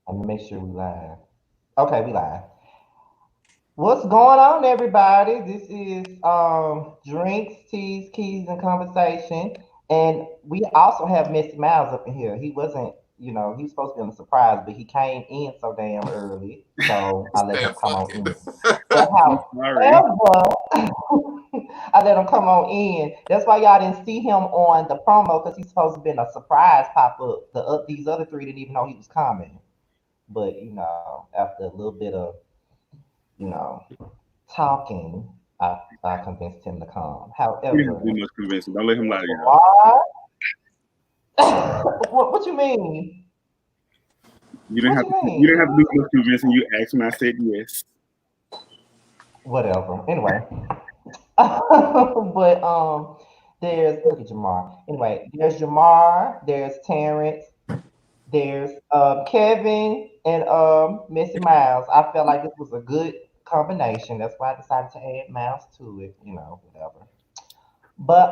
Let me make sure we live. Okay, we live. What's going on, everybody? This is drinks, teas, keys, and conversation, and we also have Mr. Myles up in here. He wasn't, he was supposed to be on the surprise, but he came in so damn early, so I let Damn, him come fuck on it. in. But Sorry. however, I let him come on in. That's why y'all didn't see him on the promo because he's supposed to be a surprise pop up. These other three didn't even know he was coming. But after a little bit of you know talking, I convinced him to come. You didn't have to However, do much convincing. Don't let him lie to y'all. Jamar, what you mean? You didn't What have you to. You mean? didn't have to do much convincing. You asked me. I said yes. Whatever. Anyway, but there's look at Jamar. Anyway, there's Jamar. There's Terrence. There's Kevin and Missy Miles. I felt like this was a good combination. That's why I decided to add Miles to it. Whatever. But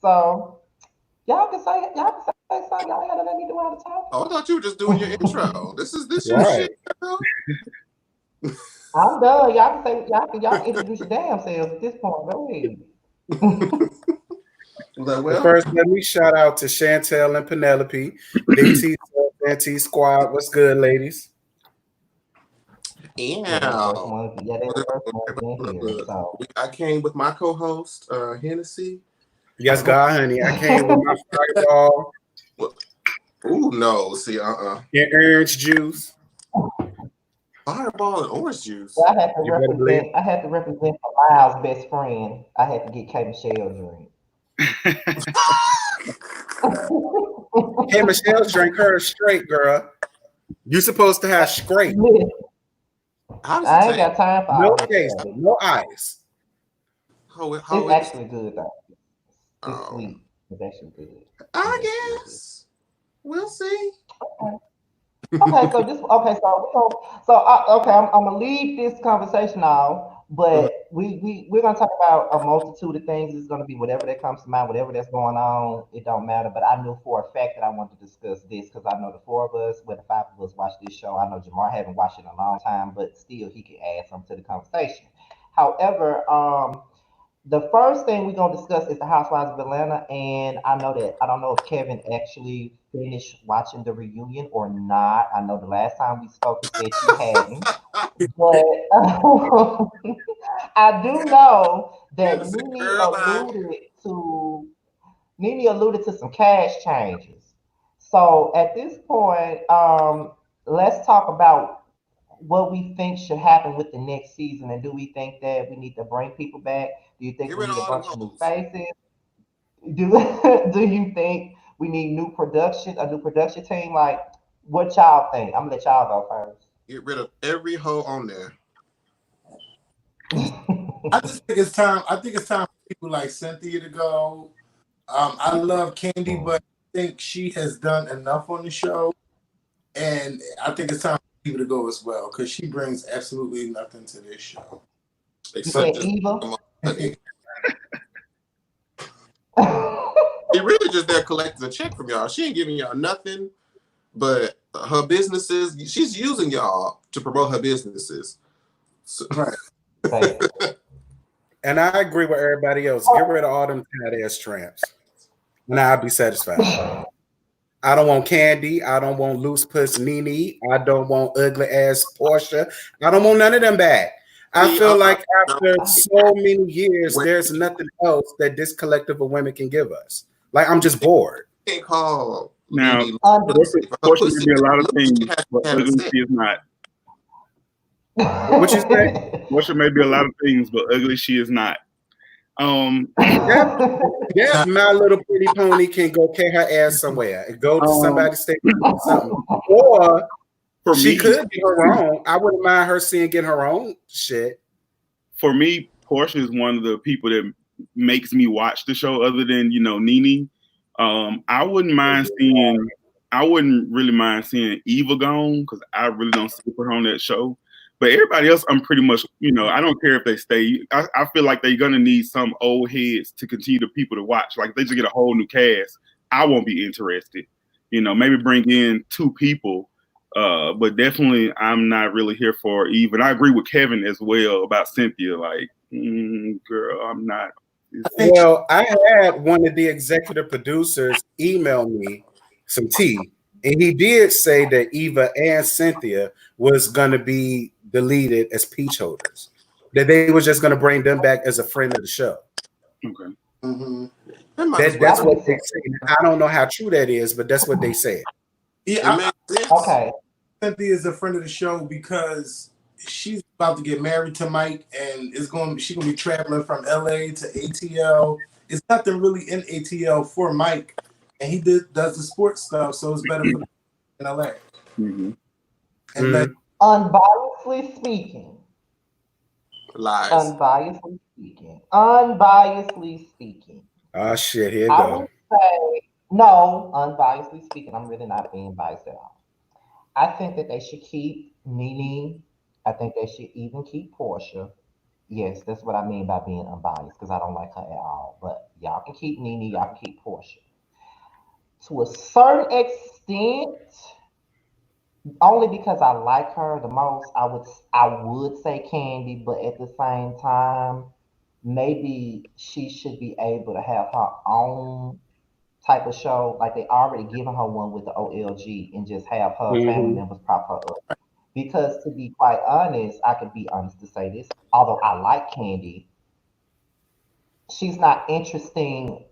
so y'all can say something. Y'all ain't gotta let me do all the Oh, I talking. thought you were just doing your intro. This is this your Right. shit, girl. I'm done. Y'all can introduce your damn selves at this point. Go ahead. Was that But well? first, let me shout out to Chantel and Penelope, Big T, and T Squad. What's good, ladies? Yeah, they're the first Damn. ones. Yeah, they're the first ones in here. Look, So I came with my co-host, Hennessy. Yes, God, honey. I came with my fireball What? Ooh, no. See, and orange juice. Fireball and orange juice. well, I had to You better believe. represent. I had to represent Miles' best friend. I had to get K Michelle drink. Hey, Michelle, drink her straight, girl. You supposed to have straight. Listen, How does it I ain't taste? got time for No all that chaser, shit. no ice. How It's it's actually good though. It's um sweet. It's actually good. It's actually I good. guess. We'll see. Okay. Okay, so I'm gonna leave this conversation now, Uh, but we're gonna talk about a multitude of things. It's gonna be whatever that comes to mind, whatever that's going on. It don't matter. But I knew for a fact that I wanted to discuss this because I know the four of us, well, the five of us watch this show. I know Jamar haven't watched it in a long time, but still he can add something to the conversation. However, the first thing we're gonna discuss is the Housewives of Atlanta, and I don't know if Kevin actually finished watching the reunion or not. I know the last time we spoke, he said you hadn't, but I do know that Hennessy, girl, To Nene alluded to some cash changes. So at this point, let's talk about what we think should happen with the next season, and do we think that we need to bring people back? Do you think get we rid of need a all them bunch of new hoes. faces? Do do you think we need a new production team? Like, what y'all think? I'm gonna let y'all go Get rid of every hoe on there. first. I just think it's time. I think it's time for people like Cynthia to go. I love Candy, but I think she has done enough on the show, and I think it's time for people to go as well because she brings absolutely nothing to this show. You Except said just Eva. money. She really just there collecting a check from y'all. She ain't giving y'all nothing but her businesses. She's using y'all to promote her businesses. So, Right. Basically. And I agree with everybody else. Get rid of all them tight ass tramps. And I'll be satisfied. I don't want Candy. I don't want loose puss Nene. I don't want ugly ass Portia. I don't want none of them back. I see, feel like no, after so many years, wait, there's nothing else that this collective of women can give us. Like I'm just bored. you can't call Now, Nene Under. pussy. For her Portia may pussy be a to lot be of loose, she things, has to but have it ugly set. she is not. What you say? Portia may be a lot of things, but ugly she is not. Um, Yep. Yep. My little pretty pony can go carry her ass somewhere and go to um, somebody's state or something. Or for she me, could get her own. I wouldn't mind her seeing get her own shit. Portia is one of the people that makes me watch the show. Other than Nene, I wouldn't mind seeing. I wouldn't really mind seeing Eva gone because I really don't see her on that show. But everybody else, I'm pretty much, I don't care if they stay. I feel like they're gonna need some old heads to continue the people to watch. Like if they just get a whole new cast, I won't be interested. Maybe bring in two people But definitely, I'm not really here for Eve, and I agree with Kevin as well about Cynthia. Like, girl, I'm not. Well, I had one of the executive producers email me some tea, and he did say that Eva and Cynthia was going to be deleted as peach holders. That they were just going to bring them back as a friend of the show. Okay. Mm-hmm. That's what they say. I don't know how true that is, but that's what they said. Yeah, It makes sense. Okay. Cynthia is a friend of the show because she's about to get married to Mike, and she's gonna be traveling from LA to ATL. It's nothing really in ATL for Mike, and he does the sports stuff, so it's better for them in LA. Mm-hmm. And then Unbiasedly speaking. Lies. Unbiasedly speaking. Oh shit, here you I go. would say no, unbiasedly speaking. I'm really not being biased at all. I think that they should keep Nene. I think they should even keep Portia. Yes, that's what I mean by being unbiased because I don't like her at all. But y'all can keep Nene, y'all can keep Portia. To a certain extent, only because I like her the most, I would say Candy, but at the same time, maybe she should be able to have her own type of show. Like they already given her one with the OLG and just have her family members prop her up. Because to be quite honest, I could be honest to say this, although I like Candy, she's not interesting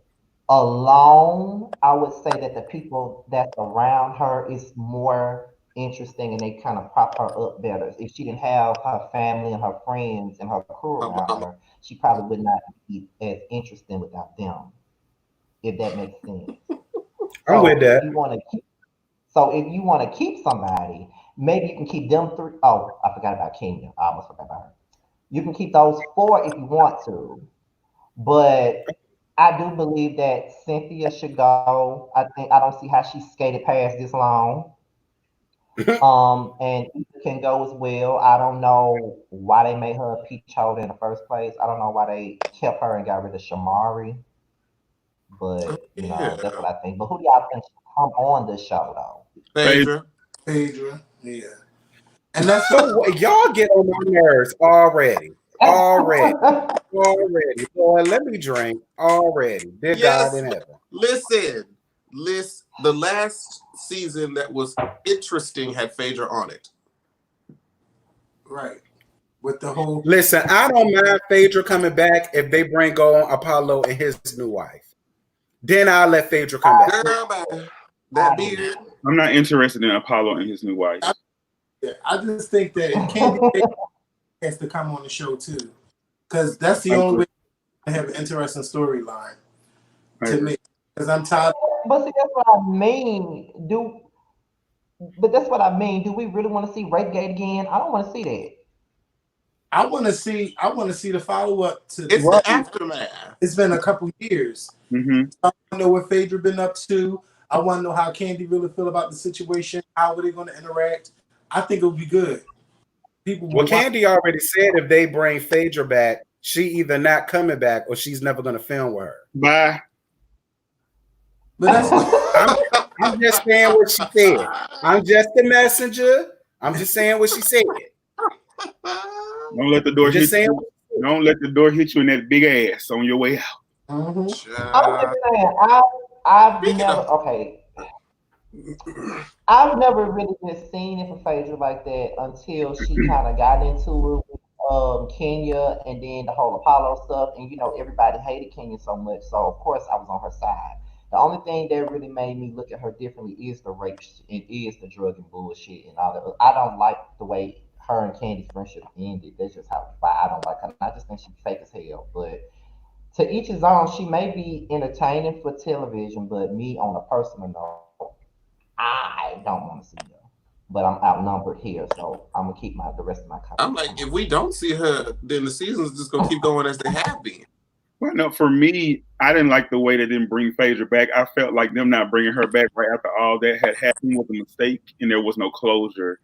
alone. I would say that the people that's around her is more interesting and they kind of prop her up better. If she didn't have her family and her friends and her crew around her, she probably would not be as interesting without them, if that makes sense. I'm with that. If you want to keep somebody, maybe you can keep them three. Oh, I forgot about Kenya. I almost forgot about her. You can keep those four if you want to, but I do believe that Cynthia should go. I don't see how she skated past this long. And Eva can go as well. I don't know why they made her a peach holder in the first place. I don't know why they kept her and got rid of Shamari. But that's what I think. But who do y'all think should come on the show though? Phaedra. Yeah. And that's So y'all get on my nerves already. Already. Boy, let me drink already. Dear God in heaven. Listen. The last season that was interesting had Phaedra on it. right. With the whole Listen, I don't mind Phaedra coming back if they bring on Apollo and his new wife. Then I'll let Phaedra come back. Girl, bye. That beard. I'm not interested in Apollo and his new wife. I just think that Candy has to come on the show too, because that's the only way to have an interesting storyline to me. Because I'm tired. But see, that's what I mean. That's what I mean. Do we really want to see Rapegate again? I don't want to see that. I want to see the follow up to. It's the aftermath. It's been a couple years. Mm-hmm. I want to know what Phaedra been up to. I want to know how Candy really feel about the situation. How are they going to interact? I think it would be good. Well, Candy already said if they bring Phaedra back, she either not coming back or she's never going to film with her. Bye. But that's I'm just saying what she said. I'm just the messenger. I'm just saying what she said. Don't let the door hit saying, you. Don't let the door hit you in that big ass on your way out. I'm just saying, I've never I've never really just seen it for Phaedra like that until she kind of got into it with Kenya and then the whole Apollo stuff. And everybody hated Kenya so much, so of course I was on her side. The only thing that really made me look at her differently is the rape, it is the drug and bullshit and all that. I don't like the way her and Candy's friendship ended. That's just how I don't like her. I just think she's fake as hell. But to each his own. She may be entertaining for television, but me on a personal note, I don't want to see her. But I'm outnumbered here, so I'm gonna keep the rest of my comments. I'm like, if we don't see her, then the season's just gonna keep going as they have been. Well, no, for me, I didn't like the way they didn't bring Phaedra back. I felt like them not bringing her back right after all that had happened was a mistake, and there was no closure.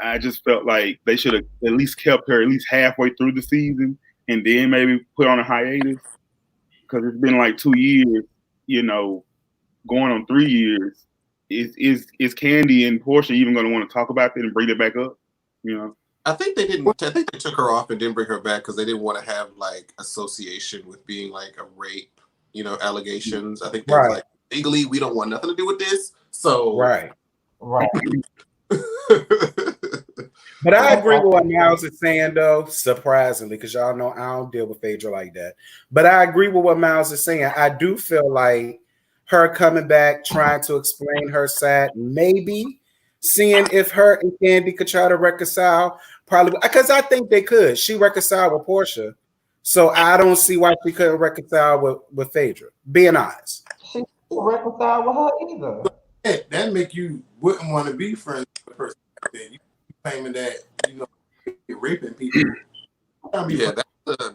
I just felt like they should have at least kept her at least halfway through the season, and then maybe put on a hiatus, because it's been like 2 years, going on 3 years, is Candy and Portia even going to want to talk about it and bring it back up? You know, I think they didn't. I think they took her off and didn't bring her back because they didn't want to have like association with being like a rape, allegations. I think they was like, legally, we don't want nothing to do with this. So Right. But I agree with what Myles is saying, though, surprisingly, because y'all know I don't deal with Phaedra like that. But I agree with what Myles is saying. I do feel like her coming back, trying to explain her side, maybe seeing if her and Candy could try to reconcile, probably because I think they could. She reconciled with Portia, so I don't see why she couldn't reconcile with Phaedra. Being honest, she couldn't reconcile with her either. That make you wouldn't want to be friends with a person like that. You claiming that you're raping people. Yeah,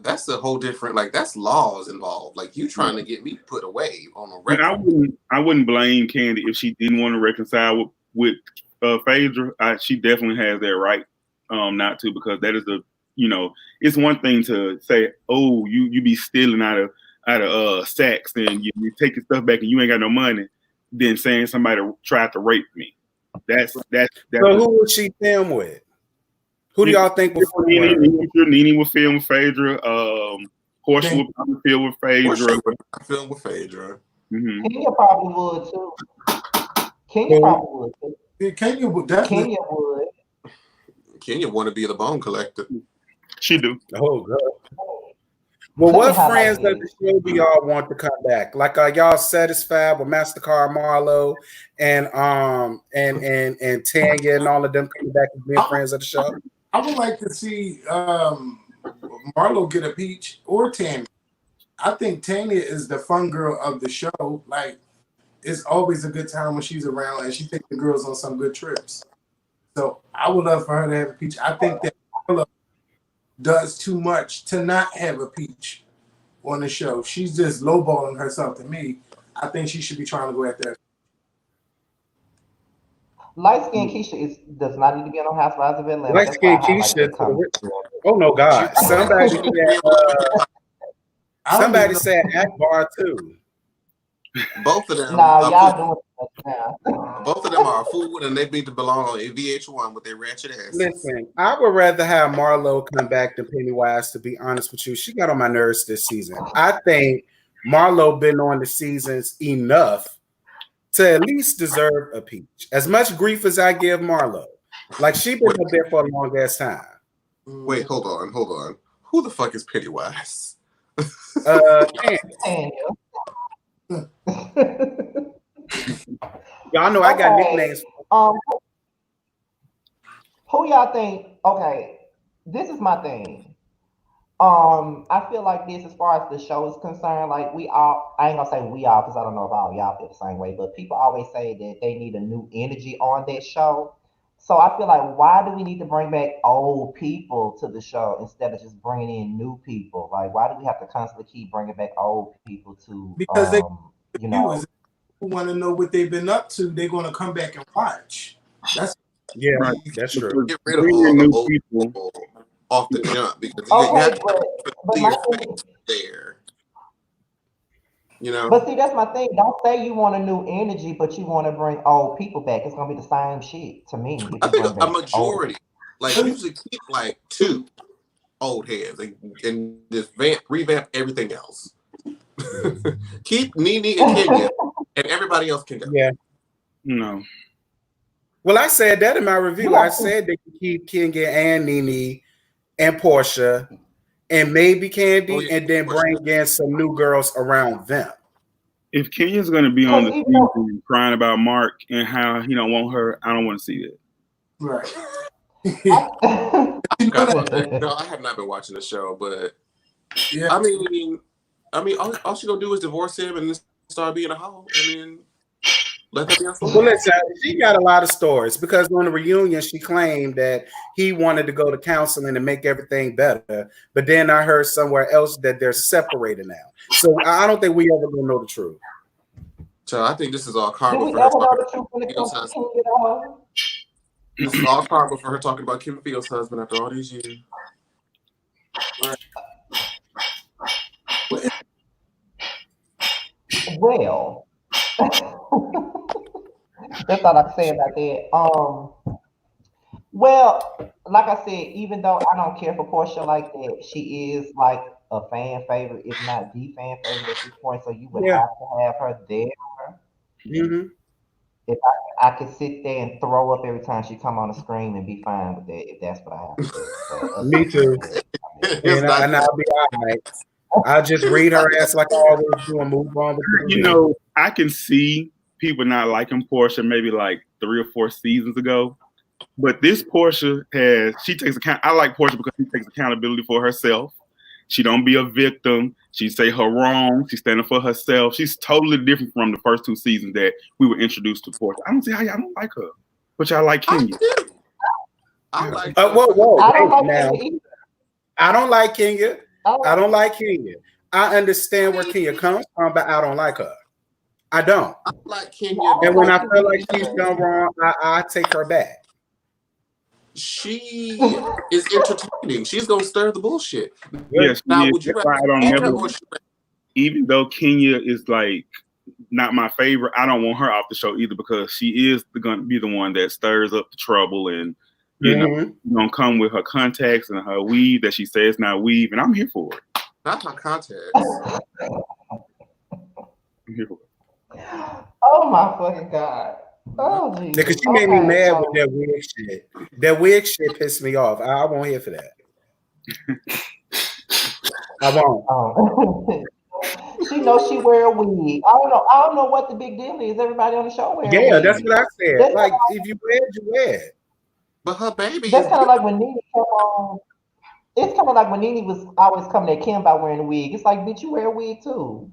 that's a whole different, like, that's laws involved. Like, you trying to get me put away on a record. I wouldn't blame Candy if she didn't want to reconcile with Phaedra. She definitely has that right not to, because that is it's one thing to say, oh, you be stealing out of Saks and you taking stuff back and you ain't got no money, than saying somebody tried to rape me. That's so who would she film with? Who do y'all think would Nene would film with Phaedra? Portia would probably film with Phaedra. Film with Phaedra. Mm-hmm. Kenya probably would too. Kenya probably would too. Kenya would definitely. Kenya would. Kenya want to be the bone collector. She do. Oh God. Well, what friends of the show do y'all want to come back? Like, are y'all satisfied with Mastercard, Marlo, and Tanya and all of them coming back and being friends of the show? I would like to see Marlo get a peach or Tanya. I think Tanya is the fun girl of the show. Like, it's always a good time when she's around, and she takes the girls on some good trips. So I would love for her to have a peach. I think that Marlo does too much to not have a peach on the show. She's just lowballing herself to me. I think she should be trying to go after her. Light-skinned Keisha does not need to be on Housewives of Atlanta. Light-skinned Keisha. Oh no, God! Somebody said Akbar too. Both of them. Nah, y'all doing it now. Both of them are a fool, and they need to belong on VH1 with their ratchet ass. Listen, I would rather have Marlo come back than Pennywise, to be honest with you. She got on my nerves this season. I think Marlo been on the seasons enough to at least deserve a peach. As much grief as I give Marlo. Like, she been up there for a long ass time. Wait, hold on. Who the fuck is Pennywise? Tanya. Y'all know I got nicknames. Who y'all think? Okay, this is my thing. I feel like this, as far as the show is concerned, like I ain't gonna say we all, because I don't know if all y'all feel the same way, but people always say that they need a new energy on that show. So I feel like, why do we need to bring back old people to the show instead of just bringing in new people? Like, why do we have to constantly keep bringing back old people to? Because viewers who want to know what they've been up to, they're going to come back and watch. That's true. Get rid of all the old people off the jump, because you have to your face there. But see, that's my thing. Don't say you want a new energy, but you want to bring old people back. It's gonna be the same shit to me. I think a majority, like, usually keep like 2 old heads and just revamp everything else. Keep Nene and Kenya, and everybody else can go. Yeah. No. Well, I said that in my review. I said they could keep Kenya and Nene and Portia and maybe Candy, and then bring in some new girls around them. If Kenya's going to be on the season crying about Mark and how he don't want her, I don't want to see it. Right. No, I have not been watching the show, but yeah, I mean, all she gonna do is divorce him and start being a hoe. I mean, let that be a story. Well, listen, she got a lot of stories, because on the reunion she claimed that he wanted to go to counseling to make everything better, but then I heard somewhere else that they're separated now. So I don't think we ever gonna know the truth. So I think this is all karma for her. This is all karma for her talking about Kim Fields' husband after all these years. Well, That's all I can say about that. Well, like I said, even though I don't care for Portia like that, she is like a fan favorite, if not the fan favorite at this point. So you would Yeah. have to have her there. Mm-hmm. If I could sit there and throw up every time she come on the screen and be fine with that, if that's what I have to do. But Me too. It's And, not and I'll be all right. I'll just read her ass like I always do and move on with the You know, I can see people not liking Portia maybe like 3 or 4 seasons ago. But this Portia she takes account. I like Portia because she takes accountability for herself. She don't be a victim. She say her wrong. She's standing for herself. She's totally different from the first 2 seasons that we were introduced to Portia. I don't see how y'all don't like her, but y'all like Kenya. I like. Whoa! I don't like now. Kenya either. I don't like Kenya. I don't like Kenya. I understand where Kenya comes from, but I don't like her. I don't. I like Kenya. And when I feel like she's done wrong, I take her back. She is entertaining. She's gonna stir the bullshit. Yes, now yes. would you That's why I don't rather never. or should Even though Kenya is like not my favorite, I don't want her off the show either because she is going to be the one that stirs up the trouble and you know gonna come with her contacts and her weave that she says not weave, and I'm here for it. not my contacts. I'm here for it. Oh my fucking God. Oh, geez. Because she made me mad with that wig shit. That wig shit pissed me off. I won't hear for that. I won't. Oh. She knows she wear a wig. I don't know what the big deal is. Everybody on the show wear a wig. That's what I said. That's like if you wear it, you wear it. But her baby That's is kind of like when Nene came on. It's kind of like when Nene was always coming at Kim about wearing a wig. It's like, bitch, you wear a wig too.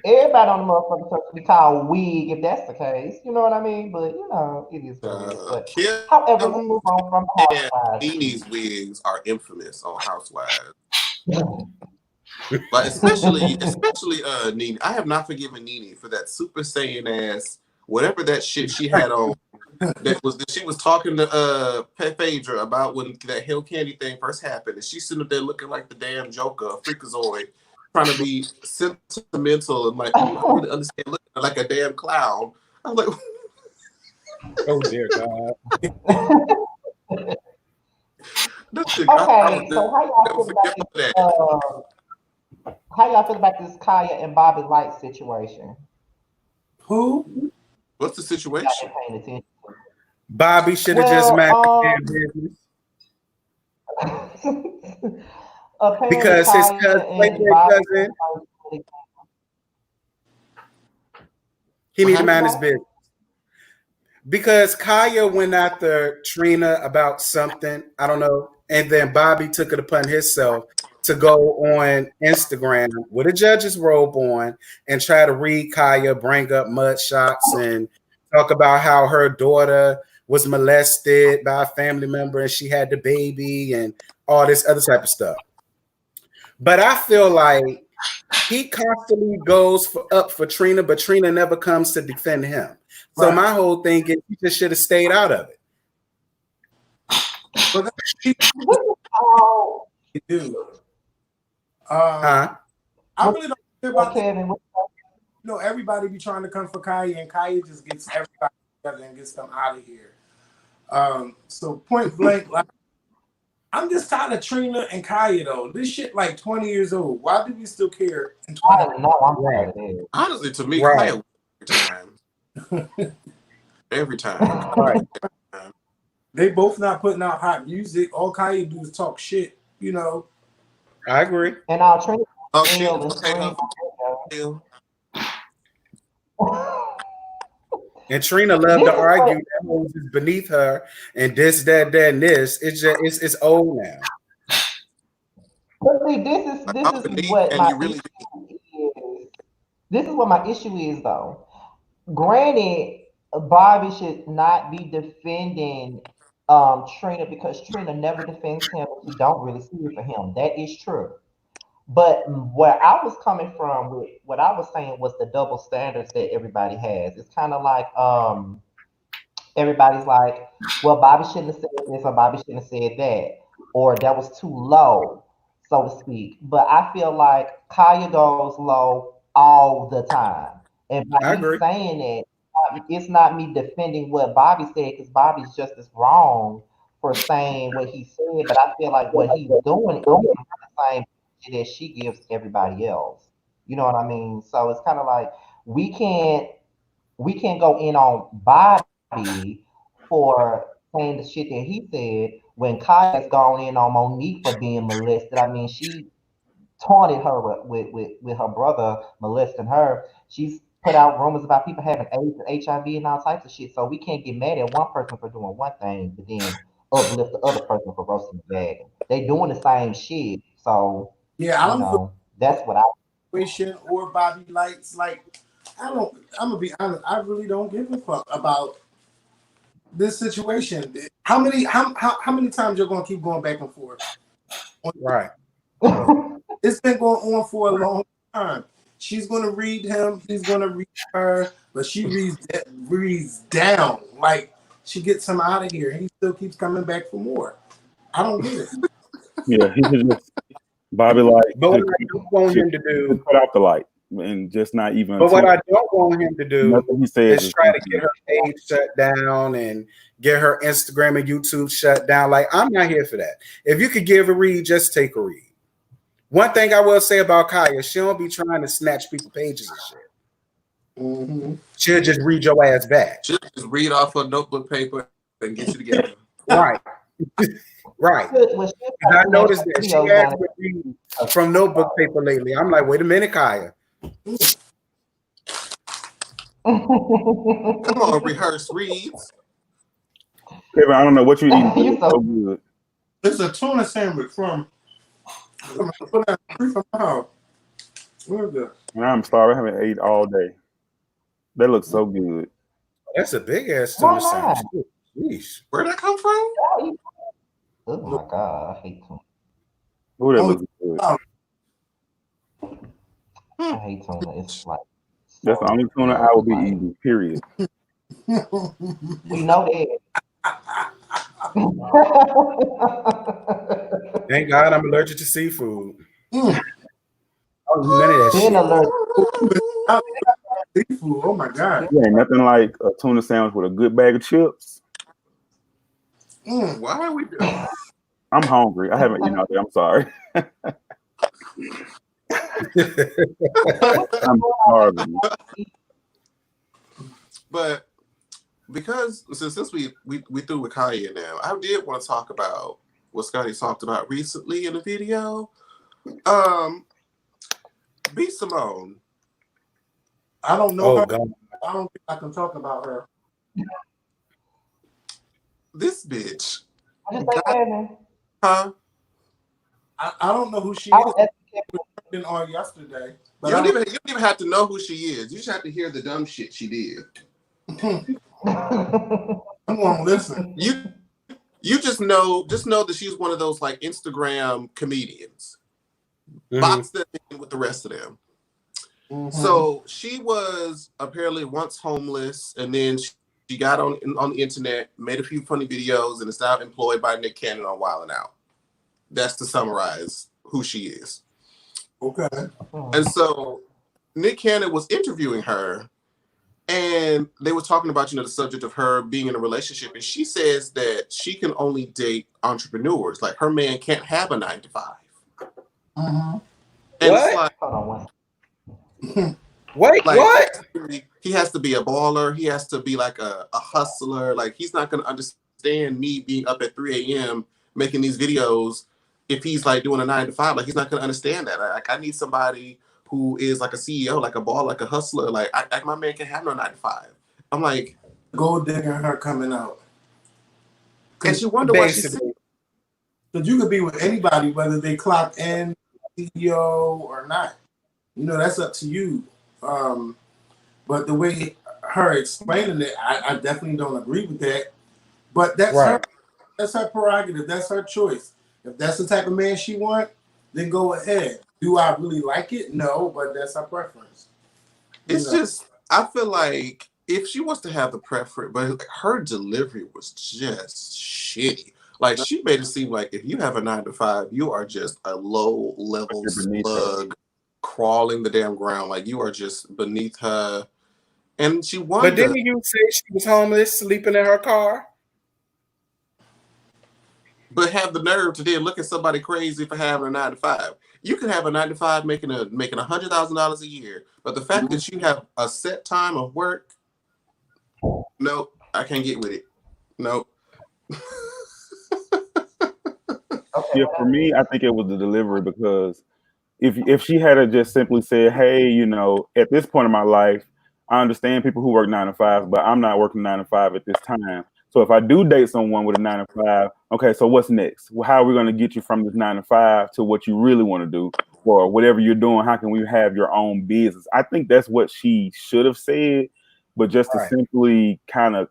Everybody on the motherfucking show should be called wig if that's the case. You know what I mean? But you know, it is what it is. But Kim however, let's move on from and Housewives. Nene's wigs are infamous on Housewives. But especially Nene. I have not forgiven Nene for that Super Saiyan ass whatever that shit she had on. She was talking to Phaedra about when that Hill Candy thing first happened, and she's sitting up there looking like the damn Joker, a freakazoid, trying to be sentimental and like I don't really understand, looking like a damn clown. I was like, oh dear God. Okay, so how y'all feel about this Kaya and Bobby Light situation? Who? What's the situation? Bobby should have just managed business. Because his cousin, he need to mind his business. Because Kaya went after Trina about something, I don't know, and then Bobby took it upon himself to go on Instagram with a judge's robe on and try to read Kaya, bring up mud shots and talk about how her daughter was molested by a family member and she had the baby and all this other type of stuff. But I feel like he constantly goes up for Trina, but Trina never comes to defend him. So my whole thing is he just should have stayed out of it. But I really don't care about Kevin. You know, everybody be trying to come for Kaya, and Kaya just gets everybody together and gets them out of here. So point blank, like I'm just tired of Trina and Kaya though. This shit like 20 years old. Why do we still care? I don't know. I'm right. Honestly, to me, Kaya every time. Right. They both not putting out hot music. All Kaya do is talk shit, you know. I agree. And I'll Trina. And Trina loved to argue that hoes is beneath her and this, that, and this. It's just it's old now. But see, this is what my issue is. This is what my issue is, though. Granted, Bobby should not be defending Trina because Trina never defends him. She don't really see it for him. That is true. But where I was coming from with what I was saying was the double standards that everybody has. It's kind of like everybody's like, well, Bobby shouldn't have said this or Bobby shouldn't have said that, or that was too low, so to speak. But I feel like Kaya goes low all the time. And by me saying it, it's not me defending what Bobby said because Bobby's just as wrong for saying what he said, but I feel like what he's doing is the same shit that she gives everybody else. You know what I mean? So it's kind of like we can't we can't go in on Bobby for saying the shit that he said when Kaya's gone in on Monique for being molested. I mean, she taunted her with her brother molesting her. She's put out rumors about people having AIDS and HIV and all types of shit. So we can't get mad at one person for doing one thing, but then uplift the other person for roasting the bag. They doing the same shit. So Yeah, I don't feel that's what I situation or Bobby Lights. Like, I'm gonna be honest, I really don't give a fuck about this situation. How many times you're gonna keep going back and forth? Right. It's been going on for a long time. She's gonna read him, he's gonna read her, but she reads down. Like, she gets him out of here. He still keeps coming back for more. I don't get it. Yeah, he should just Bobby Light. But what I don't want him to do, cut off the light and just not even. But what I don't want him to do he says is try to get her page shut down and get her Instagram and YouTube shut down. Like, I'm not here for that. If you could give a read, just take a read. One thing I will say about Kaya, she don't be trying to snatch people pages and shit. Mm-hmm. She'll just read your ass back. She'll just read off her notebook paper and get you together. Right. Right. I noticed that she has been reading from notebook paper lately. I'm like, wait a minute, Kaya. Come on, rehearse reads. Kevin, I don't know what you eat. It's so good. It's a tuna sandwich from the house. Where is it? I'm sorry, I haven't ate all day. That looks so good. That's a big ass tuna sandwich. Jeez. Where'd that come from? Oh my god, I hate tuna. Oh, that looks good. I hate tuna. It's like that's the only tuna I will be eating. Period. You know that. Thank God I'm allergic to seafood. Mm. Oh, none of that Being shit. Seafood. Oh my god. Yeah, ain't nothing like a tuna sandwich with a good bag of chips. Why are we doing? I'm hungry. I haven't eaten all day. I'm sorry. I'm starving. But because since we through with Kanye now, I did want to talk about what Scotty talked about recently in the video. B. Simone. I don't know her. God. I don't think I can talk about her. This bitch. I don't know who she is. Been on yesterday. But You don't even have to know who she is. You just have to hear the dumb shit she did. I'm gonna listen. You just know that she's one of those like Instagram comedians. Box them in with the rest of them. Mm-hmm. So she was apparently once homeless, and then she got on the internet, made a few funny videos, and is now employed by Nick Cannon on Wild 'N Out. That's to summarize who she is. Okay. And so Nick Cannon was interviewing her, and they were talking about, the subject of her being in a relationship. And she says that she can only date entrepreneurs. Like, her man can't have a 9-to-5. Mm-hmm. And what? it's like, wait, like, what? He has to be a baller. He has to be like a hustler. Like, he's not going to understand me being up at 3 a.m. making these videos if he's like doing a 9-to-5. Like, he's not going to understand that. Like, I need somebody who is like a CEO, like a baller, like a hustler. Like, my man can have no 9-to-5. I'm like, gold digger and her coming out. And she wonder why she's. Because you could be with anybody, whether they clock in, CEO or not. That's up to you. But the way her explaining it, I definitely don't agree with that. But that's her. That's her prerogative. That's her choice. If that's the type of man she wants, then go ahead. Do I really like it? No, but that's her preference. It's just, I feel like if she wants to have the preference, but her delivery was just shitty. Like, she made it seem like if you have a 9-to-5, you are just a low-level slug crawling the damn ground. Like, you are just beneath her. And she won. But didn't you say she was homeless, sleeping in her car? But have the nerve to then look at somebody crazy for having a 9 to 5. You can have a 9 to 5 making $100,000 a year, but the fact that you have a set time of work, no, I can't get with it. No. Yeah, for me, I think it was the delivery, because if she had just simply said, "Hey, you know, at this point in my life, I understand people who work 9 to 5, but I'm not working 9 to 5 at this time. So if I do date someone with a 9 to 5, okay, so what's next? Well, how are we going to get you from this 9 to 5 to what you really want to do, or whatever you're doing? How can we have your own business?" I think that's what she should have said, but just to simply kind of,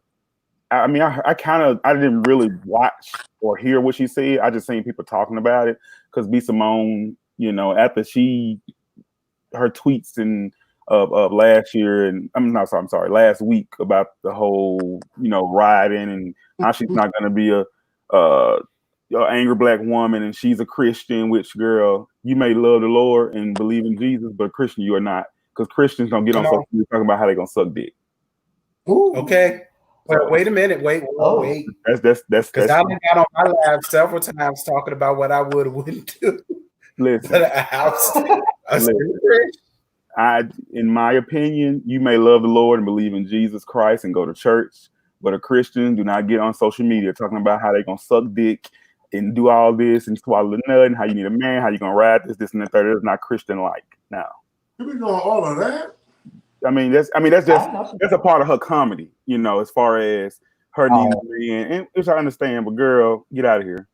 I mean, I didn't really watch or hear what she said. I just seen people talking about it, because B. Simone, you know, after her tweets of last year, and I'm sorry, last week, about the whole, you know, rioting and how she's not going to be a angry black woman, and she's a Christian. Which, girl, you may love the Lord and believe in Jesus, but a Christian you are not, because Christians don't get on social media talking about how they're gonna suck dick. Ooh. Okay. Well, wait a minute. Wait. That's because I got on my live several times talking about what I would or wouldn't do. Listen, in my opinion, you may love the Lord and believe in Jesus Christ and go to church, but a Christian do not get on social media talking about how they're gonna suck dick and do all this and swallow the nut and how you need a man, how you gonna ride this and the third. It's not Christian-like. Now, you be doing all of that. That's a part of her comedy, you know, as far as her needing a man, and which I understand. But girl, get out of here.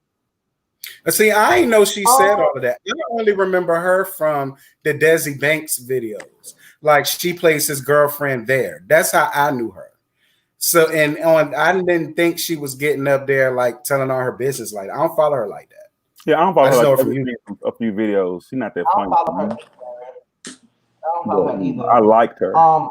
See, I ain't know she said all of that. I only remember her from the Desi Banks videos. Like, she plays his girlfriend there. That's how I knew her. So, I didn't think she was getting up there like telling all her business. Like, I don't follow her like that. Yeah, I don't follow her like from a few videos. She's not that funny. I liked her. I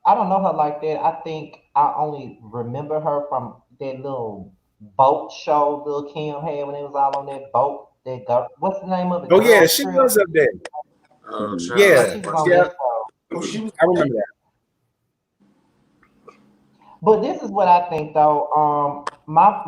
don't know her like that. I think I only remember her from that little boat show Lil Kim had when it was all on that boat. What's the name of it? Oh yeah, she was up there. Yeah. I remember that. But this is what I think, though. My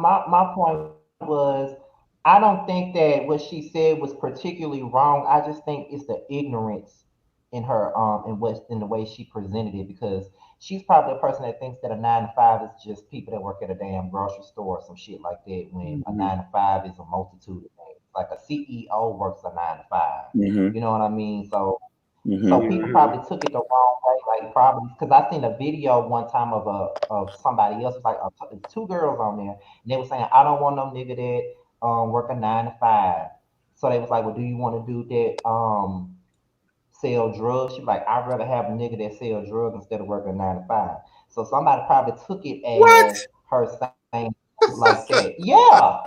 point was, I don't think that what she said was particularly wrong. I just think it's the ignorance in her in the way she presented it, because she's probably a person that thinks that a 9 to 5 is just people that work at a damn grocery store or some shit like that, when a 9 to 5 is a multitude of things. Like a CEO works a 9 to 5. You know what I mean? So people probably took it the wrong way, like probably because I seen a video one time of somebody else, like two girls on there, and they were saying, "I don't want no nigga that work a 9 to 5." So they was like, "Well, do you want to do that sell drugs?" She was like, "I'd rather have a nigga that sell drugs instead of working a 9 to 5." So somebody probably took it as her saying like that. Yeah,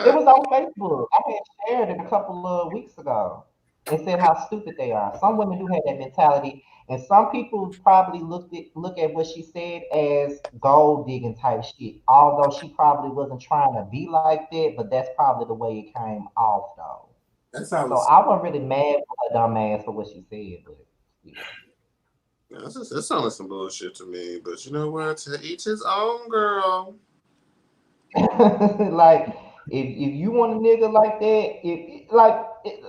it was on Facebook. I had shared it a couple of weeks ago. It said how stupid they are. Some women do have that mentality, and some people probably look at what she said as gold digging type shit. Although she probably wasn't trying to be like that, but that's probably the way it came off though. So I wasn't really mad with her dumb ass for what she said, but yeah. That sounds like some bullshit to me. But you know what? To each his own, girl. Like, if you want a nigga like that,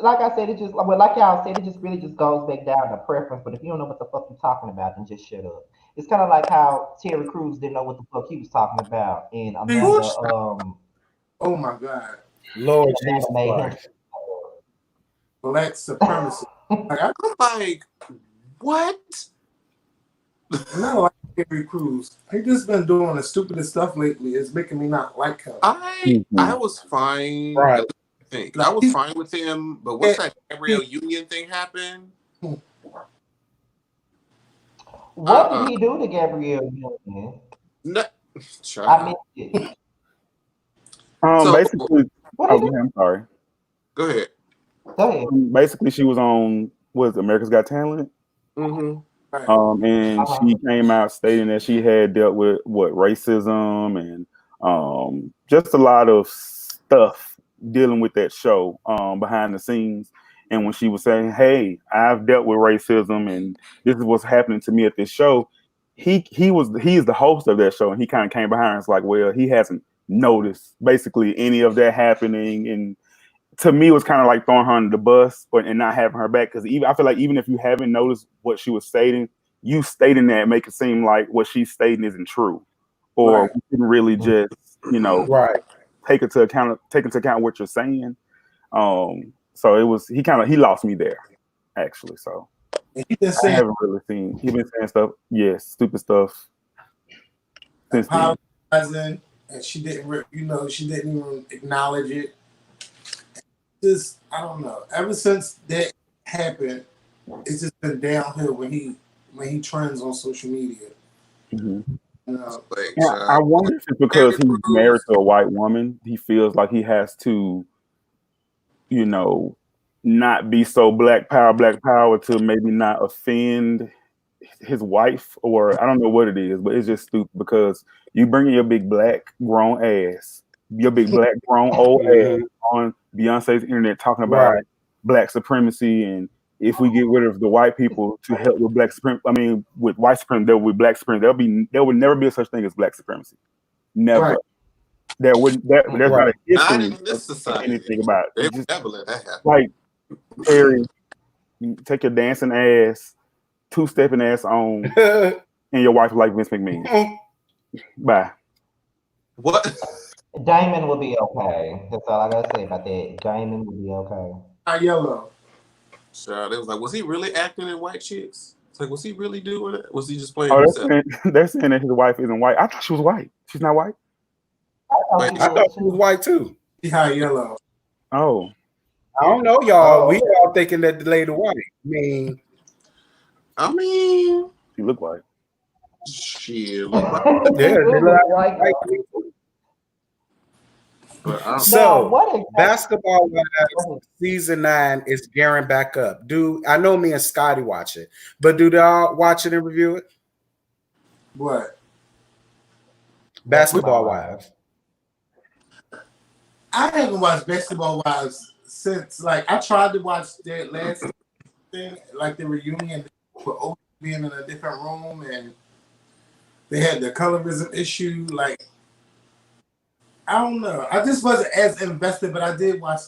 like I said, it just, well, like y'all said, it just really just goes back down to preference. But if you don't know what the fuck you're talking about, then just shut up. It's kind of like how Terry Crews didn't know what the fuck he was talking about, and Amanda, oh my God, Lord Jesus Christ, black supremacy. I'm like, what? Not like Terry Crews. He just been doing the stupidest stuff lately. It's making me not like him. I was fine. Right. I was fine with him, but once that Gabrielle Union thing happened, what did he do to Gabrielle Union? No, I mean, basically, I'm sorry. Go ahead. Basically, she was on America's Got Talent. And she came out stating that she had dealt with racism and just a lot of stuff dealing with that show behind the scenes. And when she was saying, "Hey, I've dealt with racism, and this is what's happening to me at this show," he is the host of that show, and he kind of came behind and was like, "Well, he hasn't noticed basically any of that happening." And to me, it was kind of like throwing her under the bus, and not having her back. Because I feel like even if you haven't noticed what she was stating, you stating that make it seem like what she's stating isn't true, or we can really just right take into account what you're saying. So it was he lost me there actually. So He been I saying haven't really seen he been saying stuff, yes, stupid stuff since then. apologizing, and she didn't even acknowledge it. Just I don't know. Ever since that happened, it's just been downhill when he trends on social media. Mm-hmm. You know? Yeah, I wonder if it's because he's married to a white woman, he feels like he has to, not be so black power to maybe not offend his wife, or I don't know what it is, but it's just stupid because you bring your big black grown ass, your big black grown old ass on Beyonce's internet talking about black supremacy, and if we get rid of the white people to help with black supremacy, I mean with white supremacy, there will be black supremacy. There would never be a such thing as black supremacy. Never. Right. There's not a history Not in this of society. anything about They it. would never let that happen. Like Terry, you take your dancing ass, two-stepping ass on, and your wife like Vince McMahon. Bye. What? Diamond will be okay. That's all I gotta say about that. Diamond will be okay. Yellow. So they was like, was he really acting in white chicks? It's like, was he really doing it? Was he just playing Oh, himself? they're saying that his wife isn't white. I thought she was white. She's not white. I thought she was white too. Yellow. Oh, I don't know, y'all. We all thinking that the lady white. I mean, she looked white. She looked like yeah, they look like white. So, Basketball Wives season 9 is gearing back up. I know me and Scotty watch it, but do y'all watch it and review it? What? Basketball Wives. I haven't watched Basketball Wives since, I tried to watch that last thing, the reunion with O being in a different room, and they had the colorism issue. I don't know. I just wasn't as invested, but I did watch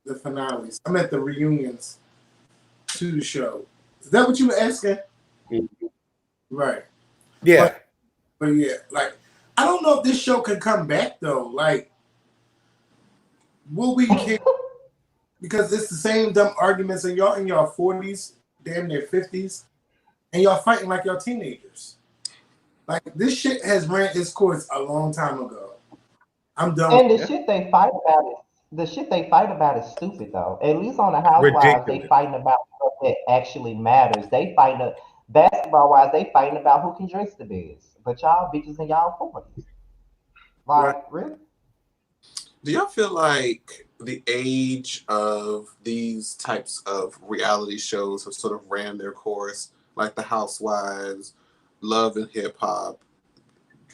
the finales. I'm at the reunions to the show. Is that what you were asking? Mm-hmm. Right. Yeah. But yeah, I don't know if this show can come back though. Will we care? Because it's the same dumb arguments, and y'all in your 40s, damn near 50s, and y'all fighting like y'all teenagers. This shit has ran its course a long time ago. I'm done. And the shit they fight about is stupid though. At least on the Housewives, they fighting about stuff that actually matters. Basketball wise, they fighting about who can dress the best. But y'all bitches in y'all 40s. Really? Do y'all feel like the age of these types of reality shows have sort of ran their course, like the Housewives, Love and Hip Hop,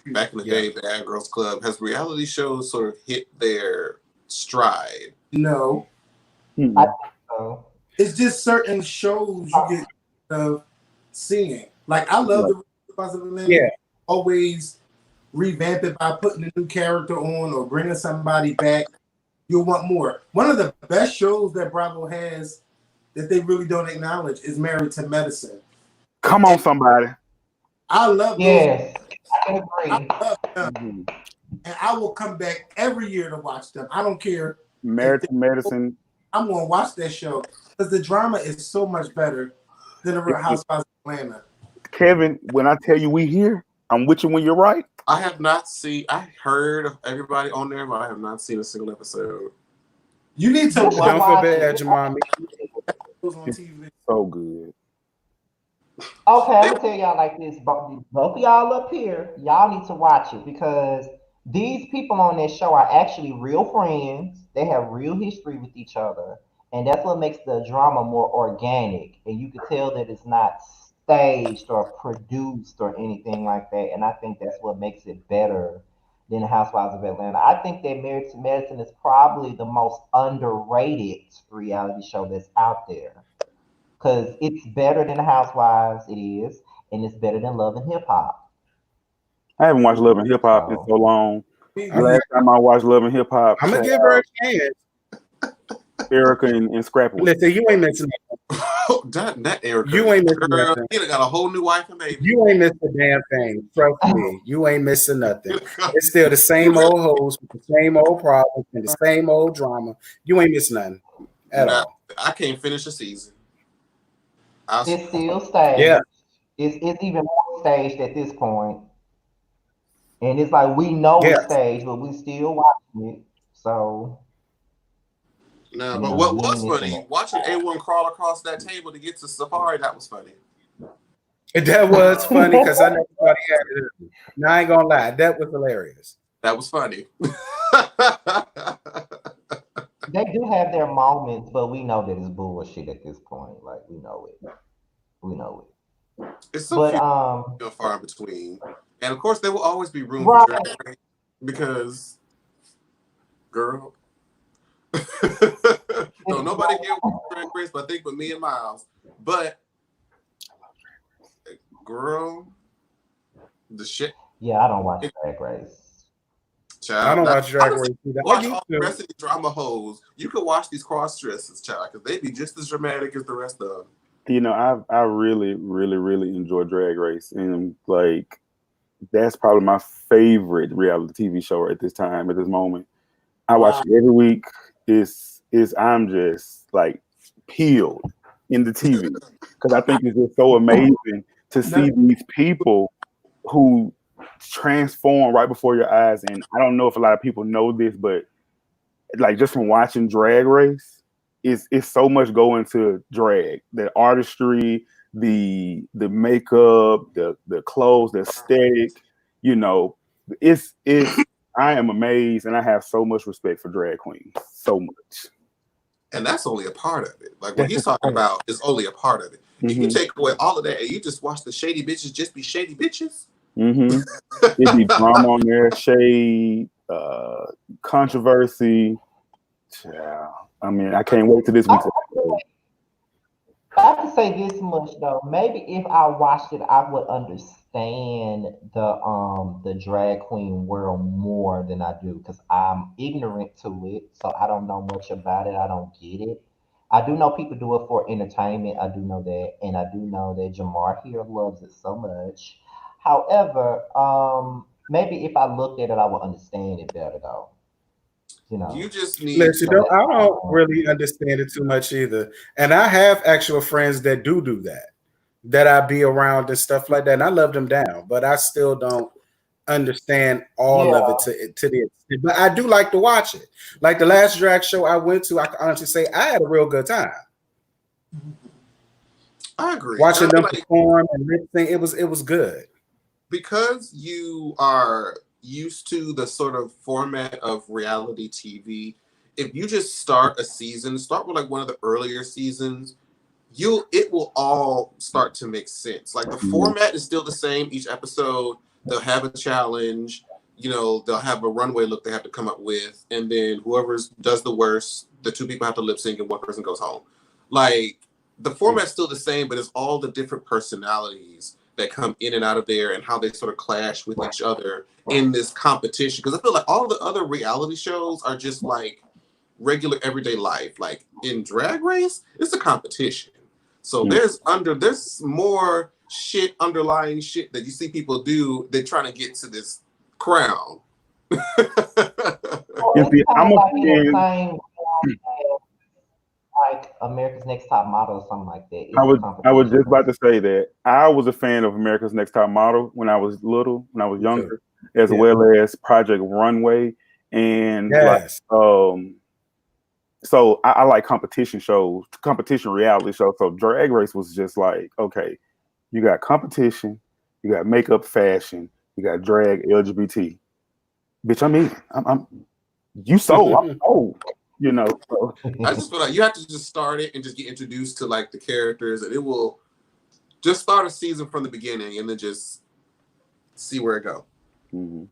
back in the day, Bad Girls Club? Has reality shows sort of hit their stride? No. I think so. It's just certain shows you get seeing. I love the Housewives of Atlanta. Yeah. Always revamp it by putting a new character on or bringing somebody back. You'll want more. One of the best shows that Bravo has that they really don't acknowledge is Married to Medicine. Come on, somebody. I love those. I can agree. I love them. Mm-hmm. And I will come back every year to watch them. I don't care. Married to Medicine. I'm going to watch that show because the drama is so much better than the Real Housewives of Atlanta. Kevin, when I tell you we here, I'm with you when you're right. I have not seen. I heard of everybody on there, but I have not seen a single episode. You need to watch. Don't feel bad, Jamar. It's so good. Okay, I'm gonna tell y'all like this. Both of y'all up here, y'all need to watch it because these people on this show are actually real friends. They have real history with each other, and that's what makes the drama more organic. And you can tell that it's not staged or produced or anything like that. And I think that's what makes it better than Housewives of Atlanta. I think that Married to Medicine is probably the most underrated reality show that's out there because it's better than Housewives. It is, and it's better than Love and Hip Hop. I haven't watched Love and Hip Hop in so long. Last time I watched Love and Hip Hop, I'm gonna give her a chance. Erica and Scrappy. Listen, you ain't missing nothing. that Erica. You ain't missing Girl, nothing. he got a whole new wife and baby. You ain't missing a damn thing. Trust me. You ain't missing nothing. It's still the same old hoes with the same old problems and the same old drama. You ain't missing nothing at all. I can't finish a season. It's still staged. Yeah. It's even more staged at this point. And it's like we know it's staged, but we still watching it. So no, but what was funny, watching A1 crawl across that table to get to Safari, that was funny. That was funny because I never thought he had it. Now I ain't gonna lie, that was hilarious. That was funny. They do have their moments, but we know that it's bullshit at this point. Like we know it. We know it. It's so far in between. And of course there will always be room for drag race because girl. So nobody here wants drag race, but I think with me and Myles. But girl, the shit. Yeah, I don't watch drag race. Child, I don't watch drag race either. Watch all the rest of these drama hoes. You can watch these cross dresses, child, because they be just as dramatic as the rest of them. You know, I really, really, really enjoy Drag Race, and like that's probably my favorite reality TV show at this time, at this moment. I watch it every week. I'm just like peeled in the TV because I think it's just so amazing to see these people who transform right before your eyes. And I don't know if a lot of people know this, but like just from watching Drag Race, it's so much go into drag, the artistry, the makeup, the clothes, the aesthetic. You know, it's I am amazed, and I have so much respect for drag queens, so much. And that's only a part of it. Like what he's talking about is only a part of it. If you take away all of that and you just watch the shady bitches just be shady bitches. It'd be drama on there, shade, controversy. Yeah. I mean, I can't wait to this week's episode. I have to say this much though. Maybe if I watched it, I would understand the drag queen world more than I do because I'm ignorant to it, so I don't know much about it. I don't get it. I do know people do it for entertainment. I do know that, and I do know that Jamar here loves it so much. However, maybe if I looked at it, I would understand it better though. You know, you just need. Listen, I don't really understand it too much either, and I have actual friends that do that I be around and stuff like that, and I love them down, but I still don't understand all of it to the extent. But I do like to watch it. Like the last drag show I went to, I can honestly say I had a real good time. I agree. Watching them perform and lip sync, it was good. Because you are used to the sort of format of reality TV, if you just start a season, start with like one of the earlier seasons, it will all start to make sense. Like the format is still the same each episode. They'll have a challenge, you know, they'll have a runway look they have to come up with, and then whoever does the worst, the two people have to lip sync and one person goes home. Like the format's still the same, but it's all the different personalities that come in and out of there and how they sort of clash with each other in this competition. Because I feel like all the other reality shows are just like regular everyday life. Like in Drag Race, it's a competition. So there's more shit, underlying shit that you see people do than trying to get to this crown. Like America's Next Top Model or something like that. I was just about to say that I was a fan of America's Next Top Model when I was little, when I was younger, as well as Project Runway, and so I like competition shows, competition reality shows. So Drag Race was just like, okay, you got competition, you got makeup, fashion, you got drag, LGBT. Bitch, I'm you sold. I'm old. You know, so. I just feel like you have to just start it and just get introduced to like the characters, and it will just start a season from the beginning and then just see where it goes. I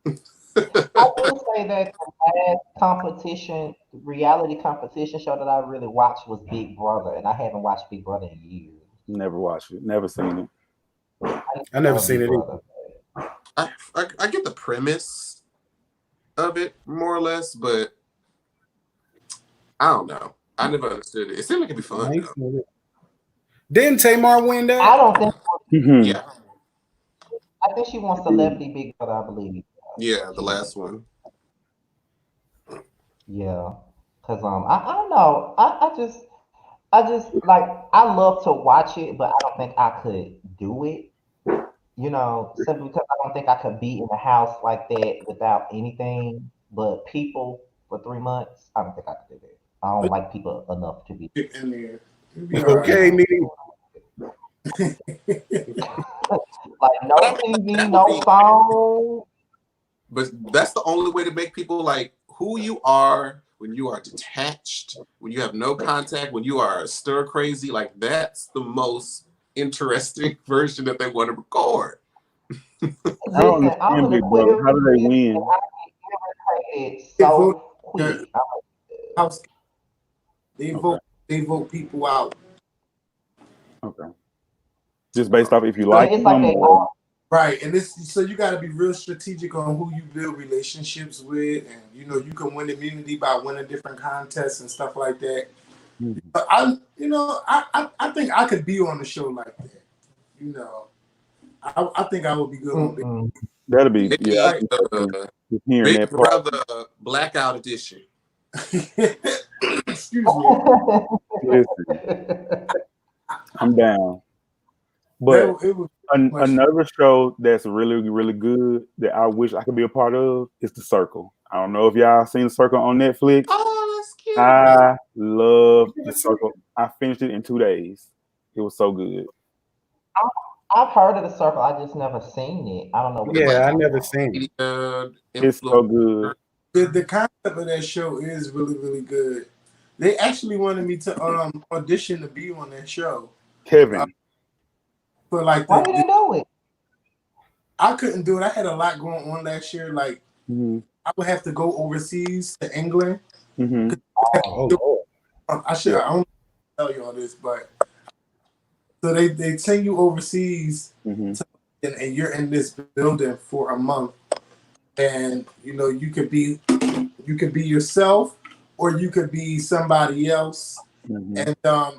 will say that the last reality competition show that I really watched was Big Brother, and I haven't watched Big Brother in years. Never watched it. Never seen it. I never seen it either. I get the premise of it more or less, but I don't know. I never understood it. It seemed like it'd be fun. Didn't Tamar win that? I don't think. Yeah. I think she won Celebrity Big Brother, I believe. Yeah, the last one. Yeah, cause I don't know. I just like I love to watch it, but I don't think I could do it. You know, simply because I don't think I could be in a house like that without anything but people for 3 months. I don't think I could do that. I don't like people enough to be in there. Okay, meaning. like no TV, no phone. But that's the only way to make people like who you are when you are detached, when you have no contact, when you are stir crazy. Like that's the most interesting version that they want to record. I don't understand Big Brother. How do they win? So quick. They vote people out. Okay. Just based off if you like it's them. like Right, and so you got to be real strategic on who you build relationships with, and you know you can win immunity by winning different contests and stuff like that. But I think I could be on a show like that. You know, I think I would be good on it. That'll be Big Brother Blackout Edition. Excuse me. I'm down. But another show that's really, really good that I wish I could be a part of is The Circle. I don't know if y'all seen The Circle on Netflix. Oh, that's cute. I love The Circle. I finished it in 2 days. It was so good. I've heard of The Circle. I just never seen it. I don't know. I never seen it. It's so good. The concept of that show is really, really good. They actually wanted me to audition to be on that show. Kevin. But like, why did they do it? I couldn't do it. I had a lot going on last year. Like, I would have to go overseas to England. I don't tell you all this, but so they send you overseas, and you're in this building for a month, and you know you could be yourself, or you could be somebody else, and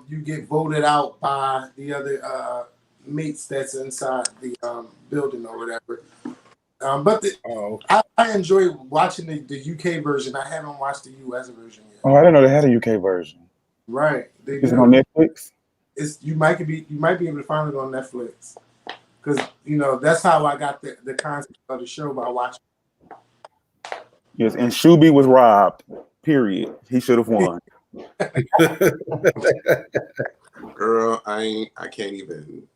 you get voted out by the other mates that's inside the building or whatever. But I enjoy watching the UK version. I haven't watched the US version yet. Oh, I didn't know they had a UK version. Right. Is it on Netflix? You might be able to find it on Netflix. Because you know that's how I got the concept of the show, by watching. Yes, and Shuby was robbed. Period. He should have won. Girl, I can't even.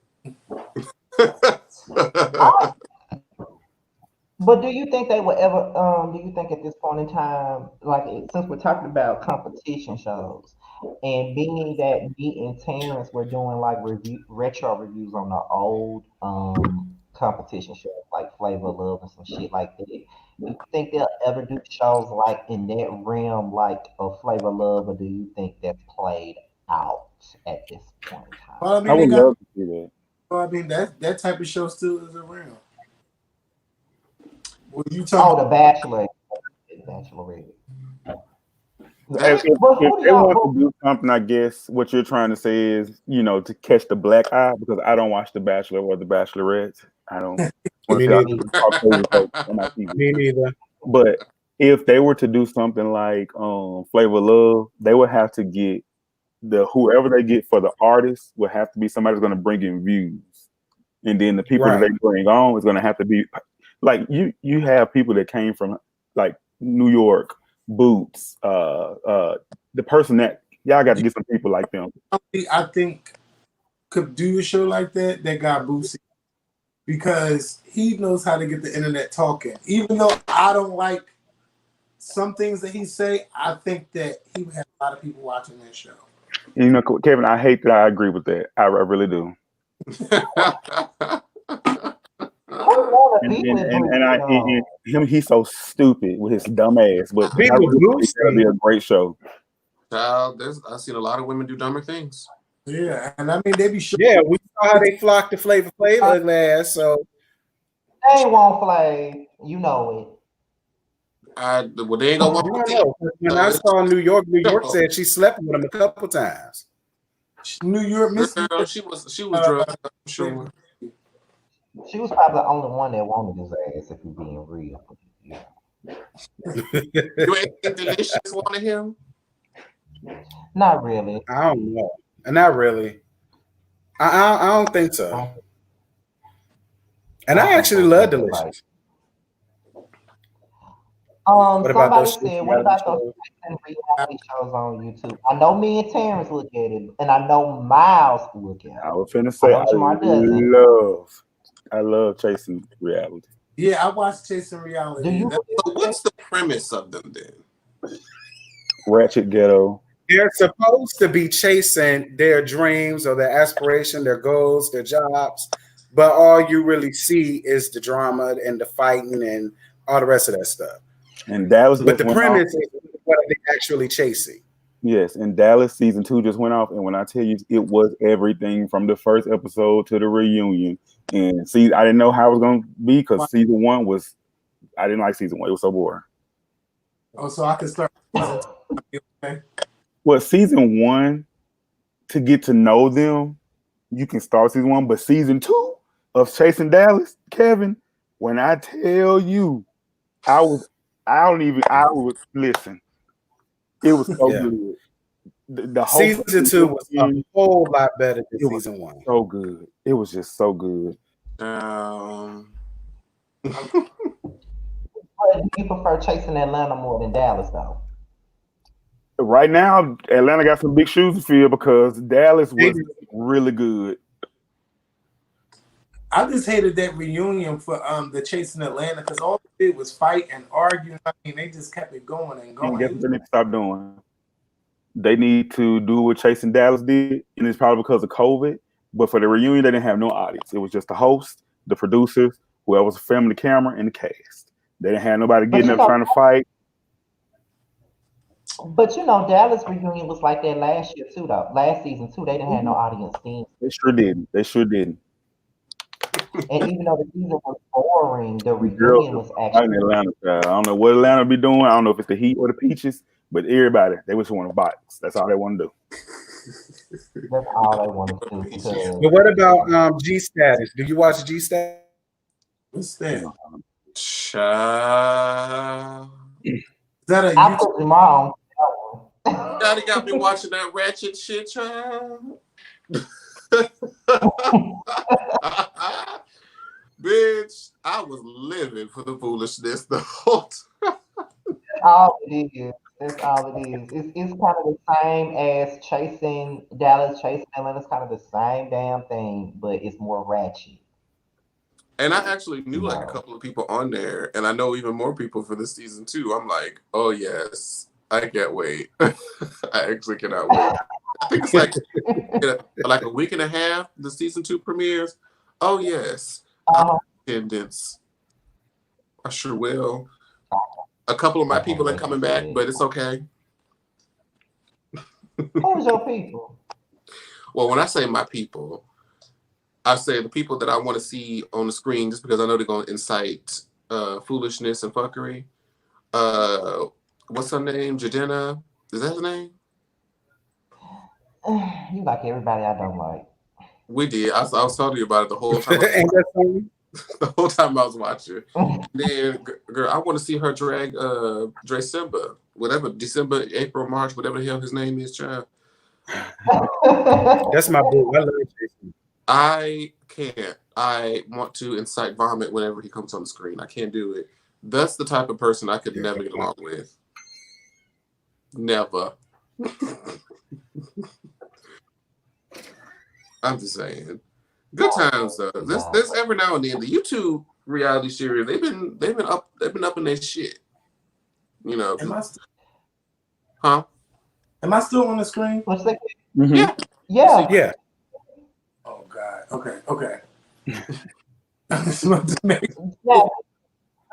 But do you think they would ever? Do you think at this point in time, like since we're talking about competition shows, and being that me and Terrence were doing like retro reviews on the old competition shows like Flavor of Love and some shit like that, do you think they'll ever do shows like in that realm, like of Flavor of Love, or do you think that's played out at this point in time? Well, I mean, I would love to see that. Well, I mean that type of show still is around. Well, you talking? The Bachelor. Bachelorette. If they want to do something, I guess what you're trying to say is, you know, to catch the black eye, because I don't watch The Bachelor or The Bachelorette. I don't. Me neither. But if they were to do something like Flavor of Love, they would have to get whoever they get for the artist would have to be somebody who's going to bring in views, and then the people that they bring on is going to have to be like you have people that came from like New York, Boots, the person that y'all got to get some people like them. I think could do a show like that got Boosie, because he knows how to get the internet talking. Even though I don't like some things that he say, I think that he would have a lot of people watching that show. And, you know, Kevin, I hate that I agree with that. I really do. Who want to be with him, he's so stupid with his dumb ass. But Be I with really think that'll be Boosie. a great show. Child, I've seen a lot of women do dumber things. Yeah, and I mean they be showing. Yeah, we saw how they flocked to Flavor Flav ugly ass. So They ain't want Flav. You know it. Well, they ain't gonna I want don't know. When I saw New York said she slept with him a couple times. New York, Miss. Girl, she was drugged, I'm sure. She was probably the only one that wanted his ass, if you're being real. Yeah. You ain't think Delicious wanted him? Not really. I don't know. Not really. I don't think so. And I actually love Delicious. What about those reality shows on YouTube? I know me and Terrence look at it, and I know Myles look at it. I was finna say I love chasing reality. Yeah, I watched Chasing Reality. So what's the premise of them then? Ratchet ghetto. They're supposed to be chasing their dreams or their aspiration, their goals, their jobs, but all you really see is the drama and the fighting and all the rest of that stuff. And Dallas, but the premise is what are they actually chasing? Yes, and Dallas season 2 just went off, and when I tell you, it was everything from the first episode to the reunion. And see, I didn't know how it was going to be because season 1 was, I didn't like season 1. It was so boring. Oh, so I can start. Okay. Well, season 1, to get to know them, you can start season 1, but season 2 of Chasing Dallas, Kevin, when I tell you, listen. It was so good. The whole season 2 was a whole lot better than season 1. So good. It was just so good. But do you prefer Chasing Atlanta more than Dallas, though? Right now, Atlanta got some big shoes to fill because Dallas was really good. I just hated that reunion for the Chasing Atlanta because all they did was fight and argue. I mean, they just kept it going and going. And guess what they need to stop doing? They need to do what Chasing Dallas did, and it's probably because of COVID. But for the reunion, they didn't have no audience. It was just the host, the producers, whoever was filming the camera, and the cast. They didn't have nobody getting up trying to fight. But you know, Dallas reunion was like that last year too, though. Last season too, they didn't have no audience then. They sure didn't. And even though the season was boring, the reunion was actually in Atlanta. I don't know what Atlanta be doing. I don't know if it's the heat or the peaches, but everybody, they just want to box. That's all they want to do. That's all they want to do. But what about G Status? Do you watch G Status? What's that? Is that a I put Jamar on. Daddy got me watching that ratchet shit, child. Bitch, I was living for the foolishness the whole time. All it is. That's all it is. It's kind of the same as Chasing Dallas, Chasing Atlanta. It's kind of the same damn thing, but it's more ratchet. And I actually knew like a couple of people on there, and I know even more people for this season too. I'm like, oh yes, I can't wait. I actually cannot wait. I think it's like a week and a half. The season 2 premieres. Oh yes, attendance. I sure will. A couple of my people ain't coming back, but it's okay. Who's your people? Well, when I say my people, I say the people that I want to see on the screen, just because I know they're going to incite foolishness and fuckery. What's her name? Jadena? Is that her name? You like everybody I don't like. We did. I was talking to you about it the whole time. The whole time I was watching. Then, girl, I want to see her drag December, whatever, December, April, March, whatever the hell his name is, child. That's my boo. I love Jason. I can't. I want to incite vomit whenever he comes on the screen. I can't do it. That's the type of person I could never get along with. Never. I'm just saying. Good times though. This every now and then the YouTube reality series they've been up in their shit. You know. Am I still on the screen? What's that? Mm-hmm. Yeah. Oh God. Okay.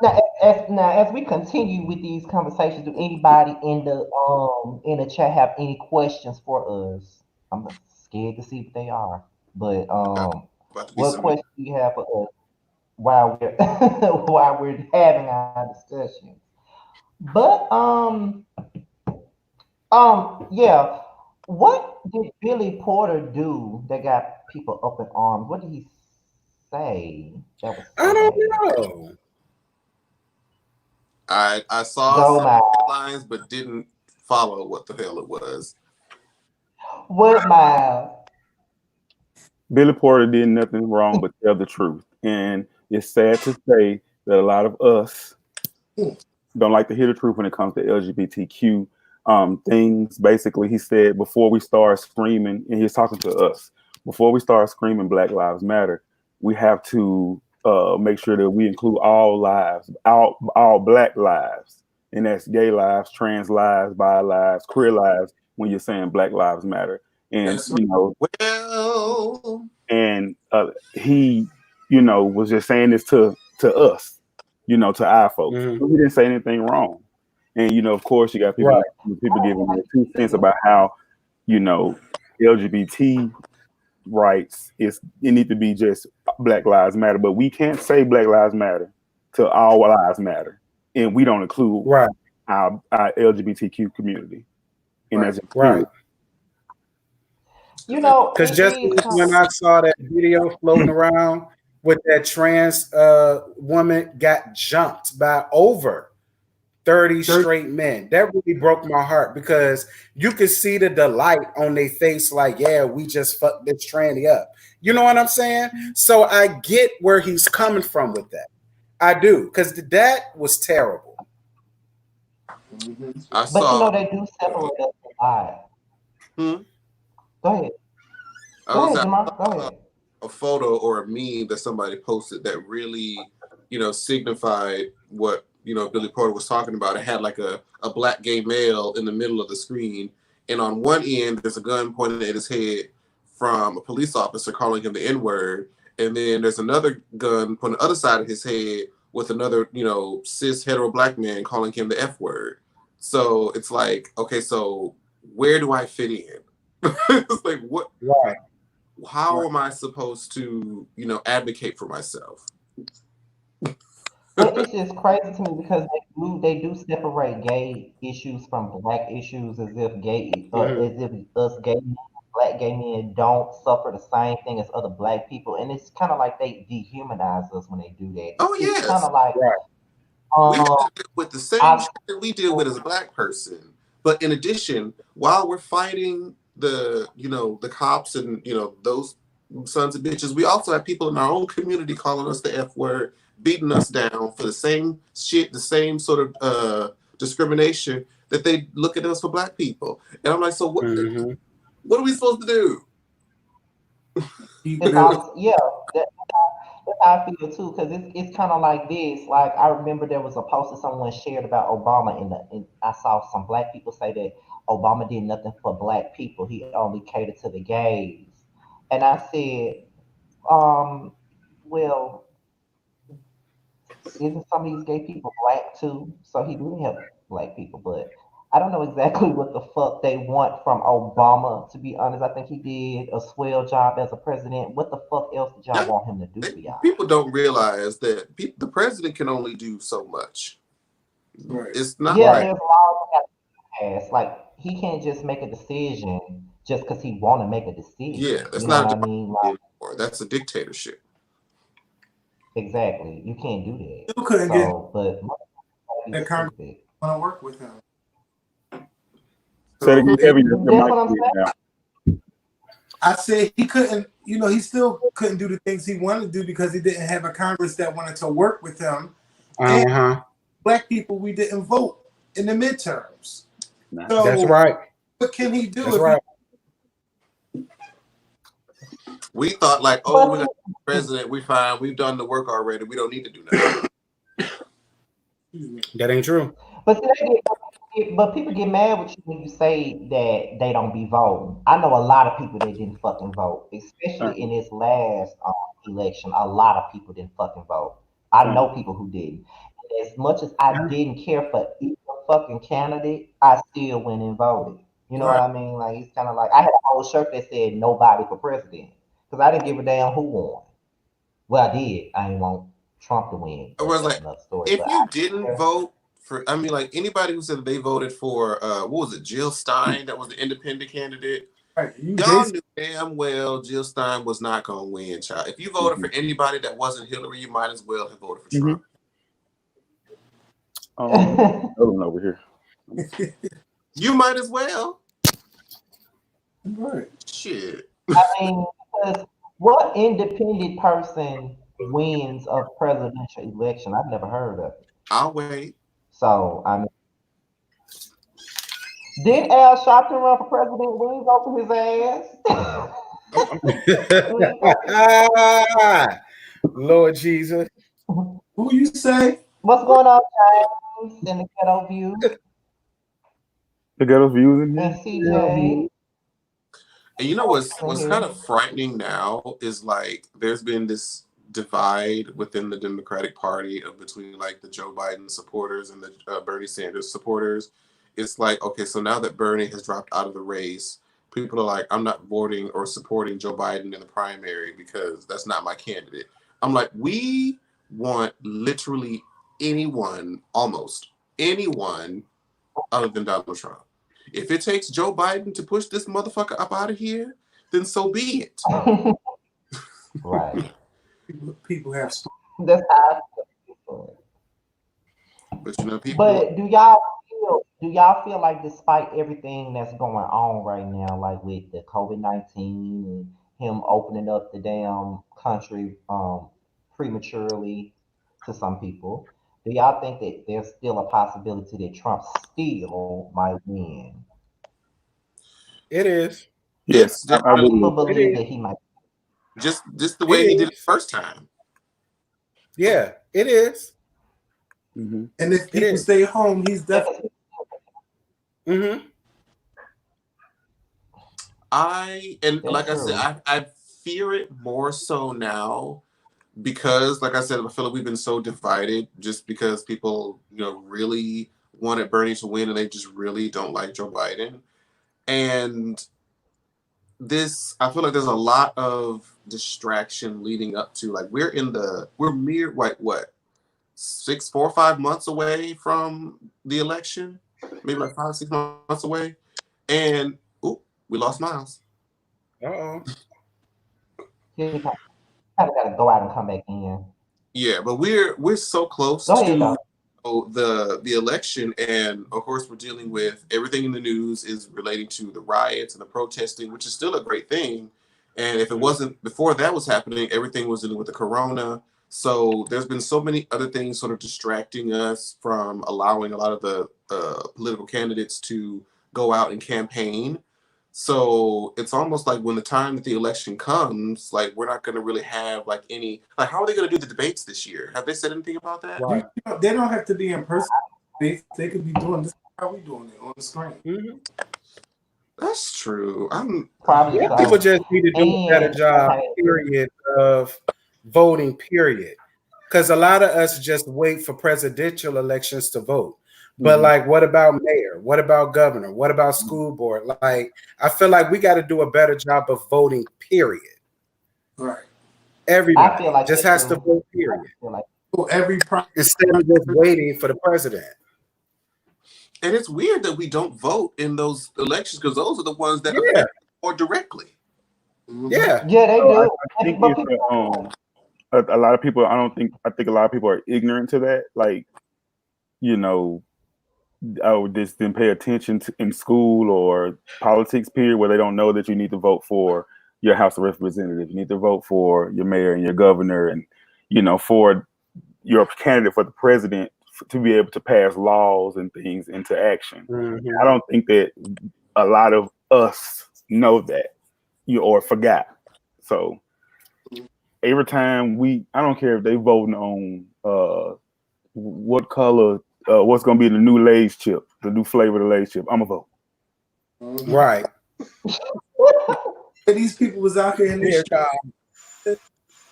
Now, as we continue with these conversations, do anybody in the chat have any questions for us? I'm scared to see what they are, but About to be what some. questions do you have for us while we're while we're having our discussion? But yeah. What did Billy Porter do that got people up in arms? What did he say that was I so don't bad? know. I saw Go, some Myles. headlines, but didn't follow what the hell it was. What, Myles? Billy Porter did nothing wrong but tell the truth. And it's sad to say that a lot of us don't like to hear the truth when it comes to LGBTQ things. Basically, he said before we start screaming, and he's talking to us, before we start screaming Black Lives Matter, we have to make sure that we include all lives, all Black lives. And that's gay lives, trans lives, bi lives, queer lives, when you're saying Black Lives Matter. And, That's you know, well, and he, you know, was just saying this to us, you know, to our folks. Mhm. He didn't say anything wrong. And you know, of course, you got people giving their 2 cents about how, you know, LGBT rights it need to be just Black Lives Matter, but we can't say Black Lives Matter to all lives matter, and we don't include our LGBTQ community, and that's just Right. You know, Because it just is when I saw that video floating around with that trans woman got jumped by over 30 straight men, that really broke my heart because you could see the delight on their face, like, yeah, we just fucked this tranny up. You know what I'm saying? So I get where he's coming from with that. I do, because that was terrible. I but you know saw. they do separate us a lot. Hmm? Go ahead. I Go was ahead, I Jamar. Go saw ahead. a photo or a meme that somebody posted that really, signified what Billy Porter was talking about. It had like a black gay male in the middle of the screen, and on one end there's a gun pointed at his head from a police officer calling him the N-word, and then there's another gun on the other side of his head with another cis hetero black man calling him the F-word. So it's like, okay, so where do I fit in? It's like, what? Right. How am I supposed to, advocate for myself? But it's just crazy to me because they do separate gay issues from black issues as if as if us black gay men don't suffer the same thing as other black people, and it's kind of like they dehumanize us when they do that. Oh It's kind yes, of like we have um to deal with the same I shit that we deal with as a black person. But in addition, while we're fighting the cops and those sons of bitches, we also have people in our own community calling us the F word, beating us down for the same shit, the same sort of discrimination that they look at us for black people. And I'm like, so what are we supposed to do? it's all yeah. That's how I feel too, because it's kind of like this. Like I remember there was a post that someone shared about Obama, and I saw some black people say that Obama did nothing for black people. He only catered to the gays, and I said, um, well, isn't some of these gay people black too? So he did help black people, but I don't know exactly what the fuck they want from Obama. To be honest, I think he did a swell job as a president. What the fuck else did y'all want him to do for y'all? People don't realize that the president can only do so much. Right. It's not Yeah, there's laws that have to pass. Like he can't just make a decision just because he want to make a decision. that's You know not what a I mean? Like anymore. That's a dictatorship. exactly, you can't do that. Still couldn't get So, but that Congress want to work with him. Say it again, Kevin, your that's mic what I'm is saying. out. I said he couldn't, he still couldn't do the things he wanted to do because he didn't have a Congress that wanted to work with him. And black people, we didn't vote in the midterms. So that's right. What can he do? That's right. We thought like, oh, we got the president, we fine, we've done the work already, we don't need to do nothing. That ain't true. But people get mad with you when you say that they don't be voting. I know a lot of people that didn't fucking vote, especially in this last election, a lot of people didn't fucking vote. I know people who didn't. And as much as I didn't care for either fucking candidate, I still went and voted. You know what I mean? Like, it's kind of like I had a whole shirt that said "Nobody for President" because I didn't give a damn who won. Well, I did. I didn't want Trump to win. I was like, Another story. if But you didn't vote for, I mean, like anybody who said they voted for, what was it, Jill Stein, that was the independent candidate. Right. Y'all knew damn well Jill Stein was not gonna win, child. If you voted for anybody that wasn't Hillary, you might as well have voted for Trump. Over here. You might as well. Right. Shit. I mean, because what independent person wins a presidential election? I've never heard of it. I'll wait. So, I mean, did Al Sharpton run for president? We ain't vote for his ass. Lord Jesus. Who you say? What's going on, James? In the Ghetto View? The Ghetto Views in here? And CJ? And you know what's kind of frightening now is like there's been this divide within the Democratic Party between like the Joe Biden supporters and the Bernie Sanders supporters. It's like, okay, so now that Bernie has dropped out of the race, people are like, I'm not voting or supporting Joe Biden in the primary because that's not my candidate. I'm like, we want literally anyone, almost anyone other than Donald Trump. If it takes Joe Biden to push this motherfucker up out of here, then so be it. Right. People have. That's how I feel. But you know, people. But do y'all feel like despite everything that's going on right now, like with the COVID-19 and him opening up the damn country prematurely to some people, do y'all think that there's still a possibility that Trump still might win? It is. Yes, I people believe that he might. Just the way he did it the first time. Yeah, it is. Mm-hmm. And if people stay home, he's definitely. Mm-hmm. Like I said, I fear it more so now because, like I said, I feel like we've been so divided just because people, you know, really wanted Bernie to win and they just really don't like Joe Biden. And I feel like there's a lot of distraction leading up to, like, we're mere, like, what, 4 or 5 months away from the election? Maybe like 5 or 6 months away. And, we lost Myles. Uh-oh. He kind of got to go out and come back in. Yeah, but we're so close to the election, and of course we're dealing with everything in the news is relating to the riots and the protesting, which is still a great thing. And if it wasn't before that was happening, everything was dealing with the corona. So there's been so many other things sort of distracting us from allowing a lot of the political candidates to go out and campaign. So it's almost like when the time that the election comes, like we're not going to really have like any, like how are they going to do the debates this year? Have they said anything about that? Right. They don't have to be in person. They could be doing this. How we doing it on the screen? Mm-hmm. That's true. People just need to do a better job, period, of voting, period. Because a lot of us just wait for presidential elections to vote. But like, what about mayor? What about governor? What about school board? Like, I feel like we got to do a better job of voting, period. Right. I Everybody feel like just has to vote, period. Instead of just waiting for the president. And it's weird that we don't vote in those elections because those are the ones that affect more directly. Yeah. Yeah, they do. I think it's, a lot of people, I think a lot of people are ignorant to that. Like, you know, just didn't pay attention in school or politics period where they don't know that you need to vote for your House of Representatives. You need to vote for your mayor and your governor and, you know, for your candidate for the president to be able to pass laws and things into action. Mm-hmm. I don't think that a lot of us know that or forgot. So every time I don't care if they voting on what color, what's going to be the new Lay's chip, the new flavor of the Lay's chip, I'm going to vote. Right. These people was out here in this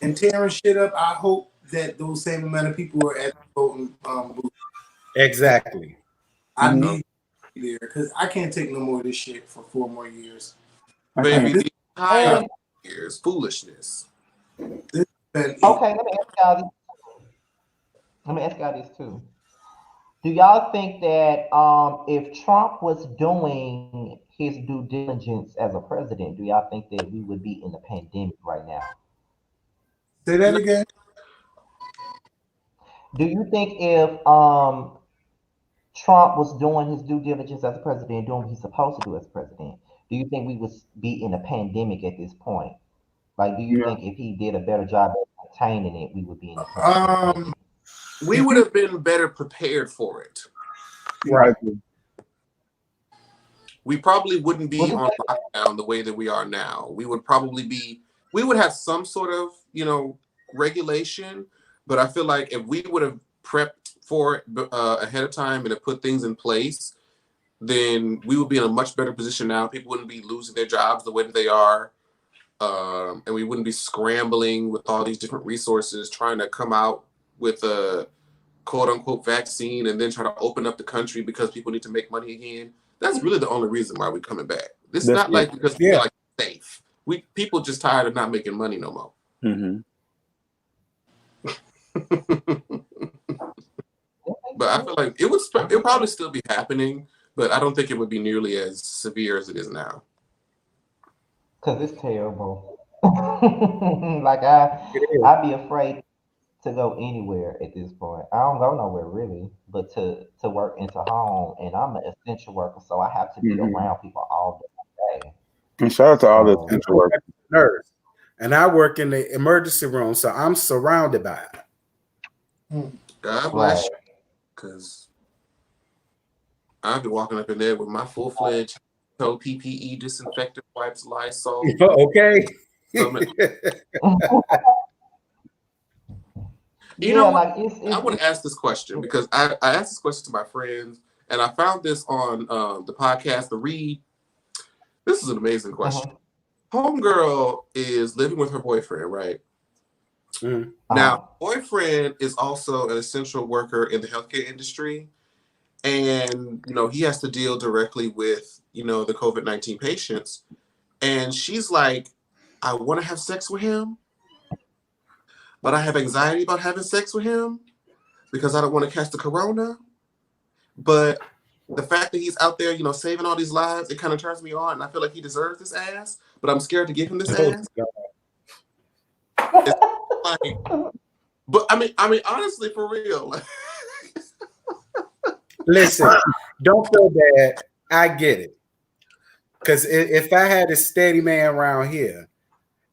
and tearing shit up, I hope that those same amount of people are at the voting booth. Exactly. I need to be there because I can't take no more of this shit for 4 more years. Baby, the entire years foolishness. Okay, let me ask y'all this too. Do y'all think that if Trump was doing his due diligence as a president, do y'all think that we would be in a pandemic right now? Say that again. Do you think if Trump was doing his due diligence as a president, doing what he's supposed to do as president, do you think we would be in a pandemic at this point? Like, do you think if he did a better job at containing it, we would be in a pandemic? We would have been better prepared for it. Right. We probably wouldn't be on lockdown the way that we are now. We would have some sort of, regulation, but I feel like if we would have prepped for it ahead of time and have put things in place, then we would be in a much better position now. People wouldn't be losing their jobs the way that they are. And we wouldn't be scrambling with all these different resources trying to come out with a quote unquote vaccine and then try to open up the country because people need to make money again. That's really the only reason why we're coming back. It's not like because we feel like it's safe. People just tired of not making money no more. Mm-hmm. But I feel like it'll probably still be happening, but I don't think it would be nearly as severe as it is now. Cause it's terrible. Like I'd be afraid to go anywhere at this point. I don't go nowhere really, but to work into home, and I'm an essential worker, so I have to be around people all day. And shout out to all the essential workers. Nurse, and I work in the emergency room, so I'm surrounded by it. God bless you, because I've been walking up in there with my full-fledged PPE, disinfectant wipes, Lysol. Okay. You know what? I want to ask this question because I asked this question to my friends, and I found this on the podcast, The Read. This is an amazing question. Homegirl is living with her boyfriend, right? Now, boyfriend is also an essential worker in the healthcare industry, and he has to deal directly with the COVID-19 patients. And she's like, I want to have sex with him, but I have anxiety about having sex with him because I don't want to catch the corona. But the fact that he's out there, saving all these lives, it kind of turns me on, and I feel like he deserves this ass, but I'm scared to give him this ass. It's like, but I mean, honestly, for real. Listen, don't feel bad. I get it. Because if I had a steady man around here,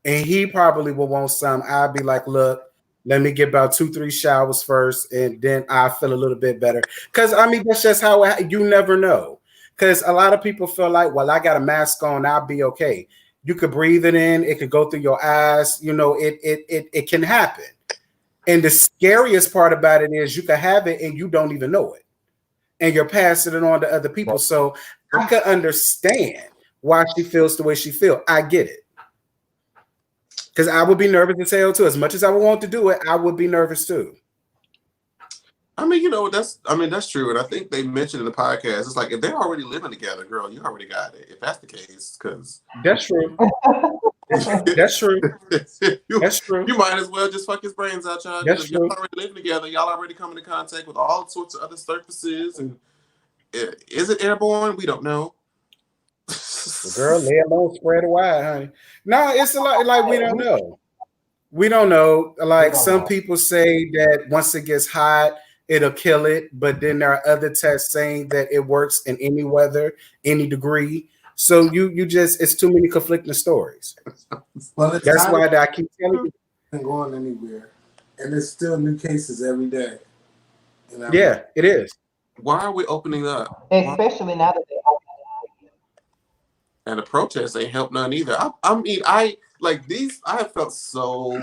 and he probably would want some, I'd be like, look, let me get about 2-3 showers first, and then I feel a little bit better. Because, that's just how you never know. Because a lot of people feel like, well, I got a mask on, I'll be okay. You could breathe it in. It could go through your eyes. It can happen. And the scariest part about it is you can have it and you don't even know it. And you're passing it on to other people. So I could understand why she feels the way she feels. I get it. Because I would be nervous as hell too. As much as I would want to do it, I would be nervous too. That's true. And I think they mentioned in the podcast, it's like if they're already living together, girl, you already got it. If that's the case, because that's true. That's true. That's true. You might as well just fuck his brains out, y'all. That's true. Y'all already living together. Y'all already come into contact with all sorts of other surfaces. And is it airborne? We don't know. Girl, lay alone, spread it wide, honey. No, it's a lot like we don't know. We don't know. Like some people say that once it gets hot, it'll kill it. But then there are other tests saying that it works in any weather, any degree. So you just, it's too many conflicting stories. Well, that's why I keep telling you. Not going anywhere, and there's still new cases every day. Yeah, it is. Why are we opening up? Especially now that they're opening. And the protests ain't helped none either. I have felt so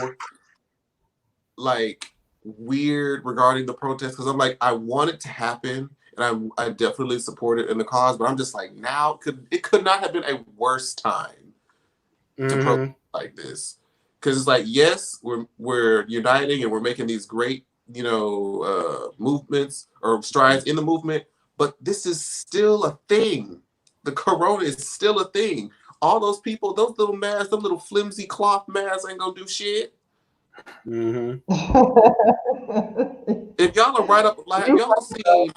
weird regarding the protests because I'm like, I want it to happen and I definitely support it in the cause, but I'm just like, now it could not have been a worse time to protest like this. Because it's like, yes, we're uniting and we're making these great, movements or strides in the movement, but this is still a thing. The corona is still a thing. All those people, those little masks, them little flimsy cloth masks ain't gonna do shit. Mm-hmm. If y'all are right up, like y'all seen,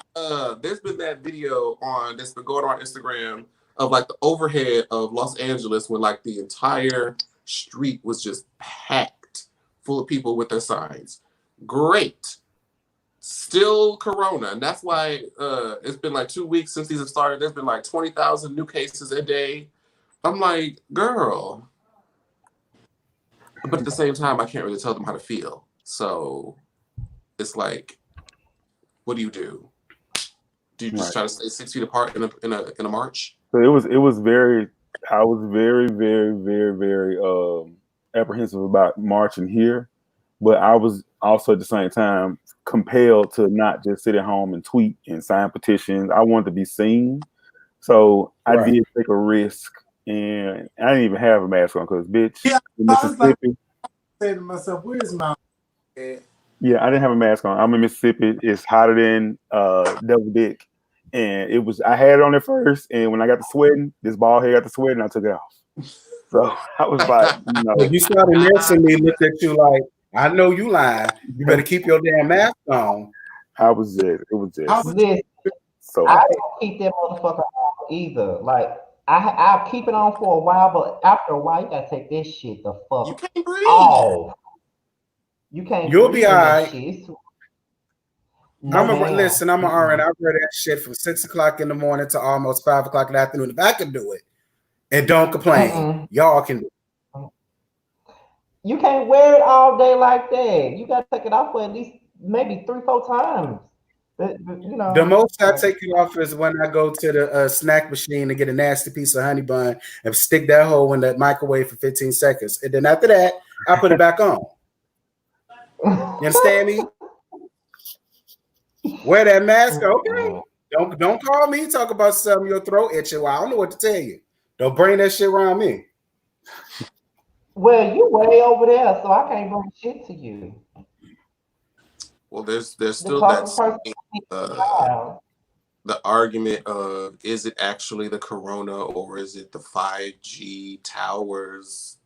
there's been that video that's been going on Instagram of like the overhead of Los Angeles when like the entire street was just packed full of people with their signs. Great. Still corona. And that's why it's been like 2 weeks since these have started. There's been like 20,000 new cases a day. I'm like, girl. But at the same time, I can't really tell them how to feel. So it's like, what do you do? Do you just try to stay 6 feet apart in a march? So it was very. I was very, very, very, very apprehensive about marching here, but I was also at the same time compelled to not just sit at home and tweet and sign petitions. I wanted to be seen, so I did take a risk, and I didn't even have a mask on because, bitch, in Mississippi. I say to myself, "Where's my?" Yeah, I didn't have a mask on. I'm in Mississippi. It's hotter than double dick. And it was, I had it on at first, and when I got to sweating, this bald head got to sweating, I took it off. So I was like, You started next to me, looked at you like, I know you lying. You better keep your damn mask on. It was just Listen, so I don't keep that motherfucker on either. Like I'll keep it on for a while, but after a while, you gotta take this shit the fuck You can't breathe. off. You can't. You'll be all right. No, I'm gonna RN. I read that shit from 6 o'clock in the morning to almost 5 o'clock in the afternoon. If I can do it and don't complain, y'all can do it. You can't wear it all day like that. You gotta take it off for at least maybe 3-4 times. The most I take it off is when I go to the snack machine to get a nasty piece of honey bun and stick that hole in the microwave for 15 seconds. And then after that, I put it back on. You understand me? Wear that mask, okay? Don't call me. Talk about something your throat itching. Well, I don't know what to tell you. Don't bring that shit around me. Well, you way over there, so I can't bring shit to you. Well, there's still that the argument of, is it actually the corona or is it the 5G towers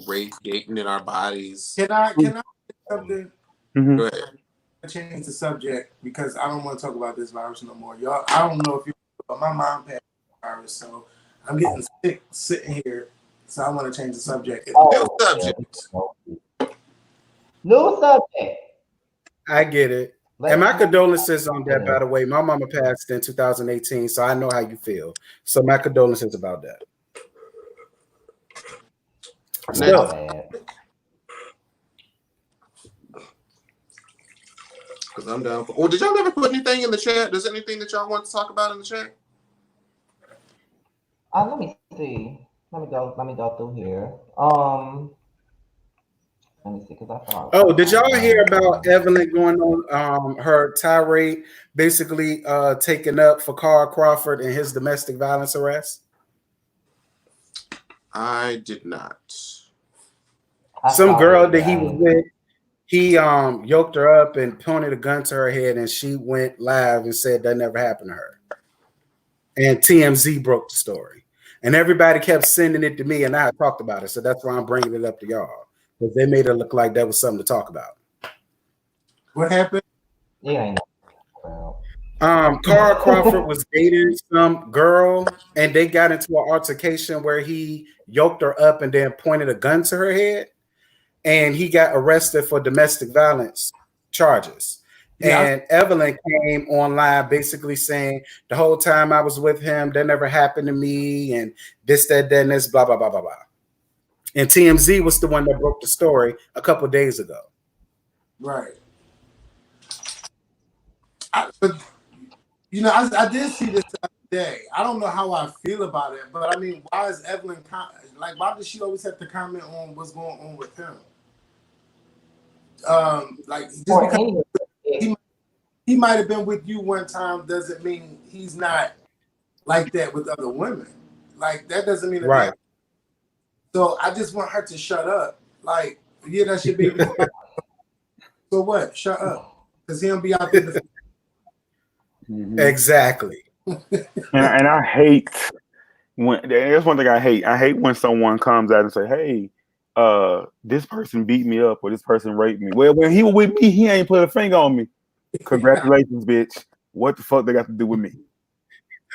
radiating in our bodies? Can I say something? Mm-hmm. Go ahead. Change the subject because I don't want to talk about this virus no more. Y'all, I don't know if you, but my mom had the virus, so I'm getting sick sitting here. So I want to change the subject. New subject. I get it. And my condolences on that, by the way. My mama passed in 2018, so I know how you feel. So my condolences about that. Because I'm down for. Oh, did y'all ever put anything in the chat? There's anything that y'all want to talk about in the chat? Let me see. Let me go through here. Let me see, because I thought. Oh, did y'all hear about Evelyn going on her tirade, basically taking up for Carl Crawford and his domestic violence arrest? I did not. Some girl that he was with, he yoked her up and pointed a gun to her head, and she went live and said that never happened to her. And TMZ broke the story, and everybody kept sending it to me, and I talked about it, so that's why I'm bringing it up to y'all, because they made it look like that was something to talk about. What happened? Yeah. Carl Crawford was dating some girl, and they got into an altercation where he yoked her up and then pointed a gun to her head, and he got arrested for domestic violence charges. Yeah. And Evelyn came online basically saying the whole time I was with him, that never happened to me, and this, that, and this, blah, blah, blah, blah, blah. And TMZ was the one that broke the story a couple of days ago. Right. But you know, I did see this the other day. I don't know how I feel about it, but I mean, why is Evelyn like? Why does she always have to comment on what's going on with him? Like just because he might have been with you one time doesn't mean he's not like that with other women. Like that doesn't mean right. So I just want her to shut up. Like Yeah, that's your baby. So what? Shut up, because he don't be out there. Exactly. And I hate when that's one thing I hate. I hate when someone comes out and say, "Hey, this person beat me up or this person raped me." Well, when he was with me, he ain't put a finger on me. Congratulations, bitch. What the fuck they got to do with me?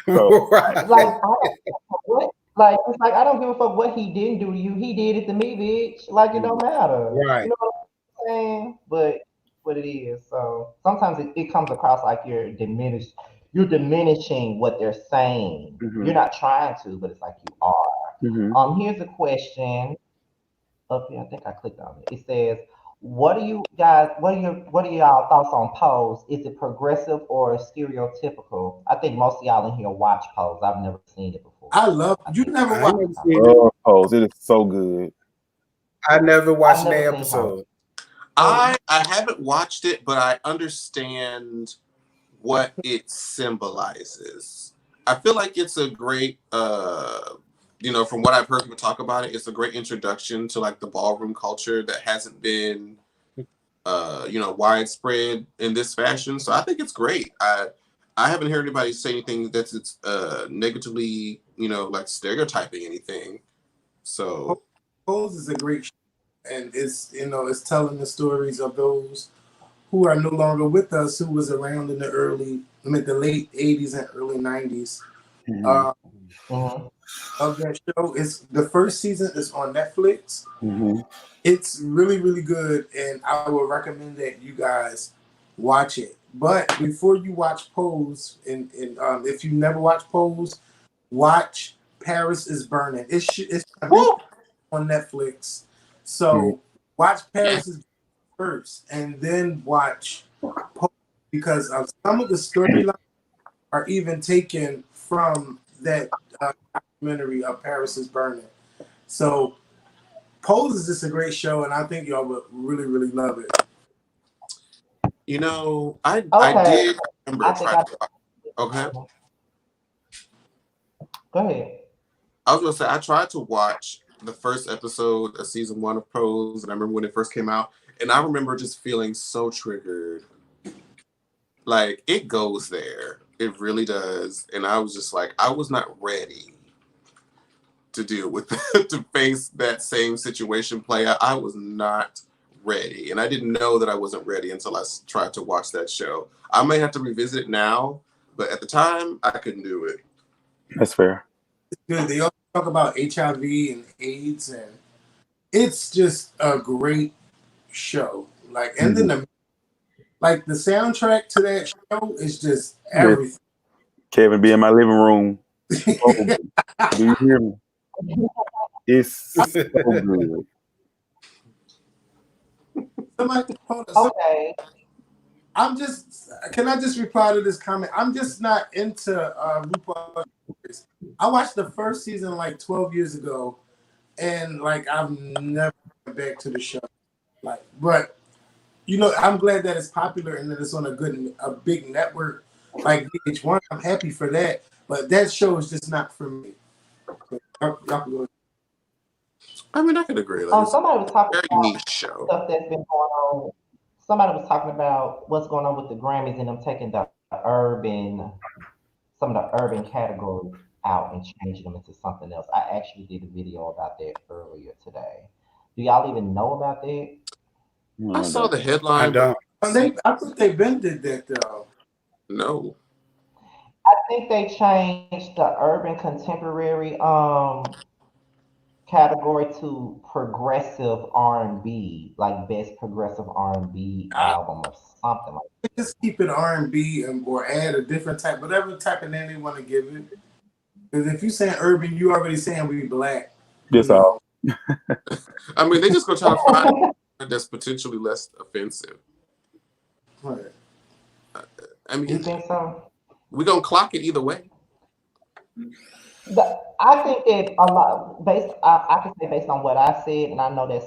So, Right. Like I don't what like it's like I don't give a fuck what he didn't do to you. He did it to me, bitch. Like it don't matter. Right. You know what I'm saying? But what it is. So sometimes it comes across like you're diminishing what they're saying. You're not trying to, but it's like you are. Here's a question up here. I think I clicked on it. It says, "What do you guys? What are y'all thoughts on Pose? Is it progressive or stereotypical?" I think most of y'all in here watch Pose. I've never seen it before. I love you. think Never I watched. never seen it. oh, Pose, it is so good. I never watched I've an never seen Pose. episode. I haven't watched it, but I understand what it symbolizes. I feel like it's a great from what I've heard people talk about it, it's a great introduction to like the ballroom culture that hasn't been widespread in this fashion. So I think it's great. I haven't heard anybody say anything that's negatively, like stereotyping anything. So Pose is a great show, and it's telling the stories of those who are no longer with us, who was around in the late '80s and early '90s. Uh, of that show, it's the first season is on Netflix. It's really, really good, and I would recommend that you guys watch it. But before you watch Pose, and if you never watched Pose, watch Paris is Burning. It's I think on Netflix. So watch Paris is first, and then watch Pose, because some of the storylines are even taken from that documentary of Paris is Burning. So Pose is just a great show, and I think y'all would really, really love it. I did remember I think trying to. Okay. Go ahead. I was gonna say I tried to watch the first episode of season 1 of Pose, and I remember when it first came out, and I remember just feeling so triggered. Like it goes there, it really does, and I was just like, I was not ready to deal with to face that same situation play out. I was not ready, and I didn't know that I wasn't ready until I tried to watch that show. I may have to revisit it now, but at the time, I couldn't do it. That's fair. Good. They also talk about HIV and AIDS, and it's just a great show. Like, and then the soundtrack to that show is just everything. Kevin be in my living room. Oh, do you hear me? It's so good. Somebody, hold on. Okay. Can I just reply to this comment? I'm just not into RuPaul. I watched the first season like 12 years ago, and like I've never went back to the show. Like, but I'm glad that it's popular and that it's on a big network like VH1. I'm happy for that, but that show is just not for me. Y'all can go. I mean, I could agree. Like, Somebody was talking very about niche show. stuff that's been going on. Somebody was talking about what's going on with the Grammys and them taking some of the urban categories out and changing them into something else. I actually did a video about that earlier today. Do y'all even know about that? I saw the headline. I don't. I thought they been did that though. No. I think they changed the urban contemporary category to progressive R&B, like best progressive R&B album or something like that. Just keep it R&B or add a different type, whatever type of name they want to give it. Because if you saying urban, you already saying we black. That's all. I mean, they just gonna try to find something that's potentially less offensive. Right. I mean, You think so? We're gonna clock it either way. I think that a lot I can say based on what I said, and I know that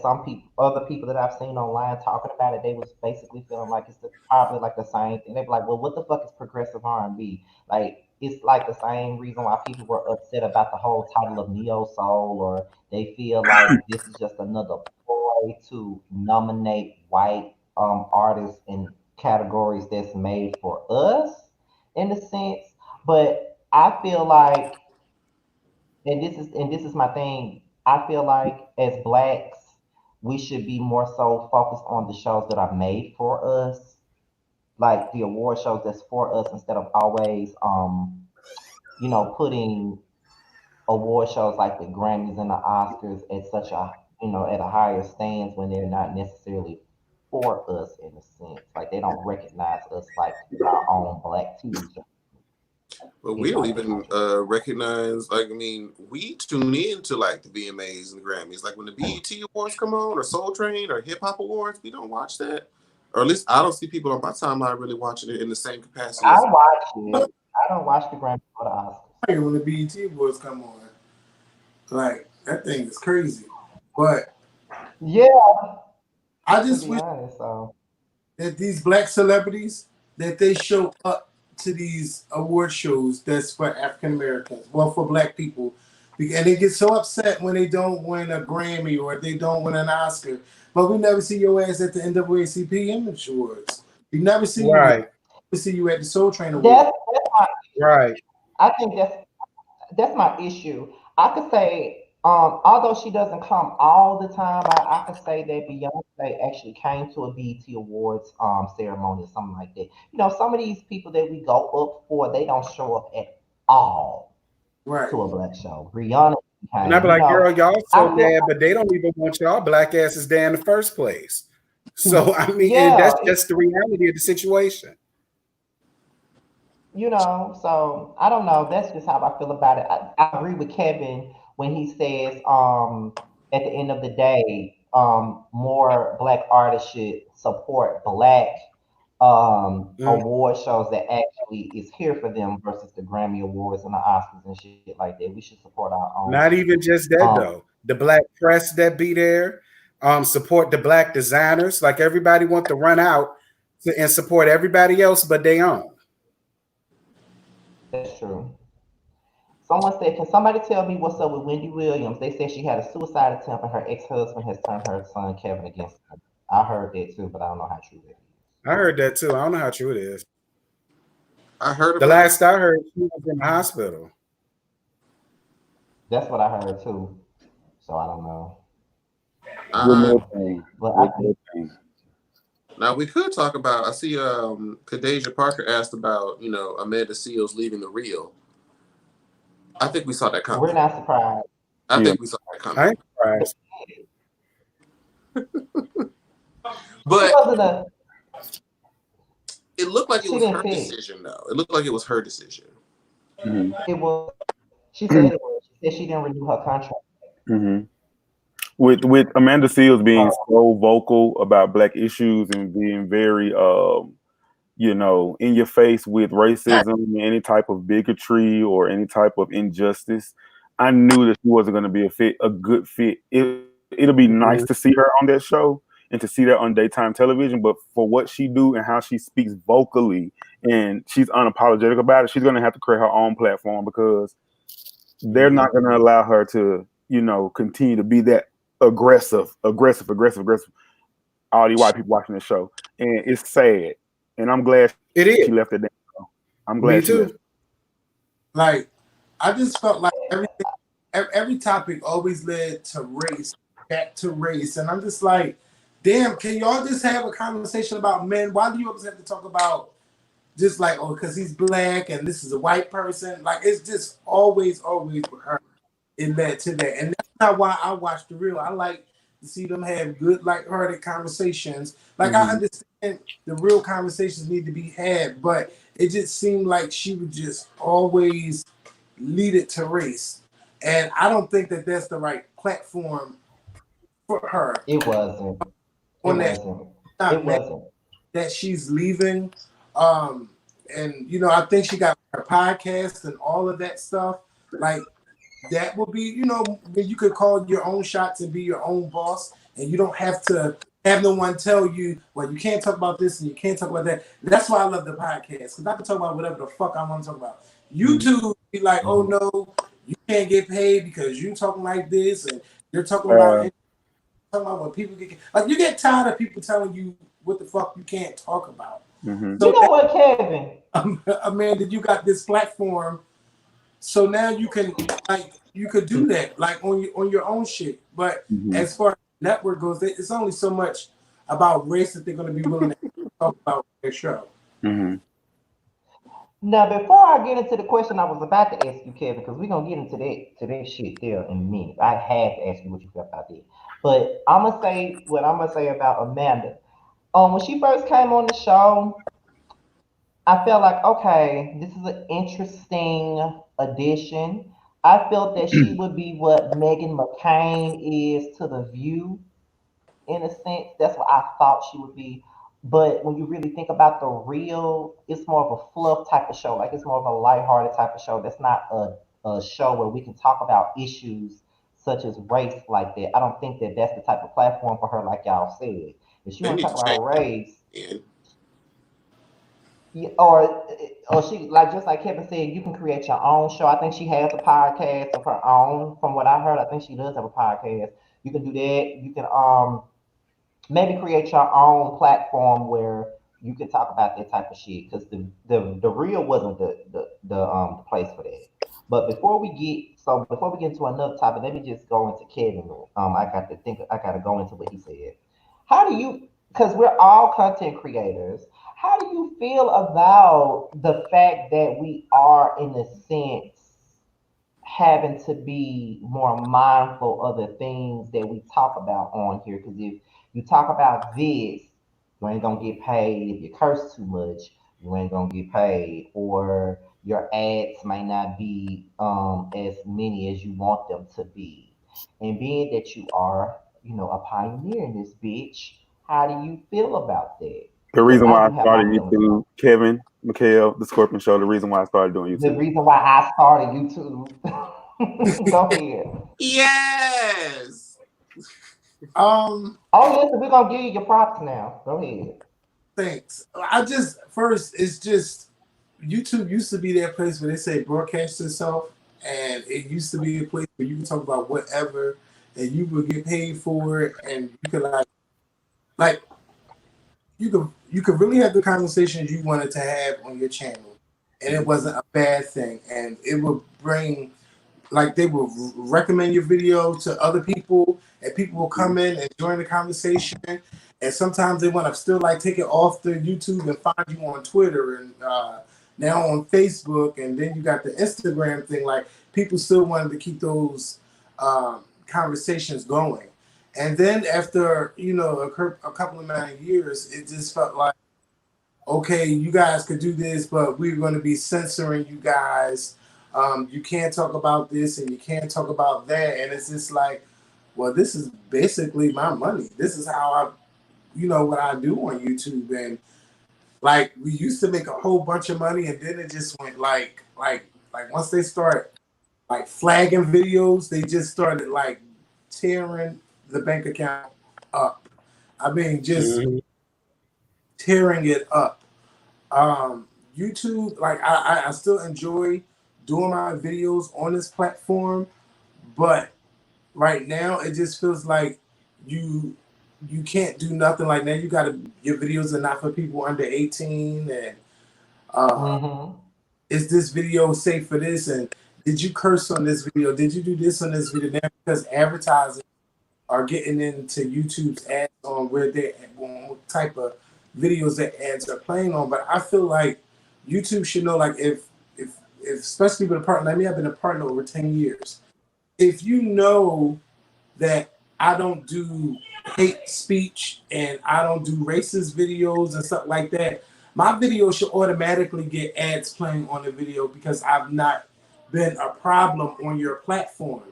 other people that I've seen online talking about it, they was basically feeling like it's probably like the same thing. They be like, "Well, what the fuck is progressive R&B?" Like it's like the same reason why people were upset about the whole title of neo soul, or they feel like this is just another ploy way to nominate white artists in categories that's made for us in a sense. But I feel like, and this is my thing. I feel like as blacks, we should be more so focused on the shows that are made for us, like the award shows that's for us, instead of always putting award shows like the Grammys and the Oscars at such a at a higher stance when they're not necessarily for us in a sense. Like they don't recognize us like our own black TV show. But we don't even recognize. Like, I mean, we tune in to like the VMAs and the Grammys. Like when the BET Awards come on, or Soul Train, or Hip Hop Awards, we don't watch that. Or at least I don't see people on my timeline really watching it in the same capacity. I watch it. I don't watch the Grammys or the Oscars. When the BET Awards come on, like that thing is crazy. But yeah, I just wish that these black celebrities that they show up to these award shows that's for African Americans, well, for black people, and they get so upset when they don't win a Grammy or they don't win an Oscar. But we never see your ass at the NAACP Image Awards. We never see you. We see you at the Soul Train Awards. Right. I think that's my issue. I could say, although she doesn't come all the time, I could say that Beyonce actually came to a BET Awards ceremony or something like that. Some of these people that we go up for, they don't show up at all to a black show. Rihanna came. And I'd be like, girl, y'all so mad, but they don't even want y'all black asses there in the first place. So I mean, and that's just the reality of the situation. So I don't know. That's just how I feel about it. I agree with Kevin when he says, at the end of the day, more black artists should support black award shows that actually is here for them versus the Grammy Awards and the Oscars and shit like that. We should support our own. Not even just that though. The black press that be there, support the black designers. Like everybody want to run out and support everybody else but they own. That's true. Someone said, can somebody tell me what's up with Wendy Williams? They said she had a suicide attempt and her ex-husband has turned her son Kevin against her. I heard that too, but I don't know how true that is. I heard that too. I don't know how true it is. I heard the last I heard, she was in the hospital. That's what I heard too. So I don't know. Now we could talk about. I see. Kadeja Parker asked about Amanda Seales leaving The Real. I think we saw that coming. We're not surprised. I think we saw that coming. I ain't surprised. But it looked like it was her decision, though. It looked like it was her decision. Mm-hmm. It was. She said it was. She said she didn't renew her contract. Mm-hmm. With Amanda Seales being so vocal about black issues and being very, in your face with racism, any type of bigotry or any type of injustice, I knew that she wasn't going to be a good fit. It'll be nice to see her on that show and to see that on daytime television, but for what she do and how she speaks vocally and she's unapologetic about it, she's going to have to create her own platform because they're not going to allow her to, continue to be that aggressive. All these white people watching this show, and it's sad. And I'm glad she left it down. I'm glad Me too. Like, I just felt like every topic always led to race, back to race, and I'm just like, damn, can y'all just have a conversation about men? Why do you always have to talk about just like, because he's black and this is a white person? Like, it's just always with her. It led to that, and that's not why I watch The Real. I like to see them have good, lighthearted conversations. Like, I understand the real conversations need to be had, but it just seemed like she would just always lead it to race, and I don't think that that's the right platform for her. It wasn't. It wasn't. That she's leaving, and I think she got her podcast and all of that stuff. Like, that would be, when you could call your own shots and be your own boss, and you don't have to have no one tell you, well, you can't talk about this and you can't talk about that. That's why I love the podcast, because I can talk about whatever the fuck I want to talk about. YouTube be like, oh no, you can't get paid because you talking like this and you're talking about. talking about when people get like you get tired of people telling you what the fuck you can't talk about. Mm-hmm. So you know what, Kevin? Amanda, you got this platform, so now you can you could do that like on your own shit. But Mm-hmm. as far as the network goes, it's only so much about race that they're going to be willing to talk about on their show. Mm-hmm. Now, before I get into the question I was about to ask you, Kevin, because we're gonna get into that shit there in a minute. I had to ask you what you felt about that. But I'm gonna say what I'm gonna say about Amanda. When she first came on the show, I felt like, okay, this is an interesting addition. I felt that she would be what Megan McCain is to The View, in a sense. That's what I thought she would be. But when you really think about the real, it's more of a fluff type of show. Like it's more of a lighthearted type of show. That's not a show where we can talk about issues such as race like that. I don't think that that's the type of platform for her, like y'all said. If she They want to need talk to about change her race, it. yeah, or she like just like Kevin said, you can create your own show. I think she has a podcast of her own. From what I heard, I think she does have a podcast. You can do that. You can maybe create your own platform where you can talk about that type of shit because the real wasn't the place for that. But before we get into another topic, let me just go into Kevin. I got to go into what he said. How do you, because we're all content creators, how do you feel about the fact that we are in a sense having to be more mindful of the things that we talk about on here? Because if you talk about this, you ain't gonna get paid. If you curse too much, you ain't gonna get paid, or your ads might not be as many as you want them to be. And being that you are, a pioneer in this bitch, how do you feel about that? The Because reason I why I do have started my feelings YouTube, about Kevin, Mikhail, the Scorpion Show. The reason why I started doing it. The YouTube. reason why I started YouTube. Go ahead. Yes. Um, Oh yes, we're gonna give you your props now. Go ahead. Thanks. It's just YouTube used to be that place where they say broadcast yourself, and it used to be a place where you can talk about whatever, and you would get paid for it, and you could like you could really have the conversations you wanted to have on your channel, and it wasn't a bad thing, and it would bring like they will recommend your video to other people and people will come in and join the conversation, and sometimes they want to still like take it off the YouTube and find you on Twitter and now on Facebook, and then you got the Instagram thing. Like people still wanted to keep those conversations going, and then after a couple of amount of years, it just felt like, okay, you guys could do this, but we're going to be censoring you guys. You can't talk about this and you can't talk about that. And it's just like, well, this is basically my money. This is how what I do on YouTube. And like, we used to make a whole bunch of money, and then it just went like once they start like flagging videos, they just started like tearing the bank account up. I mean, just tearing it up. YouTube, like I still enjoy doing my videos on this platform, but right now it just feels like you you can't do nothing. Like now you gotta, your videos are not for people under 18, and Mm-hmm. is this video safe for this, and did you curse on this video, did you do this on this video? Now because advertisers are getting into YouTube's ads on on what type of videos that ads are playing on. But I feel like YouTube should know, like if especially with a partner, like me, I've been a partner over 10 years. If you know that I don't do hate speech and I don't do racist videos and stuff like that, my video should automatically get ads playing on the video because I've not been a problem on your platform.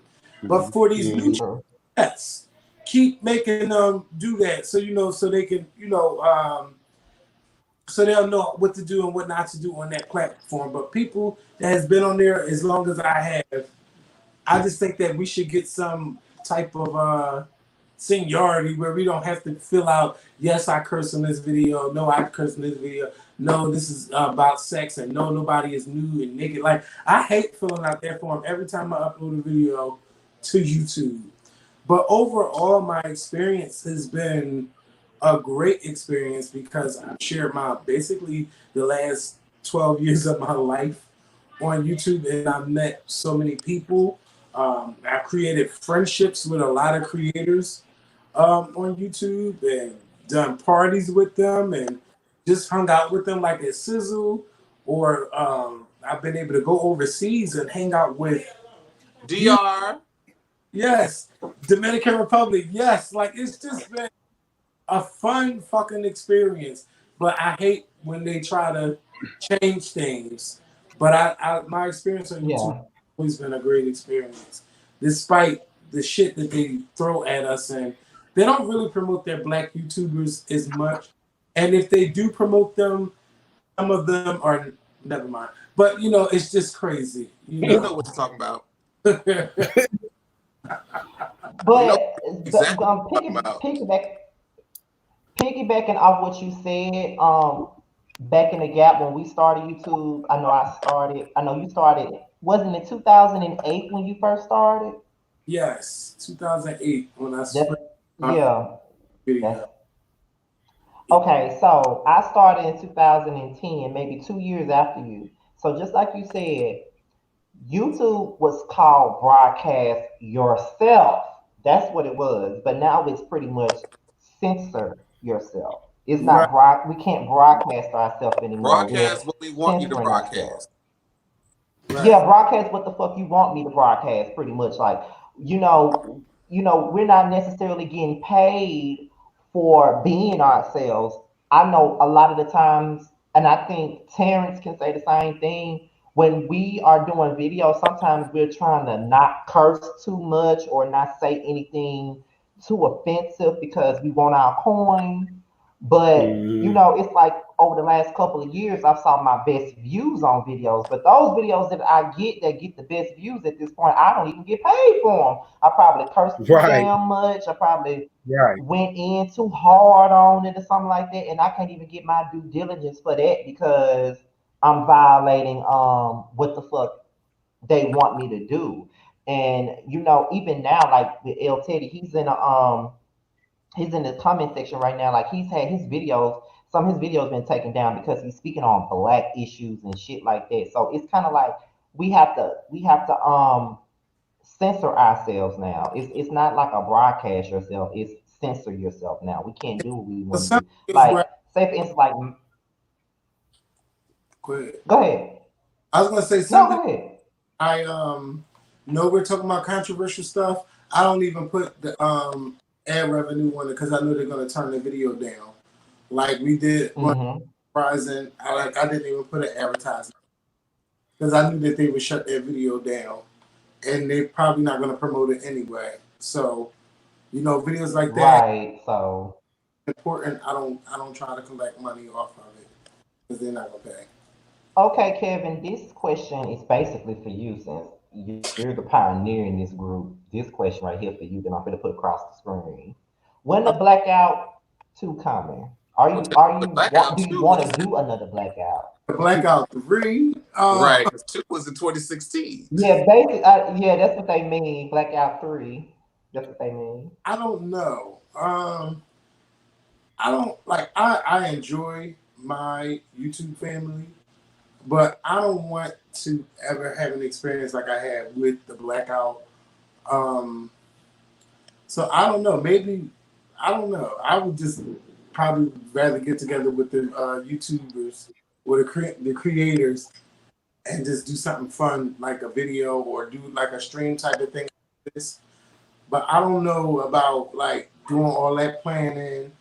But for these new True. yes, keep making them do that, so so they can so they'll know what to do and what not to do on that platform. But people that has been on there as long as I have, I just think that we should get some type of seniority where we don't have to fill out, yes, I curse in this video, no, I curse in this video, no, this is about sex, and no, nobody is nude and naked. Like, I hate filling out that form every time I upload a video to YouTube. But overall, my experience has been a great experience because I've shared my basically the last 12 years of my life on YouTube, and I've met so many people. I've created friendships with a lot of creators on YouTube and done parties with them and just hung out with them like at Sizzle, or I've been able to go overseas and hang out with DR. yes, Dominican Republic, yes, like it's just been a fun fucking experience. But I hate when they try to change things. But my experience on YouTube has always been a great experience, despite the shit that they throw at us. And they don't really promote their black YouTubers as much. And if they do promote them, some of them are never mind. But you know, it's just crazy. You You know know. what you're talking about. But Exactly what you're talking about. piggybacking off what you said, back in the gap when we started YouTube, I know you started, wasn't it 2008 when you first started? Yes, 2008 when I That's, switched yeah, that's video. okay. So I started in 2010, maybe 2 years after you. So just like you said, YouTube was called broadcast yourself. That's what it was. But now it's pretty much censor yourself. It's Right, not we can't broadcast ourselves anymore. We're Broadcast what we want you to censoring ourselves. broadcast. right. Yeah, broadcast what the fuck you want me to broadcast, pretty much. Like, we're not necessarily getting paid for being ourselves. I know a lot of the times, and I think Terrence can say the same thing. When we are doing videos, sometimes we're trying to not curse too much or not say anything too offensive because we want our coin. But it's like over the last couple of years, I've saw my best views on videos. But those videos that get the best views at this point, I don't even get paid for them. I probably cursed too Right, damn much. I probably right. went in too hard on it or something like that, and I can't even get my due diligence for that because I'm violating what the fuck they want me to do. And even now, like with L Teddy, he's in the comment section right now. Like he's had his videos, some of his videos been taken down because he's speaking on black issues and shit like that. So it's kind of like we have to censor ourselves now. It's not like a broadcast yourself. It's censor yourself now. We can't do what we But want to some do. videos Like where say for instance, like go ahead. go ahead. I was gonna say No, something. go ahead. I know we're talking about controversial stuff. I don't even put the ad revenue on it because I know they're gonna turn the video down. Like we did on Mm-hmm. Verizon. I didn't even put an advertisement because I knew that they would shut their video down, and they're probably not gonna promote it anyway. So videos like that Right. So important. I don't try to collect money off of it because they're not gonna pay. okay, Kevin, this question is basically for you since you're the pioneer in this group. This question right here for you that I'm going to put across the screen. When the blackout two coming? Are Well, you are the you Blackout do you 2 want was to do another blackout? The Blackout 3. right, because 2 was in 2016. Yeah, basically, yeah, that's what they mean. Blackout three. That's what they mean. I don't know. I don't like. I enjoy my YouTube family, but I don't want to ever have an experience like I had with the blackout. Um, so I don't know. Maybe I don't know. I would just probably rather get together with the YouTubers or the creators and just do something fun like a video or do like a stream type of thing like this. But I don't know about like doing all that planning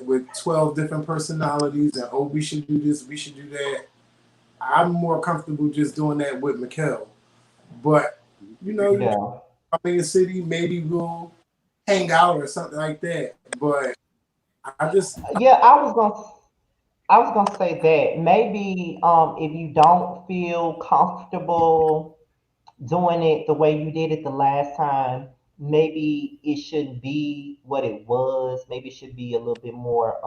with 12 different personalities and we should do this, we should do that. I'm more comfortable just doing that with Mikkel. But Yeah, I'm in the city, maybe we'll hang out or something like that. But I just yeah. I was gonna say that maybe if you don't feel comfortable doing it the way you did it the last time, maybe it shouldn't be what it was. Maybe it should be a little bit more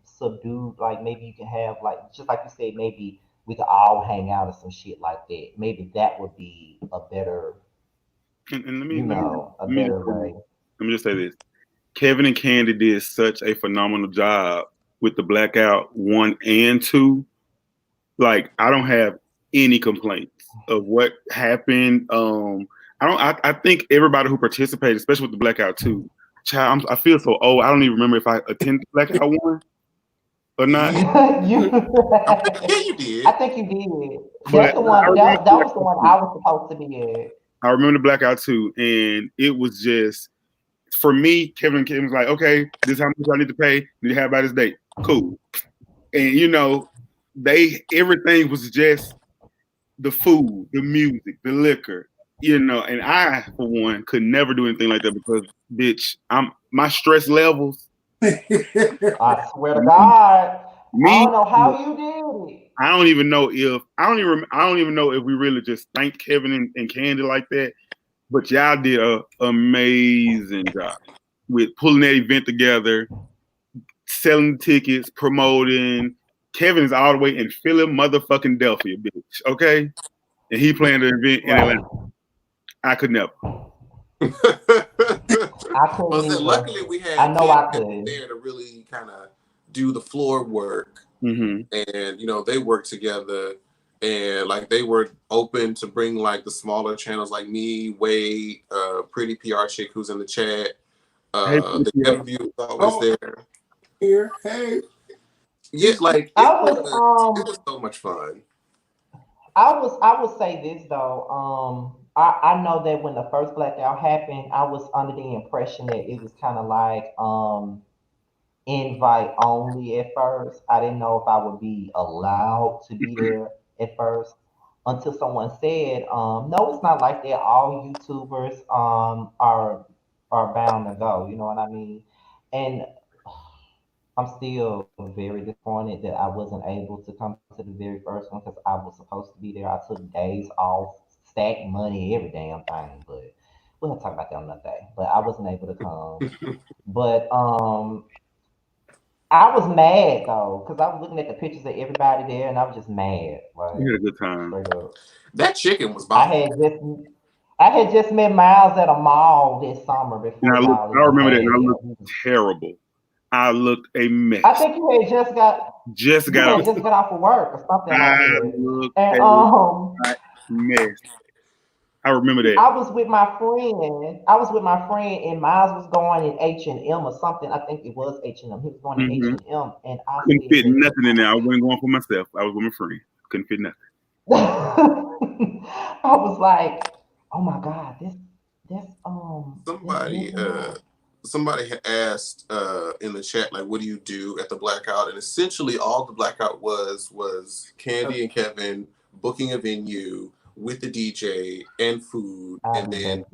subdued. Like maybe you can have like just like you said, maybe we could all hang out or some shit like that. Maybe that would be a better, And let me you let me know, a let me just better way. let me just say this. Kevin and Candy did such a phenomenal job with the Blackout 1 and 2. Like, I don't have any complaints of what happened. I think everybody who participated, especially with the Blackout 2, child, I feel so old. I don't even remember if I attended Blackout 1 or not. Yeah, you did. I think you did. That's the one. That was the one I was supposed to be at. I remember the Blackout 2, and it was just, for me, Kevin was like, okay, this is how much I need to pay. Need to have by this date. Cool. And everything was just the food, the music, the liquor, and I, for one, could never do anything like that because, bitch, my stress levels. I swear to God, I don't know how you did it. I don't even know if we really just thanked Kevin and Candy like that. But y'all did an amazing job with pulling that event together, selling tickets, promoting. Kevin is all the way in Philly, motherfucking Delphia, bitch. Okay, and he planned an event in Atlanta. I could never. I couldn't. Luckily, we had Kevin there to really kind of do the floor work, and they worked together. And like they were open to bring like the smaller channels like me, Wade, Pretty PR Chick who's in the chat. The interview was always there. Here, hey. Yeah, like it was so much fun. I would say this though. I know that when the first Blackout happened, I was under the impression that it was kind of like invite only at first. I didn't know if I would be allowed to be there at first until someone said, no, it's not like that. All YouTubers are bound to go. You know what I mean? And I'm still very disappointed that I wasn't able to come to the very first one because I was supposed to be there. I took days off, stacked money, every damn thing. But we'll talk about that another day. But I wasn't able to come. But I was mad though, because I was looking at the pictures of everybody there, and I was just mad. Like, you had a good time. That chicken was bomb. I had just met Myles at a mall this summer before. I remember that, and I looked terrible. I looked a mess. I think you had just got off of work or something like that. Looked a mess. I remember that. I was with my friend, and Myles was going in H&M or something. I think it was H&M. He was going to H&M, and I couldn't fit nothing in there. I wasn't going for myself. I was with my friend. Couldn't fit nothing. I was like, oh my God, somebody had asked in the chat, like, what do you do at the Blackout? And essentially all the Blackout was Candy and Kevin booking a venue with the DJ and food. And then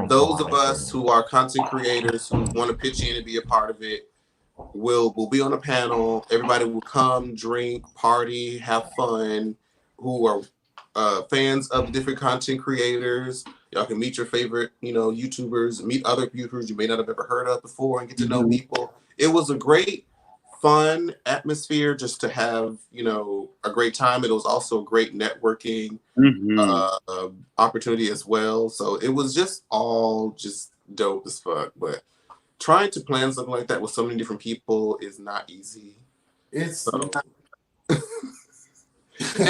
those of us who are content creators who want to pitch in and be a part of it will be on a panel. Everybody will come, drink, party, have fun, who are fans of different content creators. Y'all can meet your favorite, YouTubers, meet other YouTubers you may not have ever heard of before and get to know people. It was a great, fun atmosphere just to have, a great time. It was also a great networking opportunity as well. So it was just all just dope as fuck. But trying to plan something like that with so many different people is not easy. And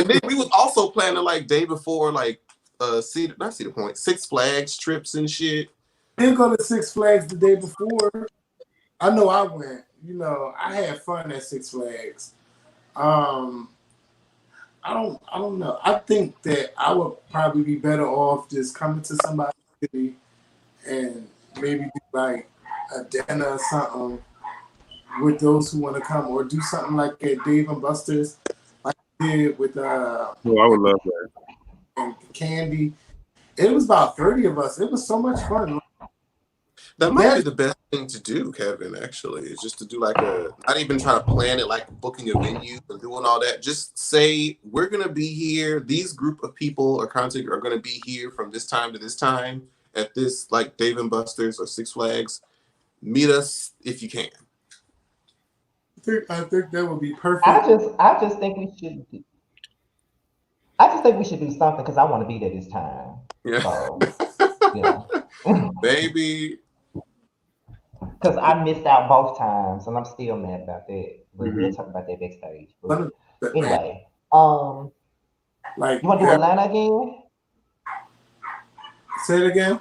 then we was also planning like day before, like Six Flags trips and shit. I didn't go to Six Flags the day before. I know I went. I had fun at Six Flags. I don't know. I think that I would probably be better off just coming to somebody's city and maybe do like a dinner or something with those who want to come, or do something like at Dave and Buster's, like I did with I would love that. And Candy. It was about 30 of us. It was so much fun. That might be the best thing to do, Kevin, actually, is just to do like not even try to plan it like booking a venue and doing all that. Just say, we're going to be here. These group of people or content are going to be here from this time to this time at this like Dave and Buster's or Six Flags. Meet us if you can. I think that would be perfect. I just think we should do something because I want to be there this time. Yeah. So, Baby, because I missed out both times, and I'm still mad about that. But we'll talk about that backstage. But anyway, like you want to do Atlanta again? Say it again.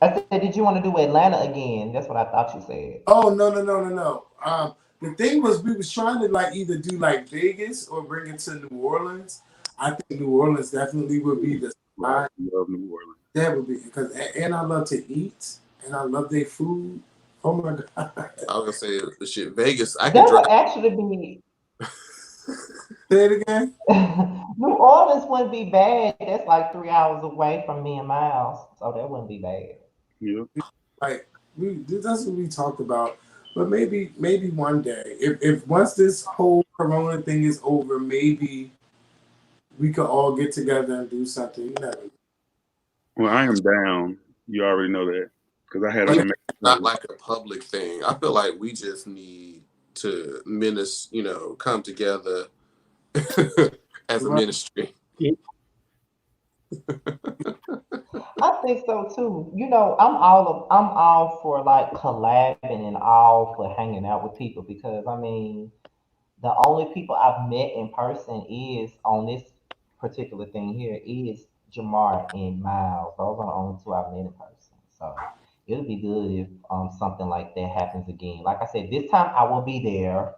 I said, did you want to do Atlanta again? That's what I thought you said. Oh no. The thing was, we was trying to like either do like Vegas or bring it to New Orleans. I think New Orleans definitely would be the spot. I love New Orleans. That would be because, and I love to eat, and I love their food. Oh my god! I was gonna say the shit Vegas. I That could would drive. actually be. Say it again. New Orleans wouldn't be bad. That's like 3 hours away from me and Myles, so that wouldn't be bad. Yeah. Like that's what we talked about. But maybe one day, if once this whole Corona thing is over, maybe we could all get together and do something. You never know. Well, I am down. You already know that because I had It's not like a public thing. I feel like we just need to come together as a ministry. I think so too. You know, I'm all for like collabing and all for hanging out with people because I mean, the only people I've met in person is on this particular thing here is Jamar and Myles. Those are the only two I've met in person. So it would be good if something like that happens again. Like I said, this time I will be there.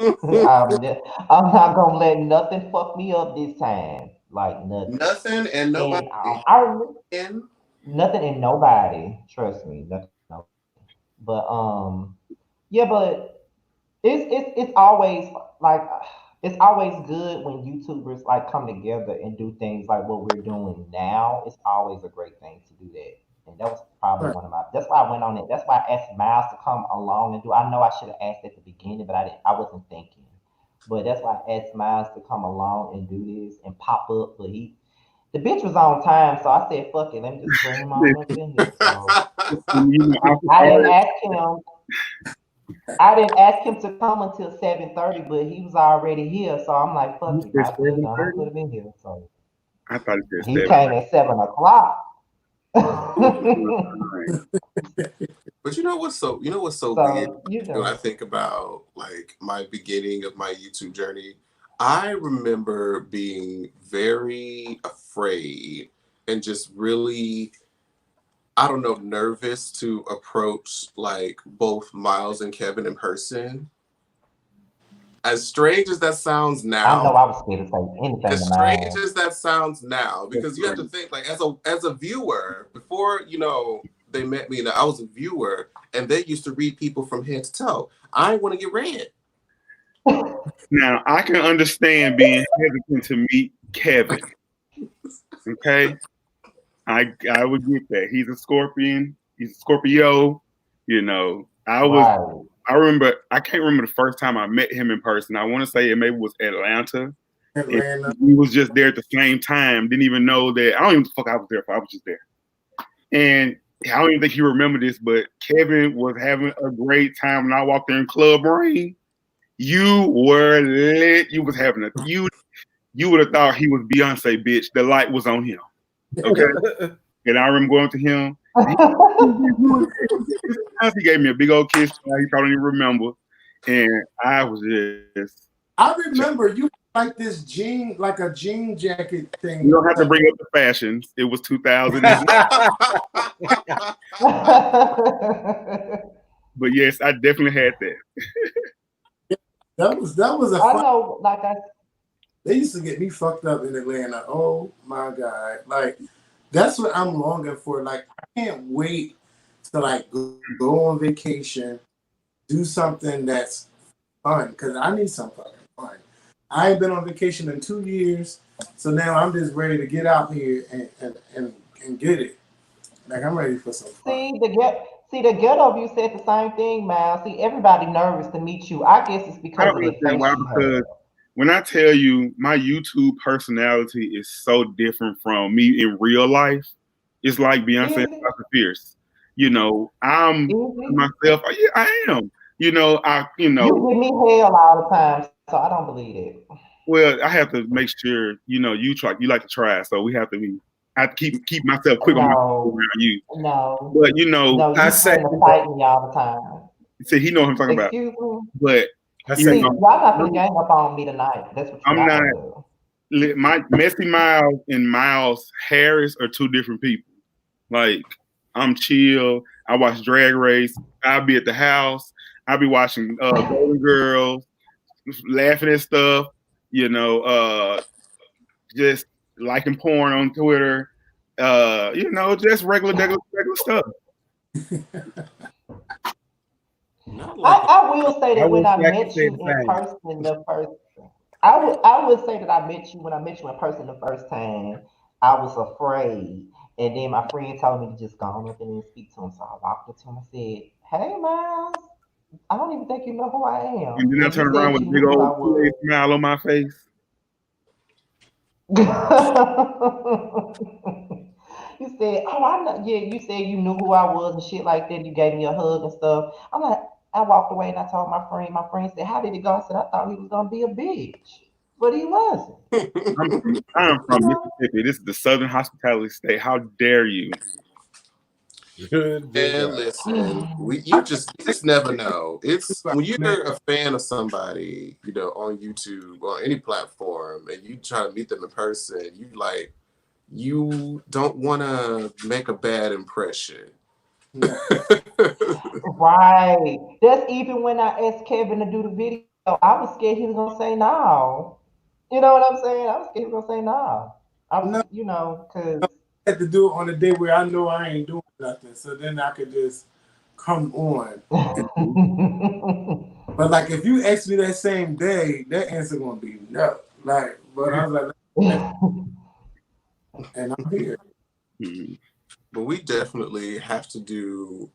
I'm not gonna let nothing fuck me up this time. Like nothing. Nothing and nobody. And I remember nothing and nobody. Trust me, nothing. No. But yeah, but it's always like it's always good when YouTubers like come together and do things like what we're doing now. It's always a great thing to do that. And that was probably one of my. That's why I went on it. That's why I asked Myles to come along and do. I know I should have asked at the beginning, but I didn't. I wasn't thinking. But that's why I asked Myles to come along and do this and pop up. But the bitch was on time, so I said, "Fuck it, let me just bring him on up in here." So I didn't ask him. I didn't ask him to come until 7:30, but he was already here. So I'm like, "Fuck it, I still gonna put him in here." So I thought it he came at 7:00. But you know what's so weird when I know. think about like my beginning of my YouTube journey. I remember being very afraid and just really, I don't know, nervous to approach like both Myles and Kevin in person. As strange as that sounds now, I know I was scared to say anything as to strange mine. as that sounds now, because you have to think like as a viewer, before they met me, and I was a viewer, and they used to read people from head to toe. I want to get read. Now I can understand being hesitant to meet Kevin. Okay, I would get that. He's a Scorpion. He's a Scorpio. I remember. I can't remember the first time I met him in person. I want to say it maybe was Atlanta. He was just there at the same time. Didn't even know that. I don't even know the fuck I was there for. I was just there. And I don't even think you remember this, but Kevin was having a great time when I walked in Club Rain. You were lit. You was having you would have thought he was Beyonce, bitch. The light was on him. Okay. And I remember going to him. He gave me a big old kiss. He probably didn't remember. And I was just. I remember you like this jean, like a jean jacket thing. You don't have to bring up the fashions. It was 2000. But yes, I definitely had that. That was a I fun. know, They used to get me fucked up in Atlanta. Oh my god! Like that's what I'm longing for. Like I can't wait to like go on vacation, do something that's fun because I need some fucking fun. I ain't been on vacation in 2 years, so now I'm just ready to get out here and get it. Like I'm ready for some fun. See the ghetto view said the same thing, Myles. See, everybody nervous to meet you. I guess it's I because don't of that understand face why, you because have. when I tell you my YouTube personality is so different from me in real life, it's like Beyonce and Dr. Fierce. I'm myself. Yeah, I am. You give me hell all the time, so I don't believe it. Well, I have to make sure, you like to try, so we have to be I keep myself quick on my around you. No. But you know, No, you trying to fight me all the time. See, he know what I'm talking about. Excuse me? But See, y'all not gonna gang up on me tonight. That's what I'm not. My Messy Myles and Myles Harris are two different people. Like, I'm chill. I watch Drag Race. I'll be at the house. I'll be watching Golden Girls, laughing at stuff. You know, just liking porn on Twitter. You know, just regular stuff. I will say that when I met you in person the first, I would say that I met you when I met you in person the first time. I was afraid, and then my friend told me to just go on up and then speak to him. So I walked up to him and said, "Hey, Myles, I don't even think you know who I am." And then I turn around with a big old smile on my face. You said, "Oh, I know." Yeah, you said you knew who I was and shit like that. You gave me a hug and stuff. I'm like, I walked away and I told my friend. My friend said, "How did it go?" I said, "I thought he was gonna be a bitch, but he wasn't." I'm from Mississippi. This is the Southern hospitality state. How dare you? And listen, you just never know. It's when you're a fan of somebody, you know, on YouTube or any platform, and you try to meet them in person, you don't want to make a bad impression. Right. That's even when I asked Kevin to do the video. I was scared he was gonna say no. You know what I'm saying? I was scared he was gonna say no. You know, because I had to do it on a day where I know I ain't doing nothing, so then I could just come on. But like, if you ask me that same day, that answer gonna be no. Like, but I was like, and I'm here. But we definitely have to do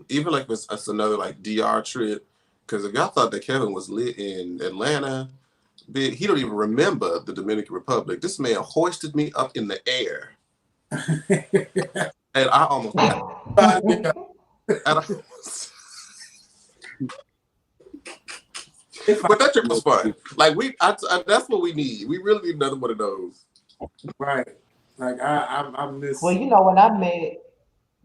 even like it's another like DR trip, because if y'all thought that Kevin was lit in Atlanta, he don't even remember the Dominican Republic. This man hoisted me up in the air. And I almost but that trip was fun. Like that's what we need. We really need another one of those. Right. Like I miss. Well, when I met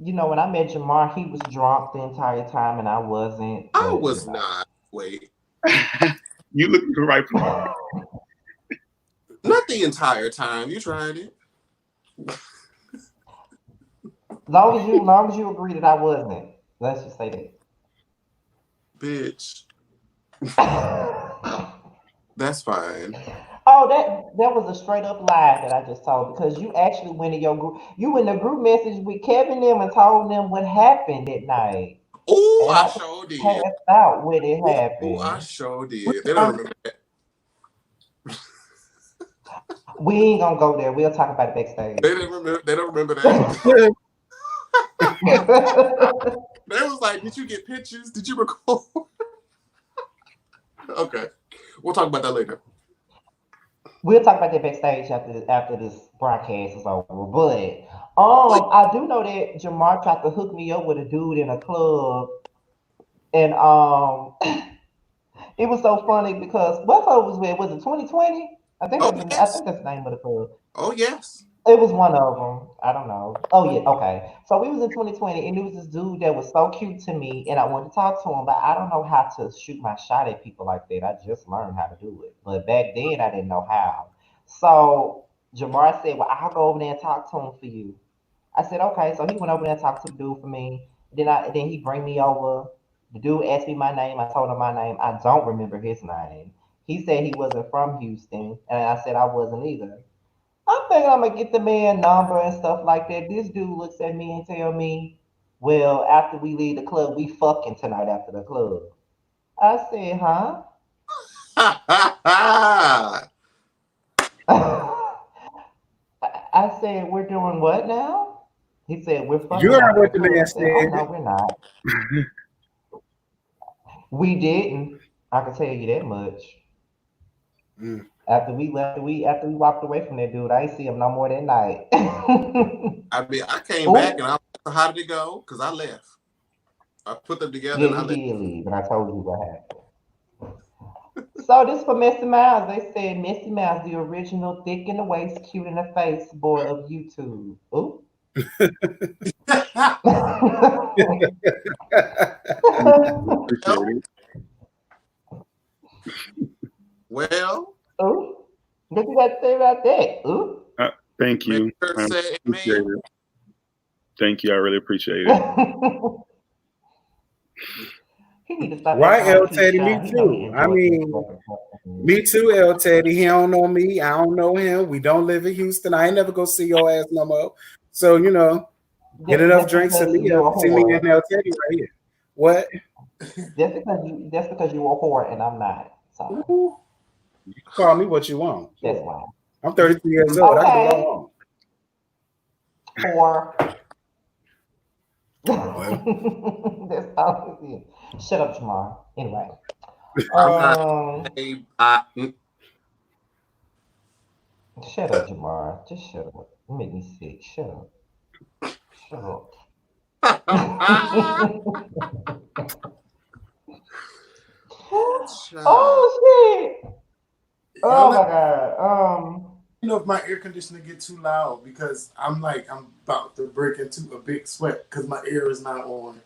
Jamar, he was drunk the entire time and I wasn't. I was not. Wait. You look at the right place. Not the entire time. You tried it. Long as you agree that I wasn't. Let's just say that. Bitch. That's fine. Oh, that was a straight up lie that I just told, because you actually went in your group. You in the group message with Kevin them and told them what happened that night. Oh, I sure did. Passed out when it happened. Oh, I sure did. They don't remember that. We ain't gonna go there. We'll talk about it backstage. They don't remember that. They was like, "Did you get pictures? Did you record?" Okay, we'll talk about that later. We'll talk about that backstage after this broadcast is over. But I do know that Jamar tried to hook me up with a dude in a club, and it was so funny because what club was it? Was it 2020? I think that's the name of the club. Oh yes. It was one of them. I don't know. Oh yeah, okay. So we was in 2020, and it was this dude that was so cute to me, and I wanted to talk to him, but I don't know how to shoot my shot at people like that. I just learned how to do it, but back then I didn't know how. So Jamar said, "Well, I'll go over there and talk to him for you." I said, "Okay." So he went over there and talked to the dude for me. Then he bring me over. The dude asked me my name. I told him my name. I don't remember his name. He said he wasn't from Houston, and I said I wasn't either. I'm thinking I'm gonna get the man number and stuff like that. This dude looks at me and tell me, "Well, after we leave the club, we fucking tonight after the club." I said, "Huh?" I said, "We're doing what now?" He said, "We're fucking." You heard after what the the club. man I said, "Oh said. no, we're not." We didn't. I can tell you that much. After we walked away from that dude, I ain't see him no more that night. I mean, I came back and I was like, "How did it go?" Because I left. I put them together and I left. Did leave, and I told you what So this for Messy Myles. They said Messy Myles, the original thick in the waist, cute in the face boy of YouTube. Ooh. Appreciate it. Well, Ooh. What you got to say about that? Ooh. Thank you. Mr. I Said appreciate Man. it. Thank you. I really appreciate it. He need to stop Right, acting El like Teddy, Keyshawn. me He know he too. I enjoys this mean, fucking me too, El Teddy. He don't know me. I don't know him. We don't live in Houston. I ain't never go see your ass no more. So, get enough That's drinks to because me. you a See me whore. and El Teddy right here. What? That's because you a whore and I'm not. So Ooh. You call me what you want. that's why. I'm 33 years old. I can do what I Okay. want. Whore. Well, That's all it is. Shut up, Jamar. Anyway. I'm not Shut up, Jamar. Just shut up. You make me sick. Shut up. Shut up. Child. Oh shit. Y'all Oh my let god. me know if my air conditioner get too loud because I'm about to break into a big sweat because my air is not on.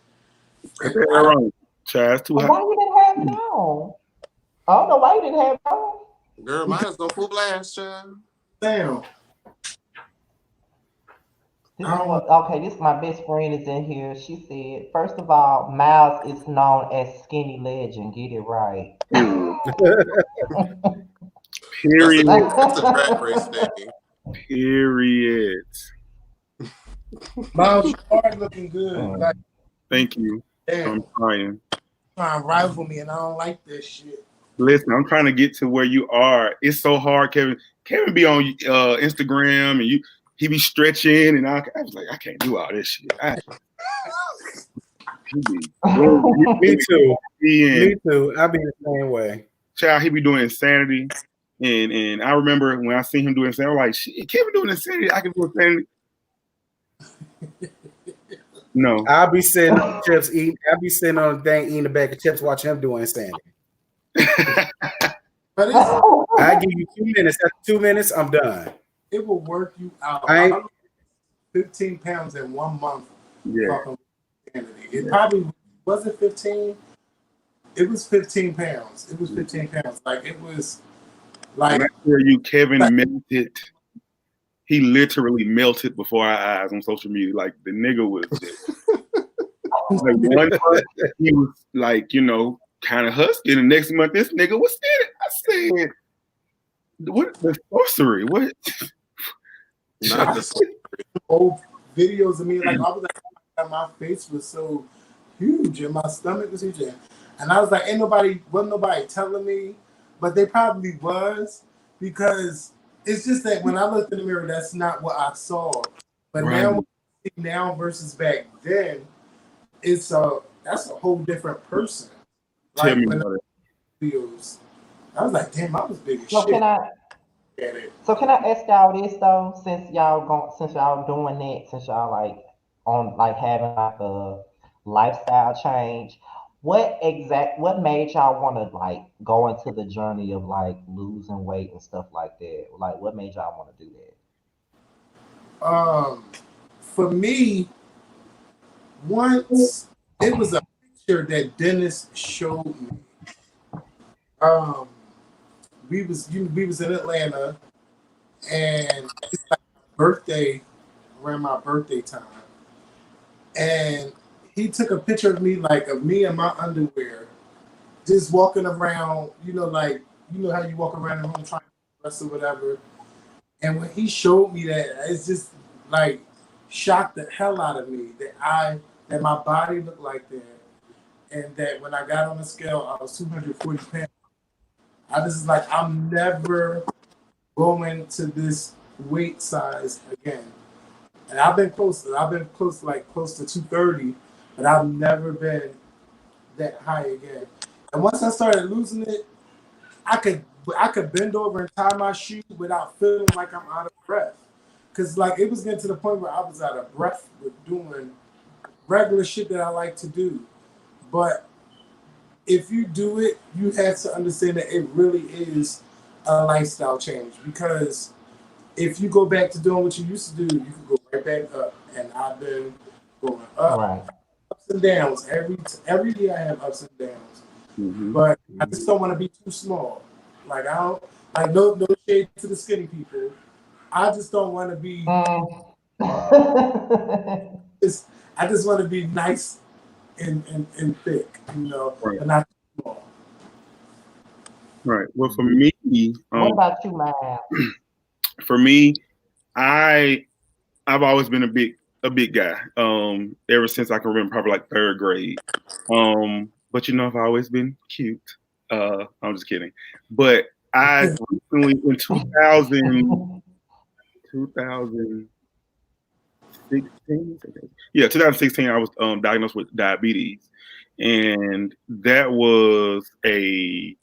That's wrong. Child, it's too Why hot. you didn't have it on? I don't know why you didn't have it on. Girl, mine is no full blast, child. Damn. This is what, okay, this my best friend is in here. She said, first of all, Myles is known as Skinny Legend. Get it right. Period. That's a drag race thing. Period. Myles, you are looking good. Like, Thank you. damn, I'm trying. trying to rival me, and I don't like this shit. Listen, I'm trying to get to where you are. It's so hard, Kevin. Kevin be on Instagram and he be stretching, and I was like, I can't do all this shit. me too. Me Me too. I be the same way. Child, he be doing insanity. And I remember when I seen him do insanity, I was like, shit, Kevin doing insanity. I can do insanity. No. I'll be sitting on chips eating. I'll be sitting on the thing eating a bag of chips, watching him doing insanity. But I give you 2 minutes. After 2 minutes, I'm done. it will work you out. I I ain't- lost 15 pounds in 1 month. Yeah. Fucking insanity. It probably wasn't 15. It was 15 pounds. It was 15 pounds. Like it was like When I tell you, Kevin melted. He literally melted before our eyes on social media. Like the nigga was just like one month he was like, kind of husky. And the next month this nigga was skinny. I said, what the sorcery? What? Not the old videos of me. Like I was like, my face was so huge and my stomach was huge. And I was like, wasn't nobody telling me, but they probably was because it's just that when I looked in the mirror, that's not what I saw. But Right. now versus back then, that's a whole different person. Tell Like me when about it. videos, I was like, damn, I was big as So shit. can I At it. so can I ask y'all this though? Since y'all doing that, since y'all like on like having like a lifestyle change, what made y'all want to like go into the journey of like losing weight and stuff like that? Like what made y'all want to do that? For me, once it was a picture that Dennis showed me. We was in Atlanta, and it's like birthday around my birthday time, and he took a picture of me in my underwear, just walking around. Like how you walk around the room trying to dress or whatever. And when he showed me that, it's just like shocked the hell out of me that my body looked like that, and that when I got on the scale, I was 240 pounds. I just like, I'm never going to this weight size again. And I've been close to 230, but I've never been that high again. And once I started losing it, I could bend over and tie my shoe without feeling like I'm out of breath. Cause like it was getting to the point where I was out of breath with doing regular shit that I like to do. But if you do it, you have to understand that it really is a lifestyle change. Because if you go back to doing what you used to do, you can go right back up. And I've been going up, Right. ups and downs. Every day I have ups and downs. Mm-hmm. But I just don't want to be too small. Like I don't like no shade to the skinny people. I just don't want to be. I just want to be nice and thick, you know, Right. and not too small. Right. Well, for me, What about you, Myles? for me, I've always been a big guy. Ever since I can remember, probably like third grade. But you know, I've always been cute. I'm just kidding. But I recently in 2016, I was diagnosed with diabetes, and that was I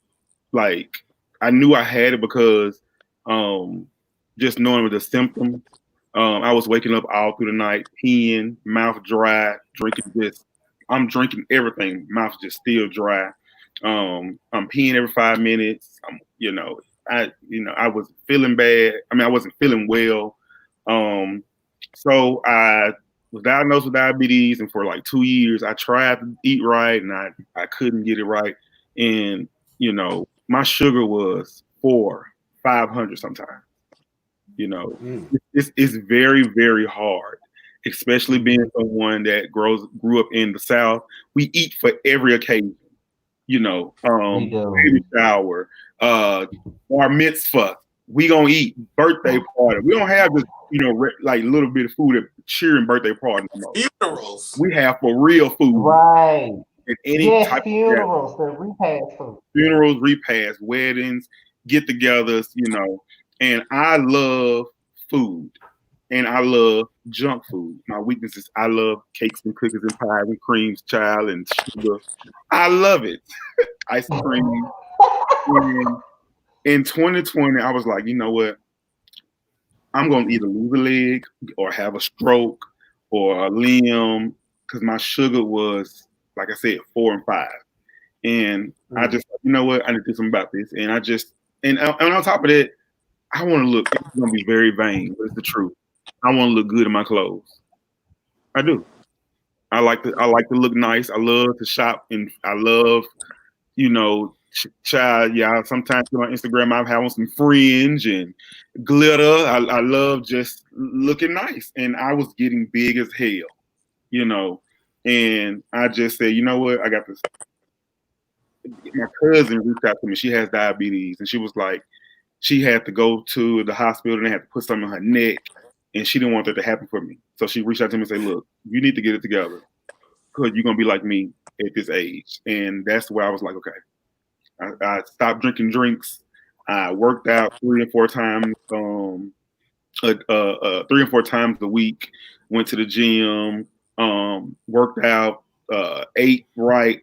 knew I had it because just knowing the symptoms. I was waking up all through the night, peeing, mouth dry, I'm drinking everything, mouth just still dry. I'm peeing every 5 minutes. I was feeling bad. I mean, I wasn't feeling well. So I was diagnosed with diabetes, and for like 2 years, I tried to eat right, and I couldn't get it right. And my sugar was 500 sometimes. It's very, very hard, especially being someone that grew up in the South. We eat for every occasion, baby shower, bar mitzvah. We gonna eat birthday party. We don't have this, like little bit of food at cheering birthday party no more. Funerals. We have for real food. Right. Any type funerals, the repast food. Funerals, repasts, weddings, get-togethers, And I love food, and I love junk food. My weaknesses: I love cakes and cookies and pies and creams, child, and sugar. I love it. Ice cream. And in 2020, I was like, you know what? I'm gonna either lose a leg or have a stroke or a limb because my sugar was, like I said, 4 and 5. And I just, you know what? I need to do something about this. And and on top of that, I want to look. It's gonna be very vain, but it's the truth. I want to look good in my clothes. I do. I like to look nice. I love to shop, and I love, child. Yeah, sometimes on Instagram I have on some fringe and glitter. I love just looking nice, and I was getting big as hell, And I just said, you know what? I got this. My cousin reached out to me. She has diabetes, and she was like, she had to go to the hospital and they had to put something on her neck, and she didn't want that to happen for me. So she reached out to me and said, look, you need to get it together because you're going to be like me at this age. And that's where I was like, okay. I stopped drinking drinks. I worked out 3 and 4 times, 3 and 4 times a week, went to the gym, worked out, ate right.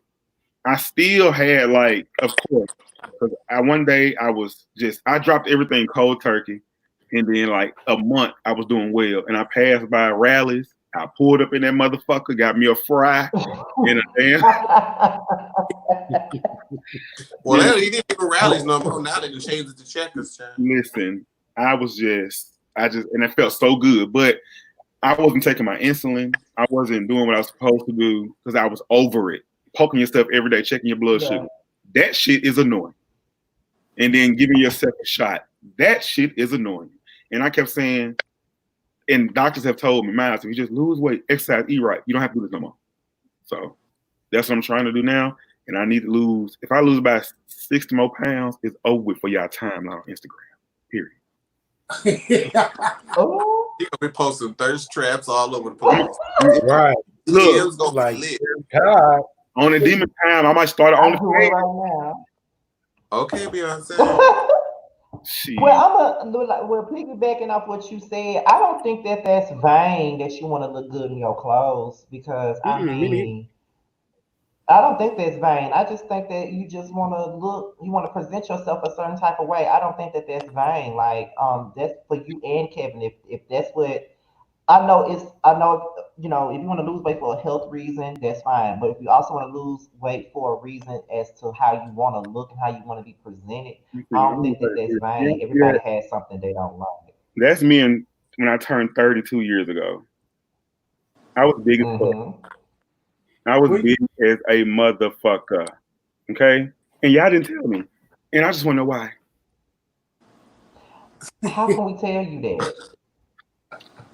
I still had, like, of course, because one day I dropped everything cold turkey, and then like a month I was doing well, and I passed by rallies. I pulled up in that motherfucker, got me a fry and a damn. Well, you didn't even rallies no more. Now they can change it to checkers, child. Listen, I just, and it felt so good, but I wasn't taking my insulin. I wasn't doing what I was supposed to do because I was over it. Poking yourself every day, checking your blood sugar. That shit is annoying. And then giving yourself a shot. That shit is annoying. And I kept saying, and doctors have told me, Myles, if you just lose weight, exercise, eat right, you don't have to do this no more. So that's what I'm trying to do now. And I need to lose, if I lose about 60 more pounds, it's over with for y'all timeline on Instagram. Period. Oh. You're gonna be posting thirst traps all over the place. Right. Look, gonna like, be lit. God. On a demon time, I might start on the right now. Okay, Beyonce. Well, piggybacking off what you said, I don't think that that's vain that you want to look good in your clothes because I mean, I don't think that's vain. I just think that you just want to present yourself a certain type of way. I don't think that that's vain. Like, that's for you and Kevin. If that's what I know you know, if you want to lose weight for a health reason, that's fine. But if you also want to lose weight for a reason as to how you want to look and how you want to be presented, I don't think that that's vain. Yeah, Everybody has something they don't like. that's me. And when I turned 32 years ago, I was big as fuck. Mm-hmm. I was Wait, big as a motherfucker. Okay, and y'all didn't tell me, and I just want to know why. How can we tell you that?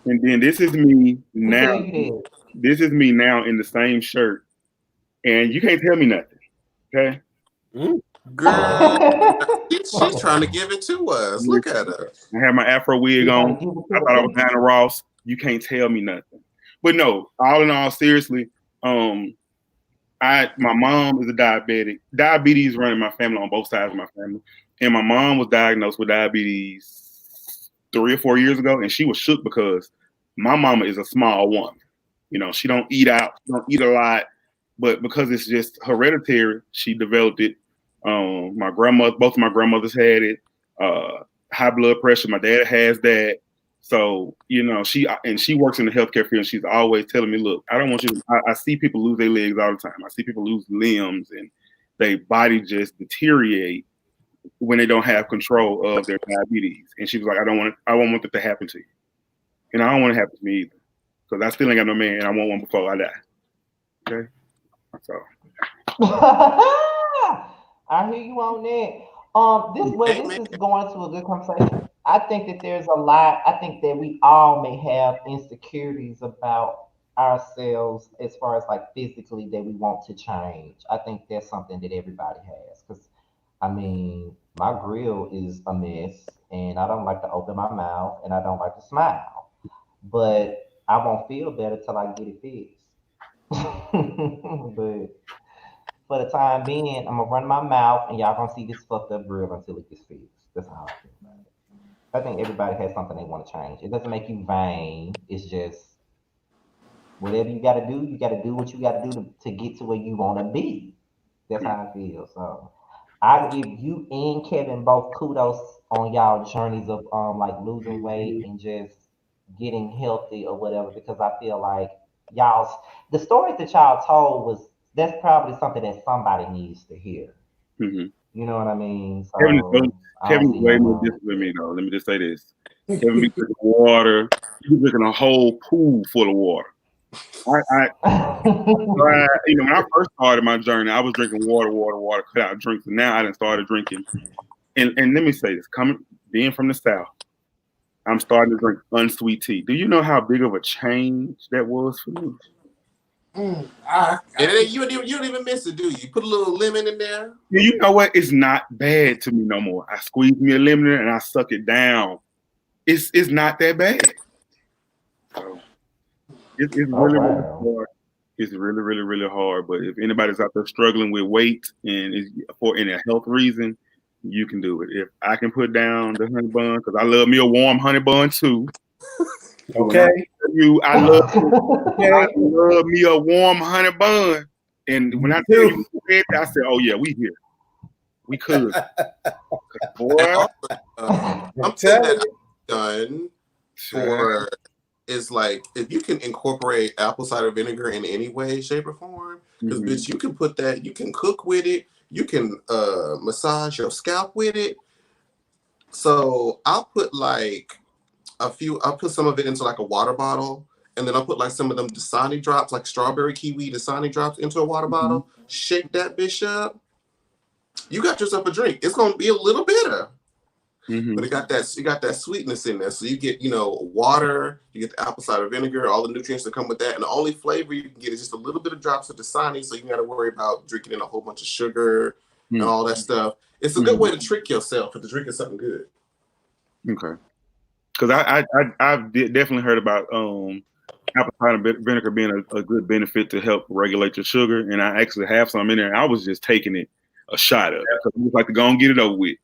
And then this is me Who now. tell you that? This is me now in the same shirt, and you can't tell me nothing. Okay. Girl, she's trying to give it to us. Look at her. I had my Afro wig You're trying on. to give it I to thought I was us. Diana Ross. You can't tell me nothing. But no, all in all, seriously, um, my mom is a diabetic. Diabetes running my family on both sides of my family. And my mom was diagnosed with diabetes 3 or 4 years ago, and she was shook because my mama is a small woman. You know, she don't eat out, she don't eat a lot, but because it's just hereditary, she developed it. My grandmother, both of my grandmothers had it. High blood pressure. My dad has that. So, you know, she works in the healthcare field. And she's always telling me, look, I don't want you to, I see people lose their legs all the time. I see people lose limbs and their body just deteriorate when they don't have control of their diabetes. And she was like, I won't want that to happen to you. And I don't want it to happen to me either. Because I still ain't got no man and I want one before I die. Okay? So. I hear you on that. This Amen. is going to a good conversation. I think that there's a lot. I think that we all may have insecurities about ourselves as far as like physically that we want to change. I think that's something that everybody has. Because I mean, my grill is a mess, and I don't like to open my mouth, and I don't like to smile. But I won't feel better till I get it fixed. But for the time being, I'm gonna run my mouth, and y'all gonna see this fucked up grill until it gets fixed. That's how I feel about it. I think everybody has something they want to change. It doesn't make you vain. It's just whatever you gotta do what you gotta do to get to where you wanna be. That's how I feel. So I give you and Kevin both kudos on y'all journeys of like losing weight and just getting healthy or whatever, because I feel like y'all's the stories that y'all told was that's probably something that somebody needs to hear. Mm-hmm. You know what I mean? Kevin is, So I don't Kevin is see way nothing more wrong. disciplined than me, though. Let me just say this. Kevin be drinking water. He be drinking a whole pool full of water. You know, when I first started my journey, I was drinking water, cut out drinks. And now I done started drinking. And let me say this, being from the South, I'm starting to drink unsweet tea. Do you know how big of a change that was for me? And you don't even miss it, do you? You put a little lemon in there. Yeah, you know what? It's not bad to me no more. I squeeze me a lemon and I suck it down. It's not that bad. So it's Oh really, really wow. hard. It's really, really, really hard. But if anybody's out there struggling with weight and is for any health reason, you can do it. If I can put down the honey bun, because I love me a warm honey bun too. Okay. I love me a warm honey bun. And when I tell you I said, oh yeah, we here. We could. Boy. Something that I've done for is like if you can incorporate apple cider vinegar in any way, shape, or form, because bitch, you can put that, you can cook with it, you can massage your scalp with it. So I'll put like I'll put some of it into like a water bottle, and then I'll put like some of them Dasani drops, like strawberry kiwi Dasani drops into a water bottle, shake that bitch up. You got yourself a drink. It's gonna be a little bitter. But you got that sweetness in there. So you get, water, you get the apple cider vinegar, all the nutrients that come with that. And the only flavor you can get is just a little bit of drops of Dasani, so you got to worry about drinking in a whole bunch of sugar and all that stuff. It's a good way to trick yourself into drinking something good. Okay. Because I've definitely heard about apple cider vinegar being a good benefit to help regulate your sugar. And I actually have some in there. I was just taking it a shot of it because I was like to go and get it over with.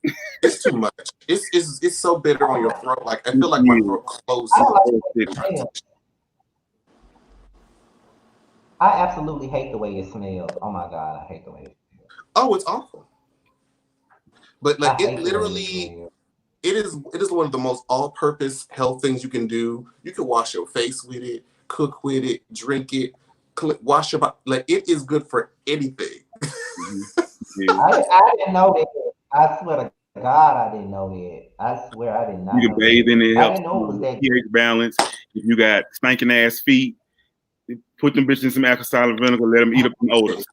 It's too much. It's so bitter on your throat. Like I feel like my throat closes. I absolutely hate the way it smells. Oh my god, I hate the way it smells. Oh, it's awful. But like I hate the way it smells. it is one of the most all-purpose health things you can do. You can wash your face with it, cook with it, drink it, wash your body. Like, it is good for anything. Yeah. I didn't know that. I swear to God, I didn't know that. I swear I did not You know can bathe in it, that. I helps didn't know it was that. pH balance. If you got stinking ass feet, put them bitches in some apple cider vinegar, let them eat up some odors.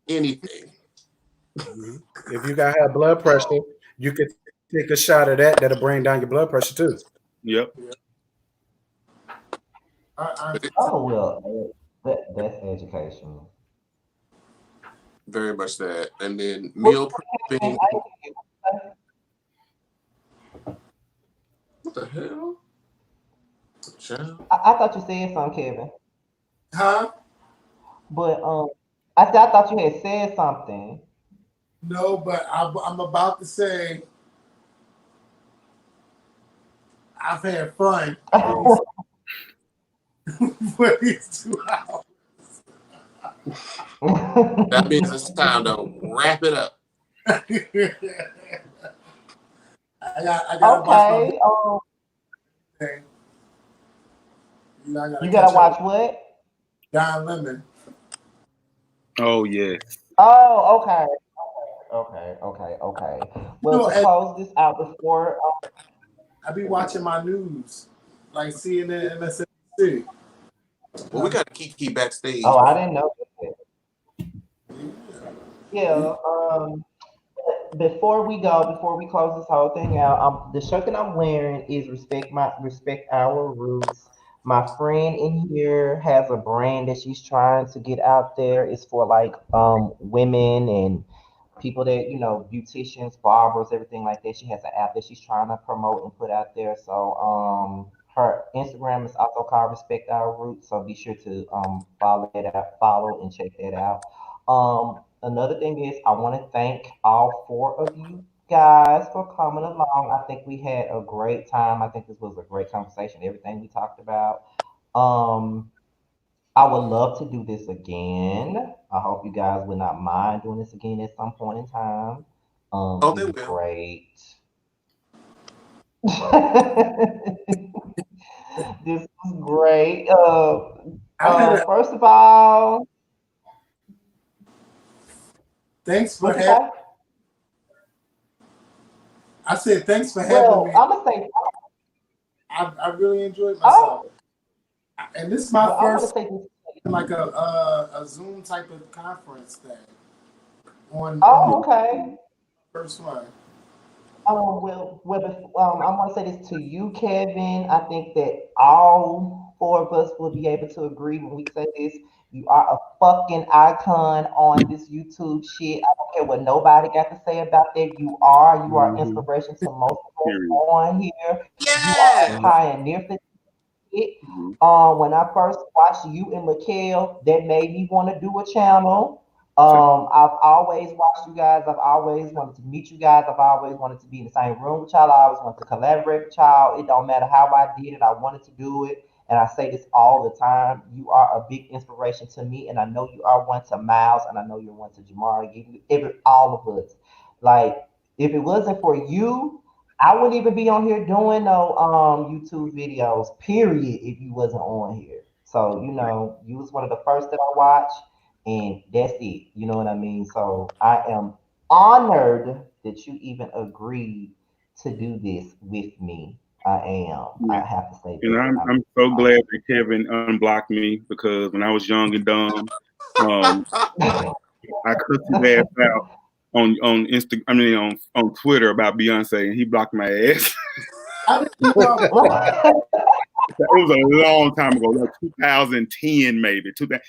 Anything. If you got high blood pressure, you could take a shot of that. That'll bring down your blood pressure too. Yep. Oh well, that's educational. Very much that. And then meal prepping. What the hell? I thought you said something, Kevin. Huh? But I thought you had said something. No, but I'm about to say I've had fun for these 2 hours. That means it's time to wrap it up. I got Okay. thing. You gotta watch what? Don Lemon. Oh yes. Oh, okay. Well, to close this out before. I be watching my news, like CNN, MSNBC. Well, we got Kiki backstage. Oh, I didn't know that. Yeah. Before we close this whole thing out, the shirt that I'm wearing is respect our roots. My friend in here has a brand that she's trying to get out there. It's for like women and people that beauticians, barbers, everything like that. She has an app that she's trying to promote and put out there. So her Instagram is also called Respect Our Roots. So be sure to follow and check that out. Another thing is I want to thank all 4 of you guys for coming along. I think we had a great time. I think this was a great conversation. Everything we talked about. I would love to do this again. I hope you guys would not mind doing this again at some point in time. They will. Great. This was great. First of all, thanks for having. I said thanks for having me. I'm gonna say I really enjoyed myself, and this is my first like a Zoom type of conference thing. Okay. First one. I want to say this to you, Kevin. I think that all 4 of us will be able to agree when we say this. You are a fucking icon on this YouTube shit. I don't care what nobody got to say about that. You are inspiration to most of us on here. Yeah. You are a pioneer for it. When I first watched you and Mikhail, that made me want to do a channel. I've always watched you guys. I've always wanted to meet you guys. I've always wanted to be in the same room with y'all. I always wanted to collaborate with y'all. It don't matter how I did it. I wanted to do it. And I say this all the time. You are a big inspiration to me. And I know you are one to Myles. And I know you're one to Jamar. All of us. Like, if it wasn't for you, I wouldn't even be on here doing no YouTube videos, period, if you wasn't on here. So, you was one of the first that I watched, and that's it. You know what I mean? So I am honored that you even agreed to do this with me. I am. I have to say that. And I'm so glad that Kevin unblocked me, because when I was young and dumb, I cussed his ass out on on Twitter about Beyonce, and he blocked my ass. It was a long time ago, like 2010 maybe. But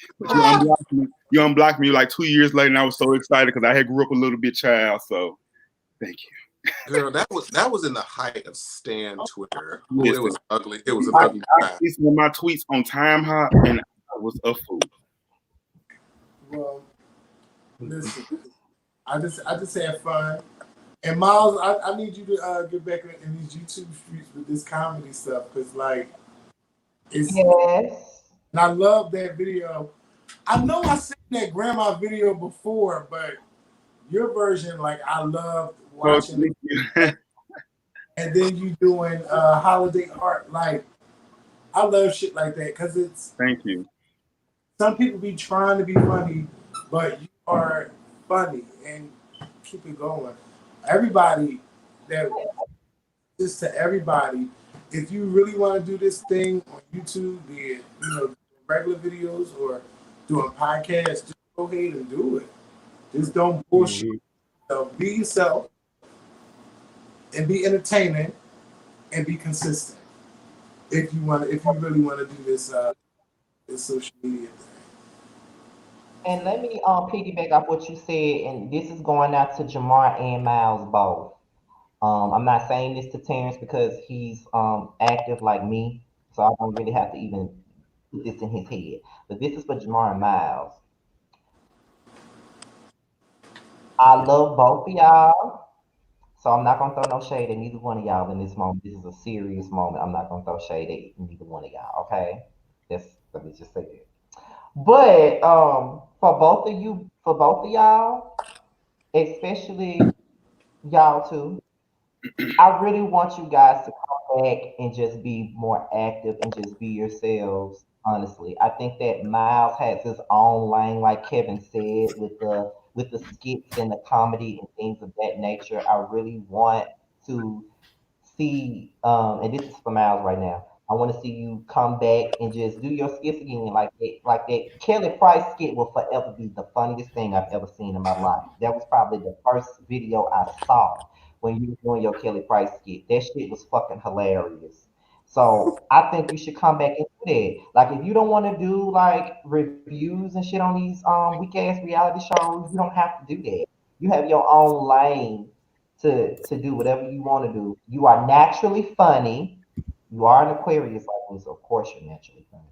you unblocked me like 2 years later, and I was so excited because I had grew up a little bit child. So thank you. Girl, that was in the height of Stan Twitter. Listen, it was ugly. It was an ugly time. I listened to my tweets on Time Hop, and I was a fool. Well, listen, I just had fun. And Myles, I need you to get back in these YouTube streets with this comedy stuff, because it's. Yes. And I love that video. I know I seen that grandma video before, but your version, I loved watching. and then you doing holiday art. Like, I love shit like that because it's Thank you. some people be trying to be funny, but you are funny and keep it going. Everybody that just to everybody, if you really want to do this thing on YouTube, be it regular videos or doing podcasts, just go ahead and do it. Just don't bullshit. So be yourself and be entertaining and be consistent. If you really want to do this social media thing. And let me piggyback off what you said, and this is going out to Jamar and Myles both. I'm not saying this to Terrence because he's active like me, so I don't really have to even put this in his head. But this is for Jamar and Myles. I love both of y'all, so I'm not gonna throw no shade at neither one of y'all in this moment. This is a serious moment. I'm not gonna throw shade at neither one of y'all. Okay, let me just say that. But for both of y'all, especially y'all too, I really want you guys to come back and just be more active and just be yourselves. Honestly, I think that Miles has his own lane, like Kevin said, with the skits and the comedy and things of that nature. I really want to see, and this is for Miles right now. I want to see you come back and just do your skits again, like that. Kelly Price skit will forever be the funniest thing I've ever seen in my life. That was probably the first video I saw when you were doing your Kelly Price skit. That shit was fucking hilarious. So I think you should come back and do that. Like if you don't want to do like reviews and shit on these weak ass reality shows, you don't have to do that. You have your own lane to do whatever you want to do. You are naturally funny. You are an Aquarius like me, so of course you're naturally funny.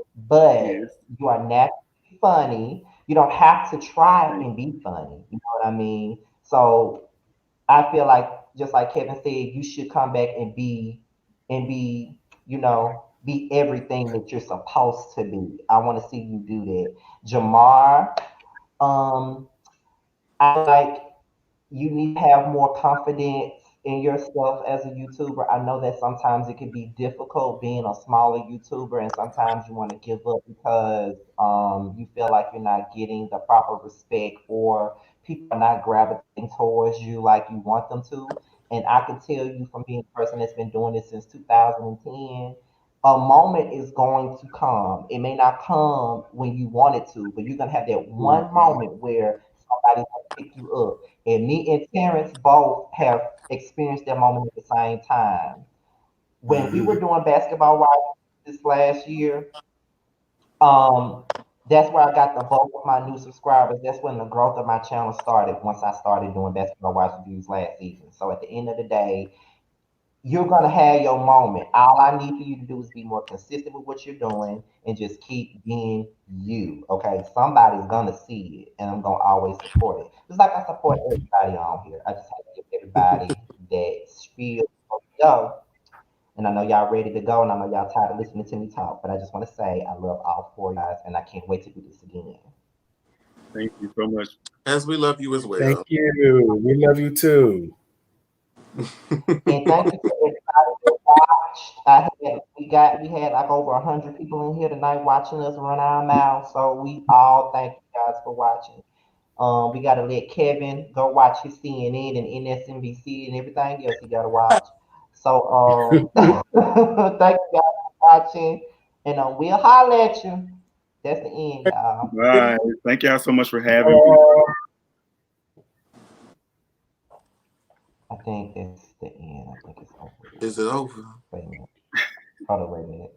Yes. But you are naturally funny. You don't have to try Thank and be funny. You know what I mean? So I feel like just like Kevin said, you should come back and be, be everything that you're supposed to be. I want to see you do that. Jamar, um, I like you need to have more confidence in yourself as a YouTuber. I know that sometimes it can be difficult being a smaller YouTuber, and sometimes you want to give up because you feel like you're not getting the proper respect or people are not gravitating towards you like you want them to. And I can tell you from being a person that's been doing this since 2010, a moment is going to come. It may not come when you want it to, but you're gonna have that one moment where somebody's gonna pick you up. And me and Terrence both have experienced that moment at the same time. When we were doing basketball wives this last year, um, that's where I got the bulk of my new subscribers. That's when the growth of my channel started once I started doing basketball wives reviews last season. So at the end of the day, you're gonna have your moment. All I need for you to do is be more consistent with what you're doing and just keep being you. Okay, somebody's gonna see it, and I'm gonna always support it. Just like I support everybody on here. I just have to give everybody that spiel before we go. And I know y'all ready to go, and I know y'all tired of listening to me talk. But I just want to say I love all four guys, and I can't wait to do this again. Thank you so much. As we love you as Thank well. you. We love you too. And thank you for everybody that watched. We had like over 100 people in here tonight watching us run our mouths. So we all thank you guys for watching. We gotta let Kevin go watch his CNN and NSNBC and everything else he gotta watch. So thank you guys for watching, and we'll holler at you. That's the end, y'all. Bye. Thank y'all so much for having me. I think that's the end. I think it's over. Is it over? Wait a minute. Hold on, wait a minute.